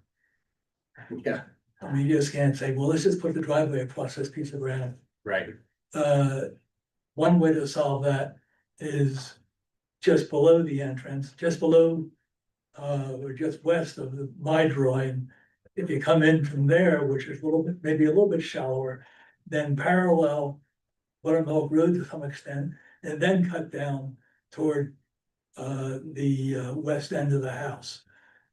Yeah, I mean, you just can't say, well, let's just put the driveway across this piece of ground. right. One way to solve that is just below the entrance, just below, or just west of my drawing. If you come in from there, which is maybe a little bit shallower, then parallel Buttermilk Road to some extent, and then cut down toward the west end of the house.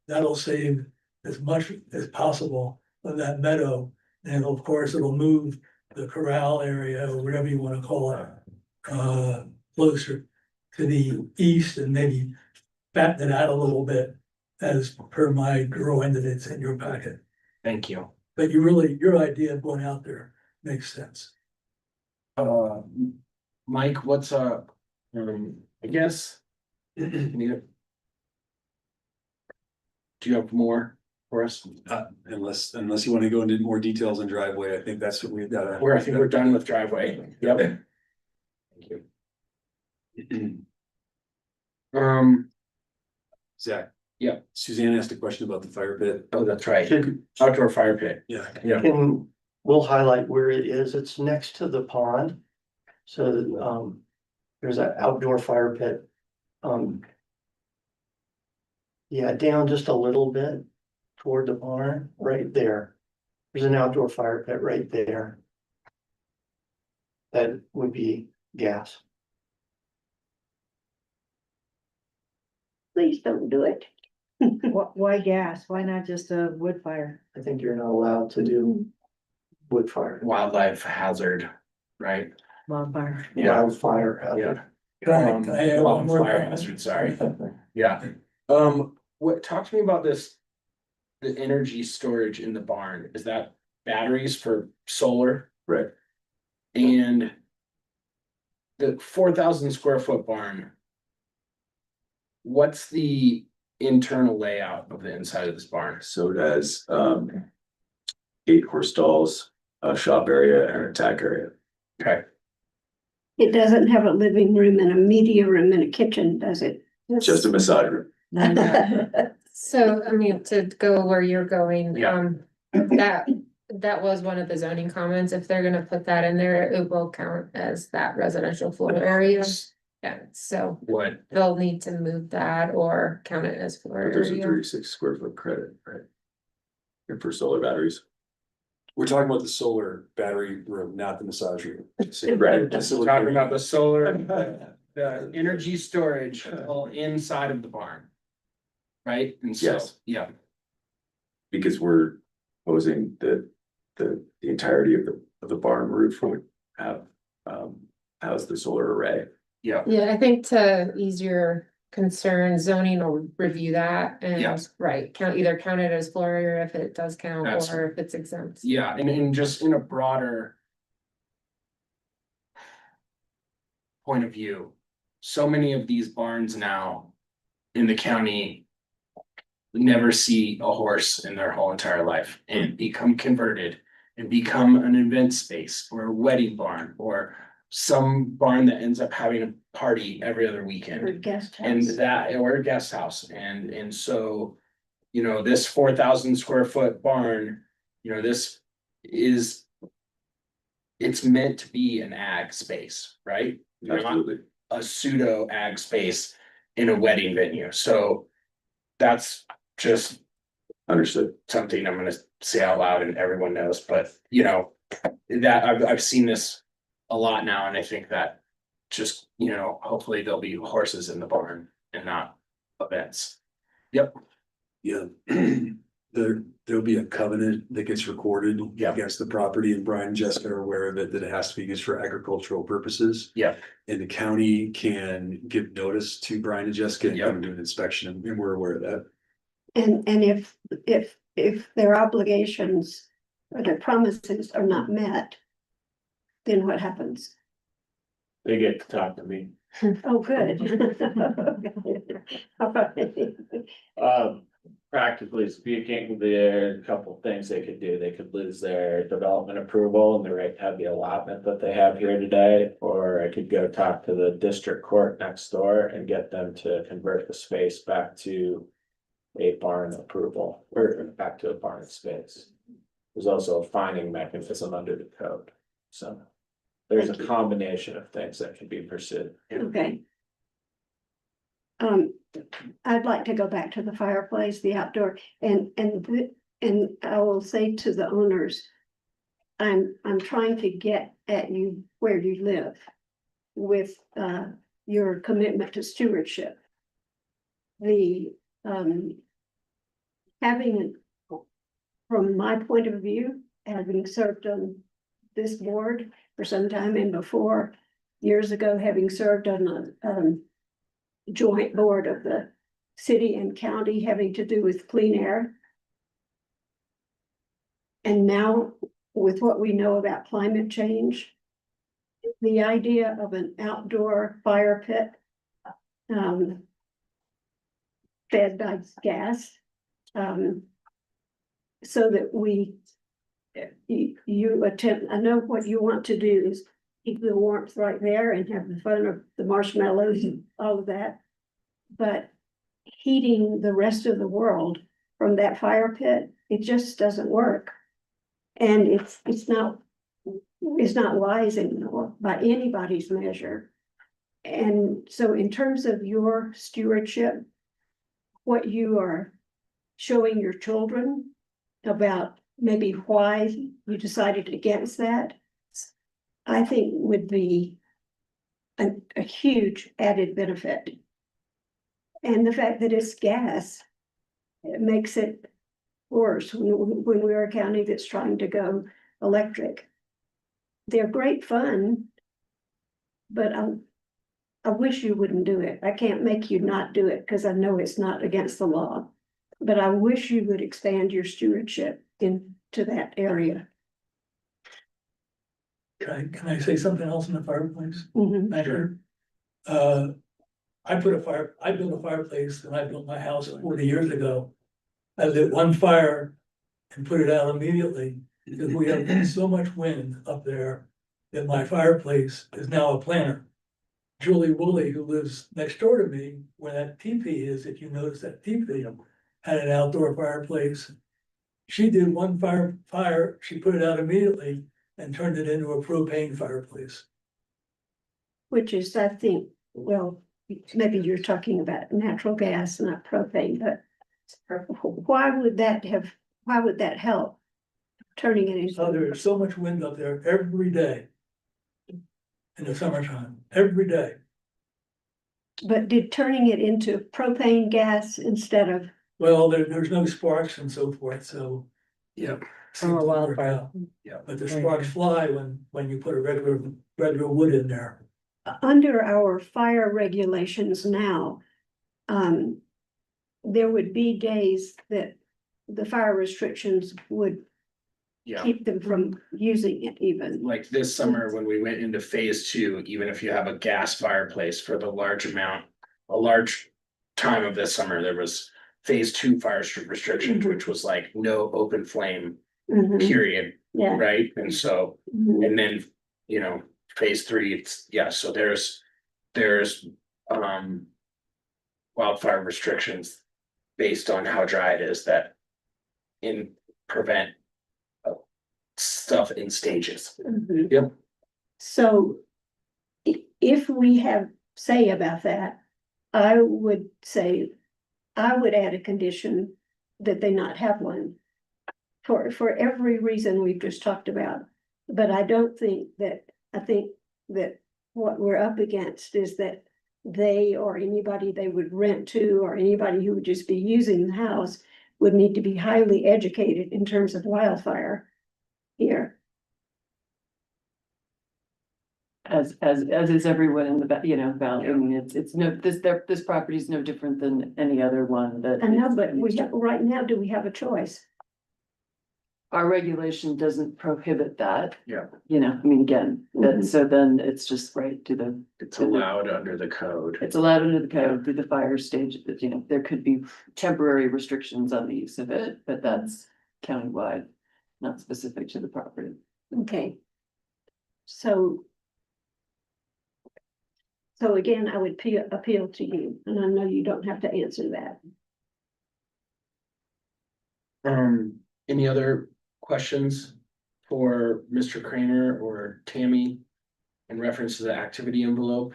That'll save as much as possible of that meadow, and of course, it'll move the corral area or whatever you want to call it, closer to the east and maybe fatten it out a little bit as per my drawing that it's in your packet. Thank you. But your idea of going out there makes sense. Mike, what's I guess. Do you have more for us? Unless you want to go into more details on driveway, I think that's what we've got. I think we're done with driveway. Yep. Thank you. Zach. Yeah. Suzanne asked a question about the fire pit. Oh, that's right. Outdoor fire pit. Yeah. Yeah. And we'll highlight where it is. It's next to the pond. So, there's an outdoor fire pit. Yeah, down just a little bit toward the barn, right there. There's an outdoor fire pit right there. That would be gas. Please don't do it. Why gas? Why not just a wood fire? I think you're not allowed to do wood fire. Wildlife hazard, right? wildfire. Wildfire hazard. Can I add one more Fire comment? hazard, sorry. Yeah, what, talk to me about this, the energy storage in the barn, is that batteries for solar? Right. And the 4,000 square foot barn. What's the internal layout of the inside of this barn? So it has 8 horse stalls, a shop area and an attack area. Okay, It doesn't have a living room and a media room and a kitchen, does it? Just a massage room. So, I mean, to go where you're going, Yeah. that was one of the zoning comments. If they're gonna put that in there, it will count as that residential floor area. Yeah, so what, they'll need to move that or count it as floor But there's a area. 36 square foot credit, right? And for solar batteries. We're talking about the solar battery room, not the massage room. Right. we're talking about the solar, the energy storage all inside of the barn. Right, and so, Yes. yeah, Because we're proposing that the entirety of the barn roof would have house the solar array. yeah, Yeah, I think to ease your concern, zoning will review that Yeah. and, right, either count it as floor area if it does count That's- or if it's exempt. yeah, and just in a broader. Point of view, so many of these barns now in the county. Never see a horse in their whole entire life and become converted and become an event space or a wedding barn or some barn that ends up having a party every other Or weekend. guest And house. that, or a guest house, and so, you know, this 4,000 square foot barn, you know, this is. It's meant to be an ag space, right? Not Absolutely. a pseudo ag space in a wedding venue, so. That's just Understood. something I'm gonna say out loud and everyone knows, but you know. That I've seen this a lot now, and I think that just, you know, hopefully there'll be horses in the barn and not events. Yep, Yeah. There'll be a covenant that gets recorded Yeah. against the property, and Brian and Jessica are aware of it, that it has to be used for agricultural purposes. yeah, And the county can give notice to Brian and Jessica and Yep. come and do an inspection, and we're aware of that. And if their obligations or their promises are not met, then what happens? They get to talk to me. Oh, good. Practically speaking, there are a couple things they could do. They could lose their development approval and the right to have the allotment that they have here today. Or I could go talk to the district court next door and get them to convert the space back to a barn approval, or back to a barn space. There's also a fining mechanism under the code, so there's a combination of things that can be pursued. Okay. I'd like to go back to the fireplace, the outdoor, and I will say to the owners. I'm trying to get at you where you live with your commitment to stewardship. The having, from my point of view, having served on this board for some time and before, years ago, having served on a joint board of the city and county having to do with clean air. And now with what we know about climate change, the idea of an outdoor fire pit fed by gas, so that you attempt, I know what you want to do is keep the warmth right there and have the fun of the marshmallows and all of that. But heating the rest of the world from that fire pit, it just doesn't work. And it's not wise anymore by anybody's measure. And so in terms of your stewardship, what you are showing your children about maybe why you decided against that, I think would be a huge added benefit. And the fact that it's gas, it makes it worse when we're a county that's trying to go electric. They're great fun, but I wish you wouldn't do it. I can't make you not do it because I know it's not against the law. But I wish you would expand your stewardship into that area. Can I say something else in the fireplace? Mhm. Measure? I built a fireplace when I built my house 40 years ago. I lit one fire and put it out immediately because we have so much wind up there that my fireplace is now a planter. Julie Woolley, who lives next door to me, where that teepee is, if you notice that teepee, had an outdoor fireplace. She did one fire, she put it out immediately and turned it into a propane fireplace. Which is, I think, well, maybe you're talking about natural gas, not propane, but why would that help? Turning it into. So there's so much wind up there every day. In the summertime, every day. But did turning it into propane gas instead of, Well, there's no sparks and so forth, so. Yep. seems to work wildfire. out. Yeah. But the sparks fly when you put a regular wood in there. under our fire regulations now, there would be days that the fire restrictions would Yeah. keep them from using it even. Like this summer, when we went into phase 2, even if you have a gas fireplace for the large amount, a large time of this summer, there was phase 2 fire restrictions, which was like no open flame, Mhm. period, Yeah. right? And so, Mhm. and then, phase 3, it's, yeah, so there's wildfire restrictions based on how dry it is that prevent stuff in stages. Mhm. Yep. So if we have say about that, I would say, I would add a condition that they not have one. For every reason we've just talked about, but I think that what we're up against is that they or anybody they would rent to, or anybody who would just be using the house would need to be highly educated in terms of wildfire here. As is everyone in the, valley, I mean, it's no, this property is no different than any other one that. I know, but right now, do we have a choice? Our regulation doesn't prohibit that. Yeah. I mean, again, Mhm. so then it's just right It's allowed under the code. it's allowed under the code through the fire stage, that, there could be temporary restrictions on the use of it, but that's countywide, not specific to the property. Okay. So again, I would appeal to you, and I know you don't have to answer that. Any other questions for Mr. Kramer or Tammy in reference to the activity envelope?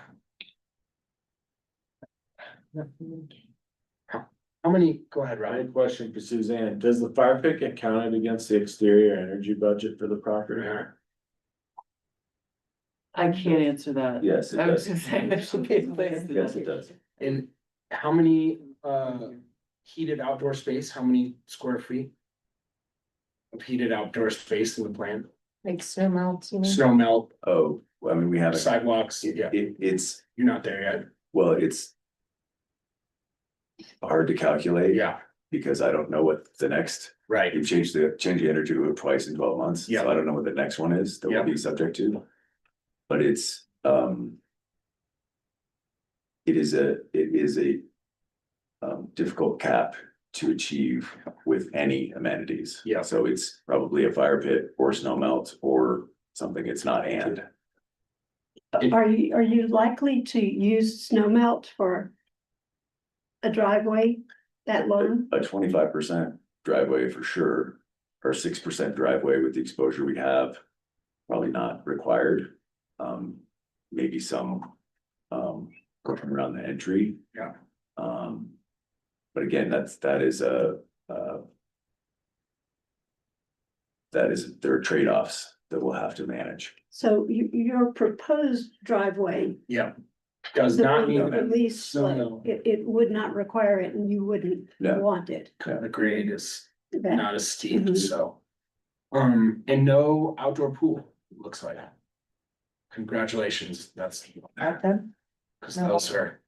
How many, go ahead, I had a Ryan. question for Suzanne. Does the fire pit get counted against the exterior energy budget for the property? I can't answer that. Yes, it I was does. gonna say, I should be able to answer Yes, that. it does. And how many heated outdoor space, how many square feet? Of heated outdoor space in the plan, Like snow melt, you mean? snow melt, Oh, I mean, we haven't, sidewalks, yeah, it's, you're not there yet, well, it's hard to calculate. yeah, Because I don't know what the next, right, you've changed the energy to twice in 12 months. Yeah. So I don't know what the next one is that Yeah. we'll be subject to. But it is a difficult cap to achieve with any amenities. Yeah. So it's probably a fire pit or snow melt or something. It's not and. Are you likely to use snow melt for a driveway that long? A 25% driveway for sure, or 6% driveway with the exposure we have, probably not required. Maybe some around the entry. Yeah. But again, there are trade-offs that we'll have to manage. So your proposed driveway. yeah. Does The not one mean that that released, snow melt. it would not require it and you wouldn't No. want it. The grade is That- not as steep, Mhm. so. And no outdoor pool, looks like. Congratulations, that's, Okay. because those are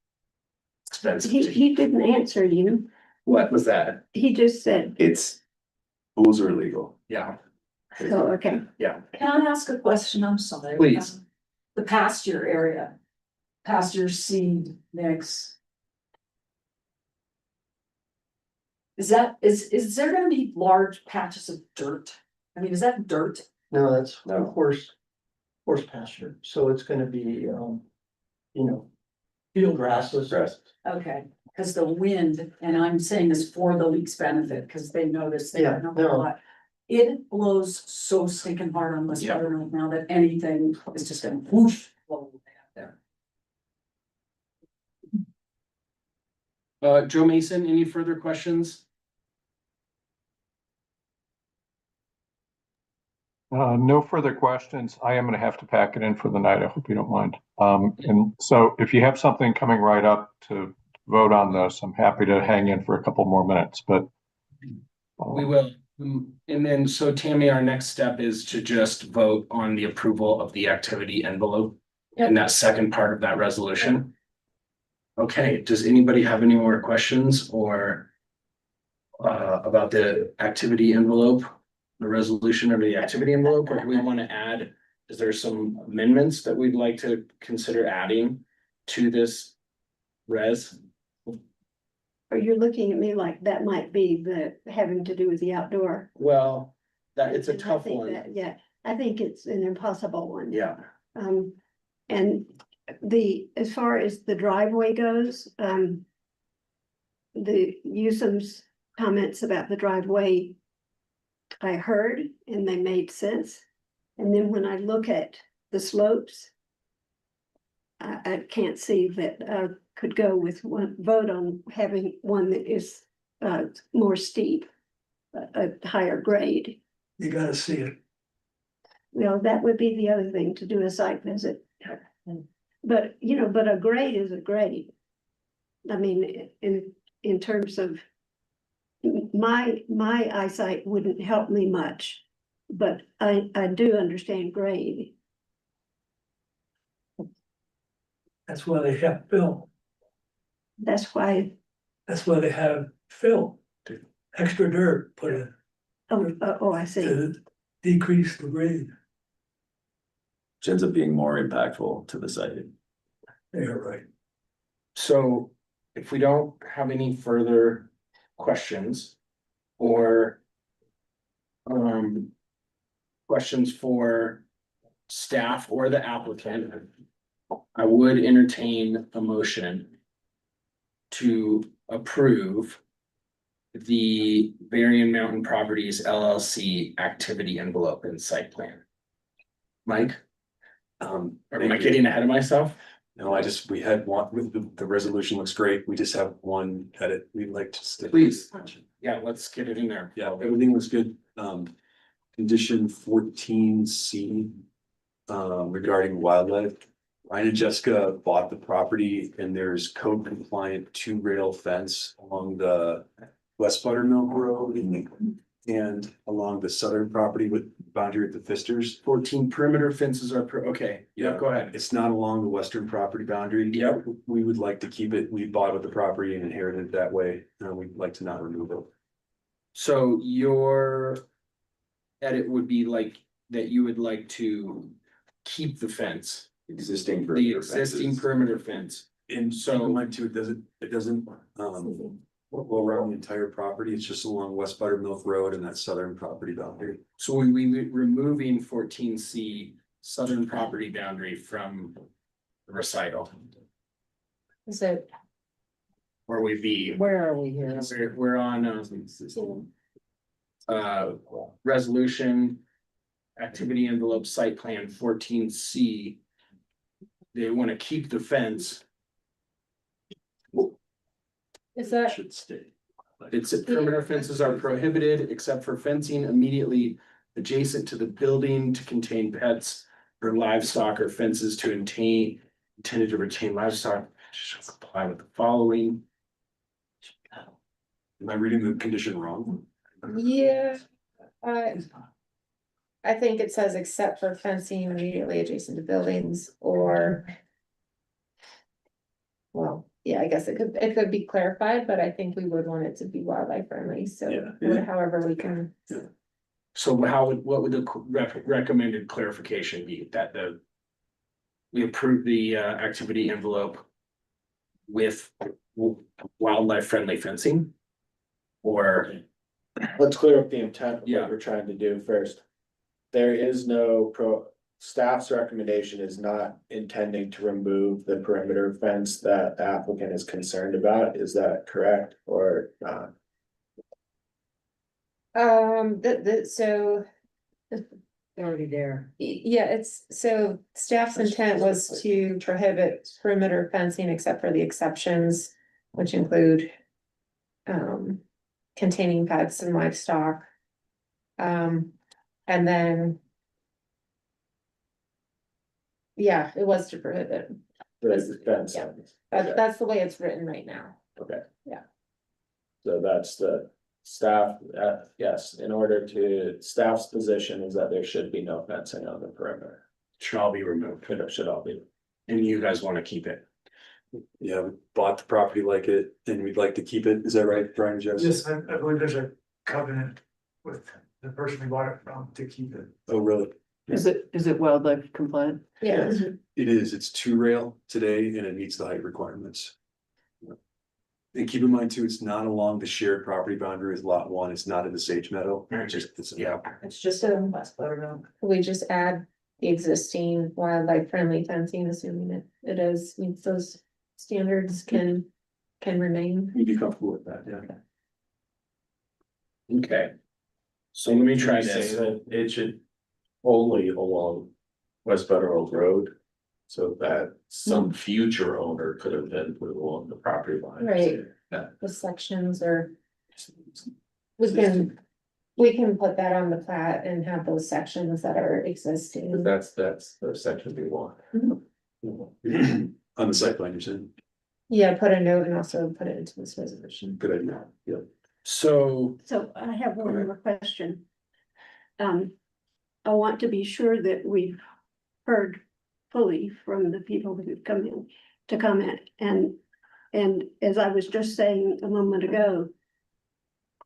expensive. He didn't answer you. What was that? He just said, It's, pools are illegal. Yeah, so, okay. yeah, Can I ask a question? I'm sorry. Please. The pasture area, pasture seed mix. Is there gonna be large patches of dirt? I mean, is that dirt? No, that's No. horse pasture, so it's gonna be, you know, field grasses. Grass. Okay, because the wind, and I'm saying this for the league's benefit, because they know this, they Yeah, know a no. lot. It blows so stinking hard on West Yeah. Buttermilk now that anything is just gonna whoosh blow there. Joe Mason, any further questions? No further questions. I am gonna have to pack it in for the night. I hope you don't mind. And so if you have something coming right up to vote on this, I'm happy to hang in for a couple more minutes, but. We will. And then, so Tammy, our next step is to just vote on the approval of the activity envelope. And that second part of that resolution. Okay, does anybody have any more questions or about the activity envelope? The resolution of the activity envelope, or do we want to add, is there some amendments that we'd like to consider adding to this res? Or you're looking at me like that might be the, having to do with the outdoor. Well, that it's a And I tough think one. that- Yeah, I think it's an impossible one. Yeah, And as far as the driveway goes, the Newsom's comments about the driveway, I heard and they made sense. And then when I look at the slopes, I can't see that I could go with one, vote on having one that is more steep, a higher grade. You gotta see it. Well, that would be the other thing, to do a site visit. But, but a grade is a grade. I mean, in terms of my eyesight wouldn't help me much, but I do understand grade. That's why they have fill. That's why, That's why they have fill. Extra dirt put in I see. to decrease the grade. Which ends up being more impactful to the site. You're right. so if we don't have any further questions or questions for staff or the applicant, I would entertain a motion to approve the Berrien Mountain Properties LLC activity envelope and site plan. Mike, am I getting ahead of myself? No, we had one, the resolution looks great. We just have one edit we'd like to stick. Please, yeah, let's get it in there. Yeah, everything was good. Condition 14C. Regarding wildlife. Ryan and Jessica bought the property and there's code compliant 2-rail fence along the West Buttermilk Road and along the southern property with boundary with the Fisters. 14 perimeter fences are, okay, yeah, go ahead. It's not along the western property boundary. Yep. We would like to keep it. We bought with the property and inherited it that way. We'd like to not remove it. So your edit would be like that you would like to keep the fence, Existing. the perimeter existing fences. perimeter fence. And so in mind too, it doesn't go around the entire property. It's just along West Buttermilk Road and that southern property boundary. So we removing 14C southern property boundary from the recital, Is it, where we be. Where are we here? We're on resolution, activity envelope, site plan 14C. They want to keep the fence. is that, Should stay. It's perimeter fences are prohibited except for fencing immediately adjacent to the building to contain pets or livestock, or fences to intended to retain livestock. Shall comply with the following. Am I reading the condition wrong? yeah, I think it says except for fencing immediately adjacent to buildings or. Well, yeah, I guess it could be clarified, but I think we would want it to be wildlife friendly, so Yeah. however we can. So what would the recommended clarification be, that we approve the activity envelope with wildlife friendly fencing? Or, Let's clear up the intent of Yeah. what we're trying to do first. There is no staff's recommendation is not intending to remove the perimeter fence that the applicant is concerned about. Is that correct or not? So, Already there. yeah, so staff's intent was to prohibit perimeter fencing except for the exceptions, which include. Containing pets and livestock. And then. Yeah, it was to prohibit, The fence. Yeah. That's the way it's written right now. Okay. Yeah. So that's the staff, yes, in order to, staff's position is that there should be no fencing on the perimeter. should all be removed, It should all be. and you guys wanna keep it? Yeah, we bought the property like it and we'd like to keep it. Is that right, Brian and Jess? Yes, I believe there's a covenant with the person we bought it from to keep it. Oh, really? Is it wildlife compliant? Yeah. It is, it's 2-rail today and it meets the height requirements. And keep in mind too, it's not along the shared property boundary with lot 1, it's not in the Sage Meadow, it's just, it's. It's just a West Buttermilk. We just add the existing wildlife friendly fencing, assuming it is, meets those standards can remain. You'd be comfortable with that, yeah. Okay. So let me try Can you say this. that it should only along West Federal Road. So that some future owner could have then put along the property line. Right. Yeah. The sections are. We can put that on the plat and have those sections that are existing. That's the section we want. On the site plan, you're saying? Yeah, put a note and also put it into this resolution. Good idea, yeah. So, So I have one more question. I want to be sure that we've heard fully from the people who've come in to comment, and as I was just saying a moment ago,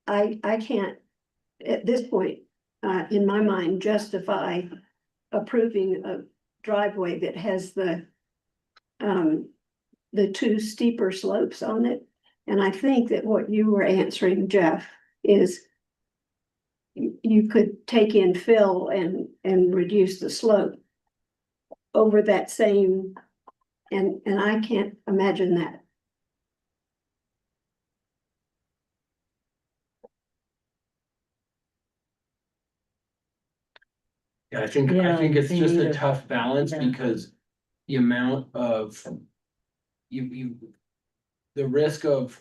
I can't, at this point, in my mind, justify approving a driveway that has the 2 steeper slopes on it. And I think that what you were answering, Jeff, is you could take in fill and reduce the slope over that same, and I can't imagine that. yeah, I think it's just a tough balance because the amount of. The risk of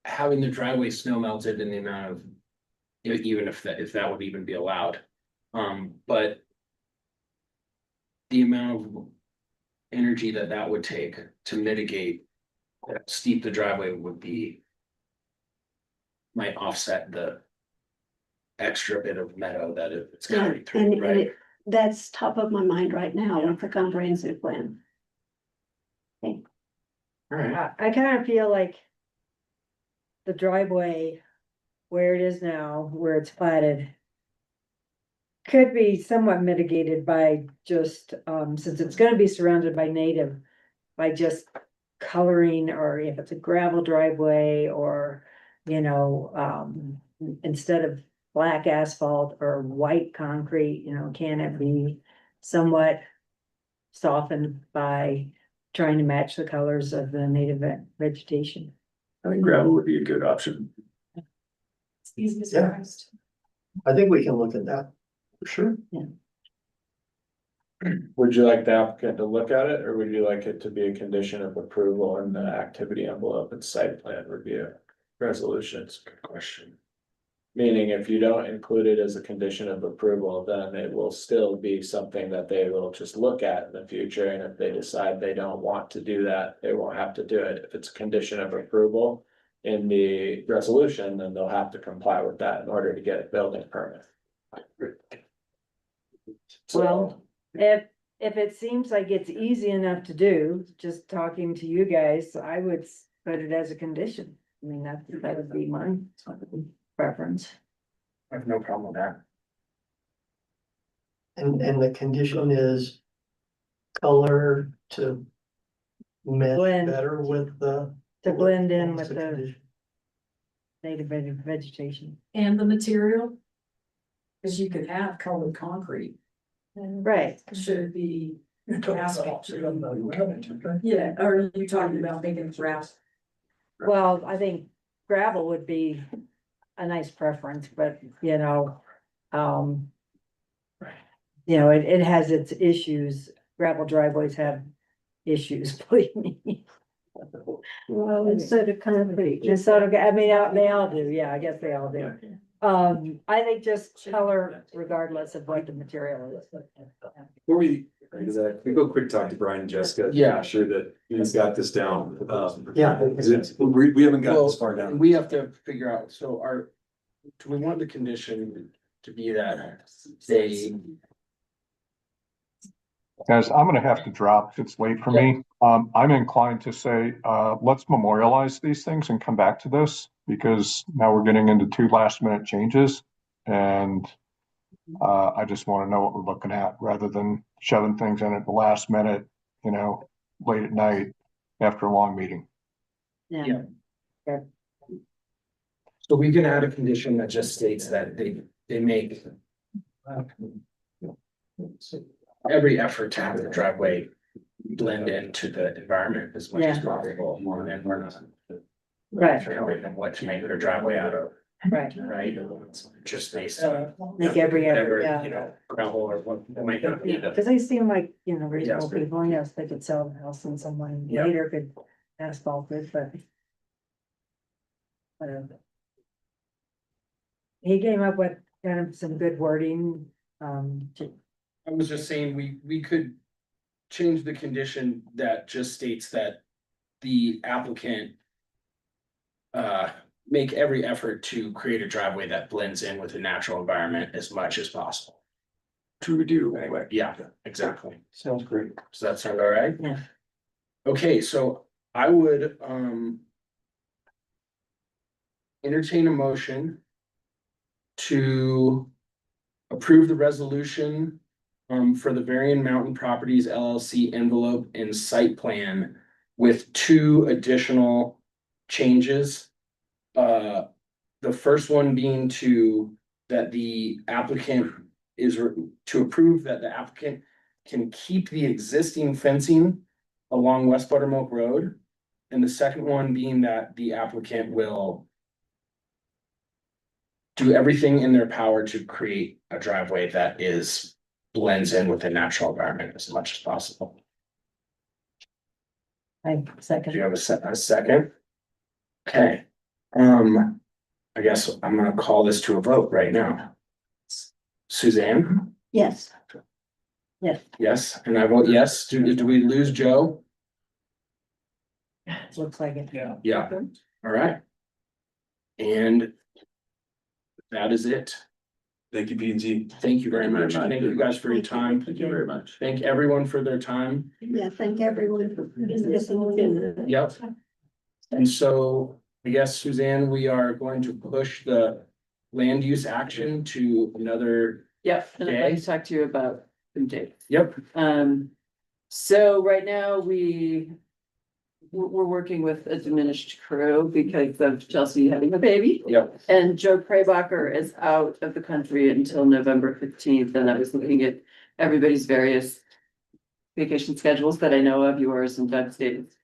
having the driveway snow melted and the amount of, even if that would even be allowed. But the amount of energy that would take to mitigate how steep the driveway would be might offset the extra bit of meadow that it's carrying through, And right? that's top of my mind right now with the comprehensive plan. All right, I kind of feel like the driveway where it is now, where it's platted, could be somewhat mitigated by just, since it's gonna be surrounded by native, by just coloring, or if it's a gravel driveway, or, instead of black asphalt or white concrete, can it be somewhat softened by trying to match the colors of the native vegetation? I think gravel would be a good option. It's easy as Yeah. Christ. I think we can look at that, for sure. Would you like the applicant to look at it, or would you like it to be a condition of approval in the activity envelope and site plan review resolutions? good question. Meaning if you don't include it as a condition of approval, then it will still be something that they will just look at in the future, and if they decide they don't want to do that, they won't have to do it. If it's a condition of approval in the resolution, then they'll have to comply with that in order to get a building permit. Well, if it seems like it's easy enough to do, just talking to you guys, I would put it as a condition. I mean, that would be my preference. I have no problem with that. And the condition is color to match Blend. better with the. To blend in with the condition? native vegetation. And the material. Cause you could have colored concrete. Right. Should it be You're talking asphalt? about- Yeah, or are you talking about making it grass? Well, I think gravel would be a nice preference, but you know, it has its issues. Gravel driveways have issues, believe me. Well, instead of concrete. And so, I mean, they all do, yeah, I guess they all do. I think just color regardless of what the material is. Before we go quick talk to Brian and Jessica. Yeah. Make sure that he's got this down. Yeah. We haven't gotten this far Well, down. we have to figure out, so do we want the condition to be that they, Guys, I'm gonna have to drop. It's late for me. I'm inclined to say, let's memorialize these things and come back to this because now we're getting into 2 last-minute changes. And I just want to know what we're looking at rather than shoving things in at the last minute, late at night after a long meeting. Yeah. so we can add a condition that just states that they make every effort to have the driveway blend into the environment as much as Yeah. possible, and we're not. Right. Telling them what to make their driveway out of, Right. right? Just based on. Make every effort, whatever, yeah. Gravel or what it might not be. Cause they seem like, reasonable Yes. people, yes, they could sell the house and someone Yeah. later could asphalt it, but. Whatever. He came up with kind of some good wording, I was just saying, we could change the condition that just states that the applicant make every effort to create a driveway that blends in with the natural environment as much as possible. True do. Anyway, yeah, exactly. Sounds great. Does that sound all right? Yeah. Okay, so I would entertain a motion to approve the resolution for the Varian Mountain Properties LLC envelope and site plan with 2 additional changes. The first one being that the applicant to approve that the applicant can keep the existing fencing along West Buttermilk Road. And the second one being that the applicant will do everything in their power to create a driveway that blends in with the natural environment as much as possible. I Do you second. have a second? Okay, I guess I'm gonna call this to a vote right now. Suzanne? Yes. Yes. Yes, and I vote yes. Do we lose Joe? Looks like it. Yeah. Yeah, all right. And that is it. Thank you, P and Z. Thank you very much. Thank you very Thank you guys for your time. Thank you very much. Thank everyone for their time. Yeah, thank everyone for listening. Yep. And so I guess Suzanne, we are going to push the land use action to another. Yep, and I'd like Okay. to talk to you about some dates. Yep. So right now we're working with a diminished crew because of Chelsea having a baby. Yep. And Joe Kraybacher is out of the country until November 15th, and I was looking at everybody's various vacation schedules that I know of, yours and Doug's dates.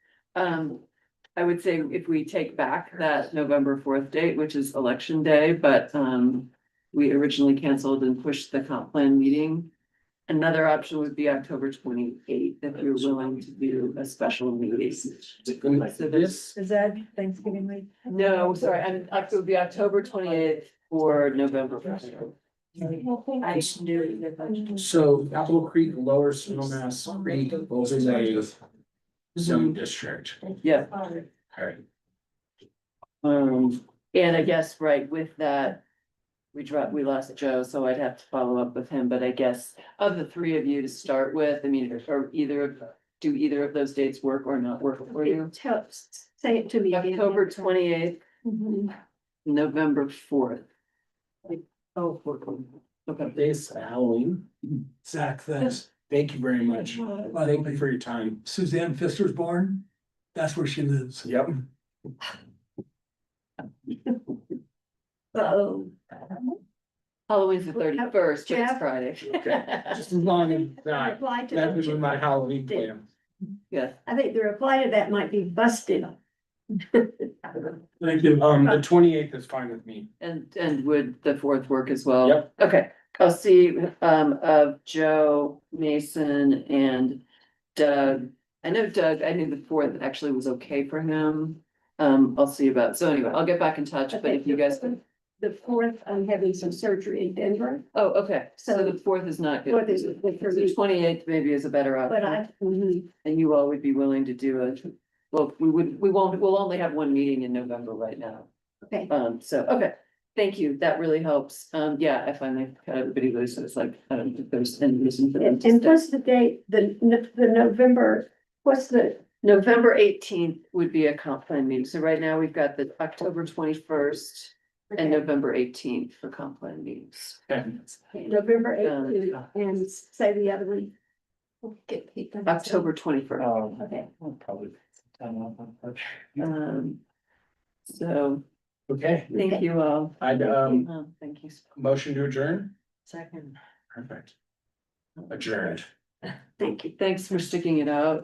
I would say if we take back that November 4th date, which is election day, but we originally canceled and pushed the comp plan meeting. Another option would be October 28th, if you're willing to do a special meeting. So this, Is that Thanksgiving week? no, sorry, it would be October 28th or November 1st. I can do it. So Apple Creek, Lower Snowmass Creek, overlay zone district. Yeah. Alright. And I guess, right, with that, we lost Joe, so I'd have to follow up with him, but I guess of the three of you to start with, I mean, or do either of those dates work or not work for you? Say it to me again. October 28th, Mhm. November 4th. Oh, Okay. Today's Halloween. Zach, thanks. Thank you very much. By the Thank you way, for your time. Suzanne Pfister's born, that's where she lives. Yep. Oh. Halloween's the 31st, but it's Jeff? Friday. Okay. Just as long as that, Reply to that was that. my Halloween plan. Yeah, I think the reply to that might be busted. Thank you. The 28th is fine with me. and would the 4th work as well? Yep. Okay, I'll see, of Joe, Mason and Doug. I know Doug, I knew the 4th actually was okay for him. I'll see about, so anyway, I'll get back in touch, but if you guys. The 4th, I'm having some surgery in Denver, Oh, okay, so So- the 4th is not good. 4th is good for The me. 28th maybe is a better but option, and you all would be willing to do it. Well, we'll only have one meeting in November right now. okay. So, okay, thank you, that really helps. Yeah, I finally cut everybody loose, so it's like, I don't think there's any reason for them to And stay. what's the date, the November, what's the, November 18th would be a comp plan meeting, so right now we've got the October 21st and November 18th for comp plan meetings. November 18th, and say the other one? Get people. October 21st. Okay. Probably. So, Okay, thank you all. I'd, Thank you. motion to adjourn. second. Perfect. Adjourned. Thank you. Thanks for sticking it out.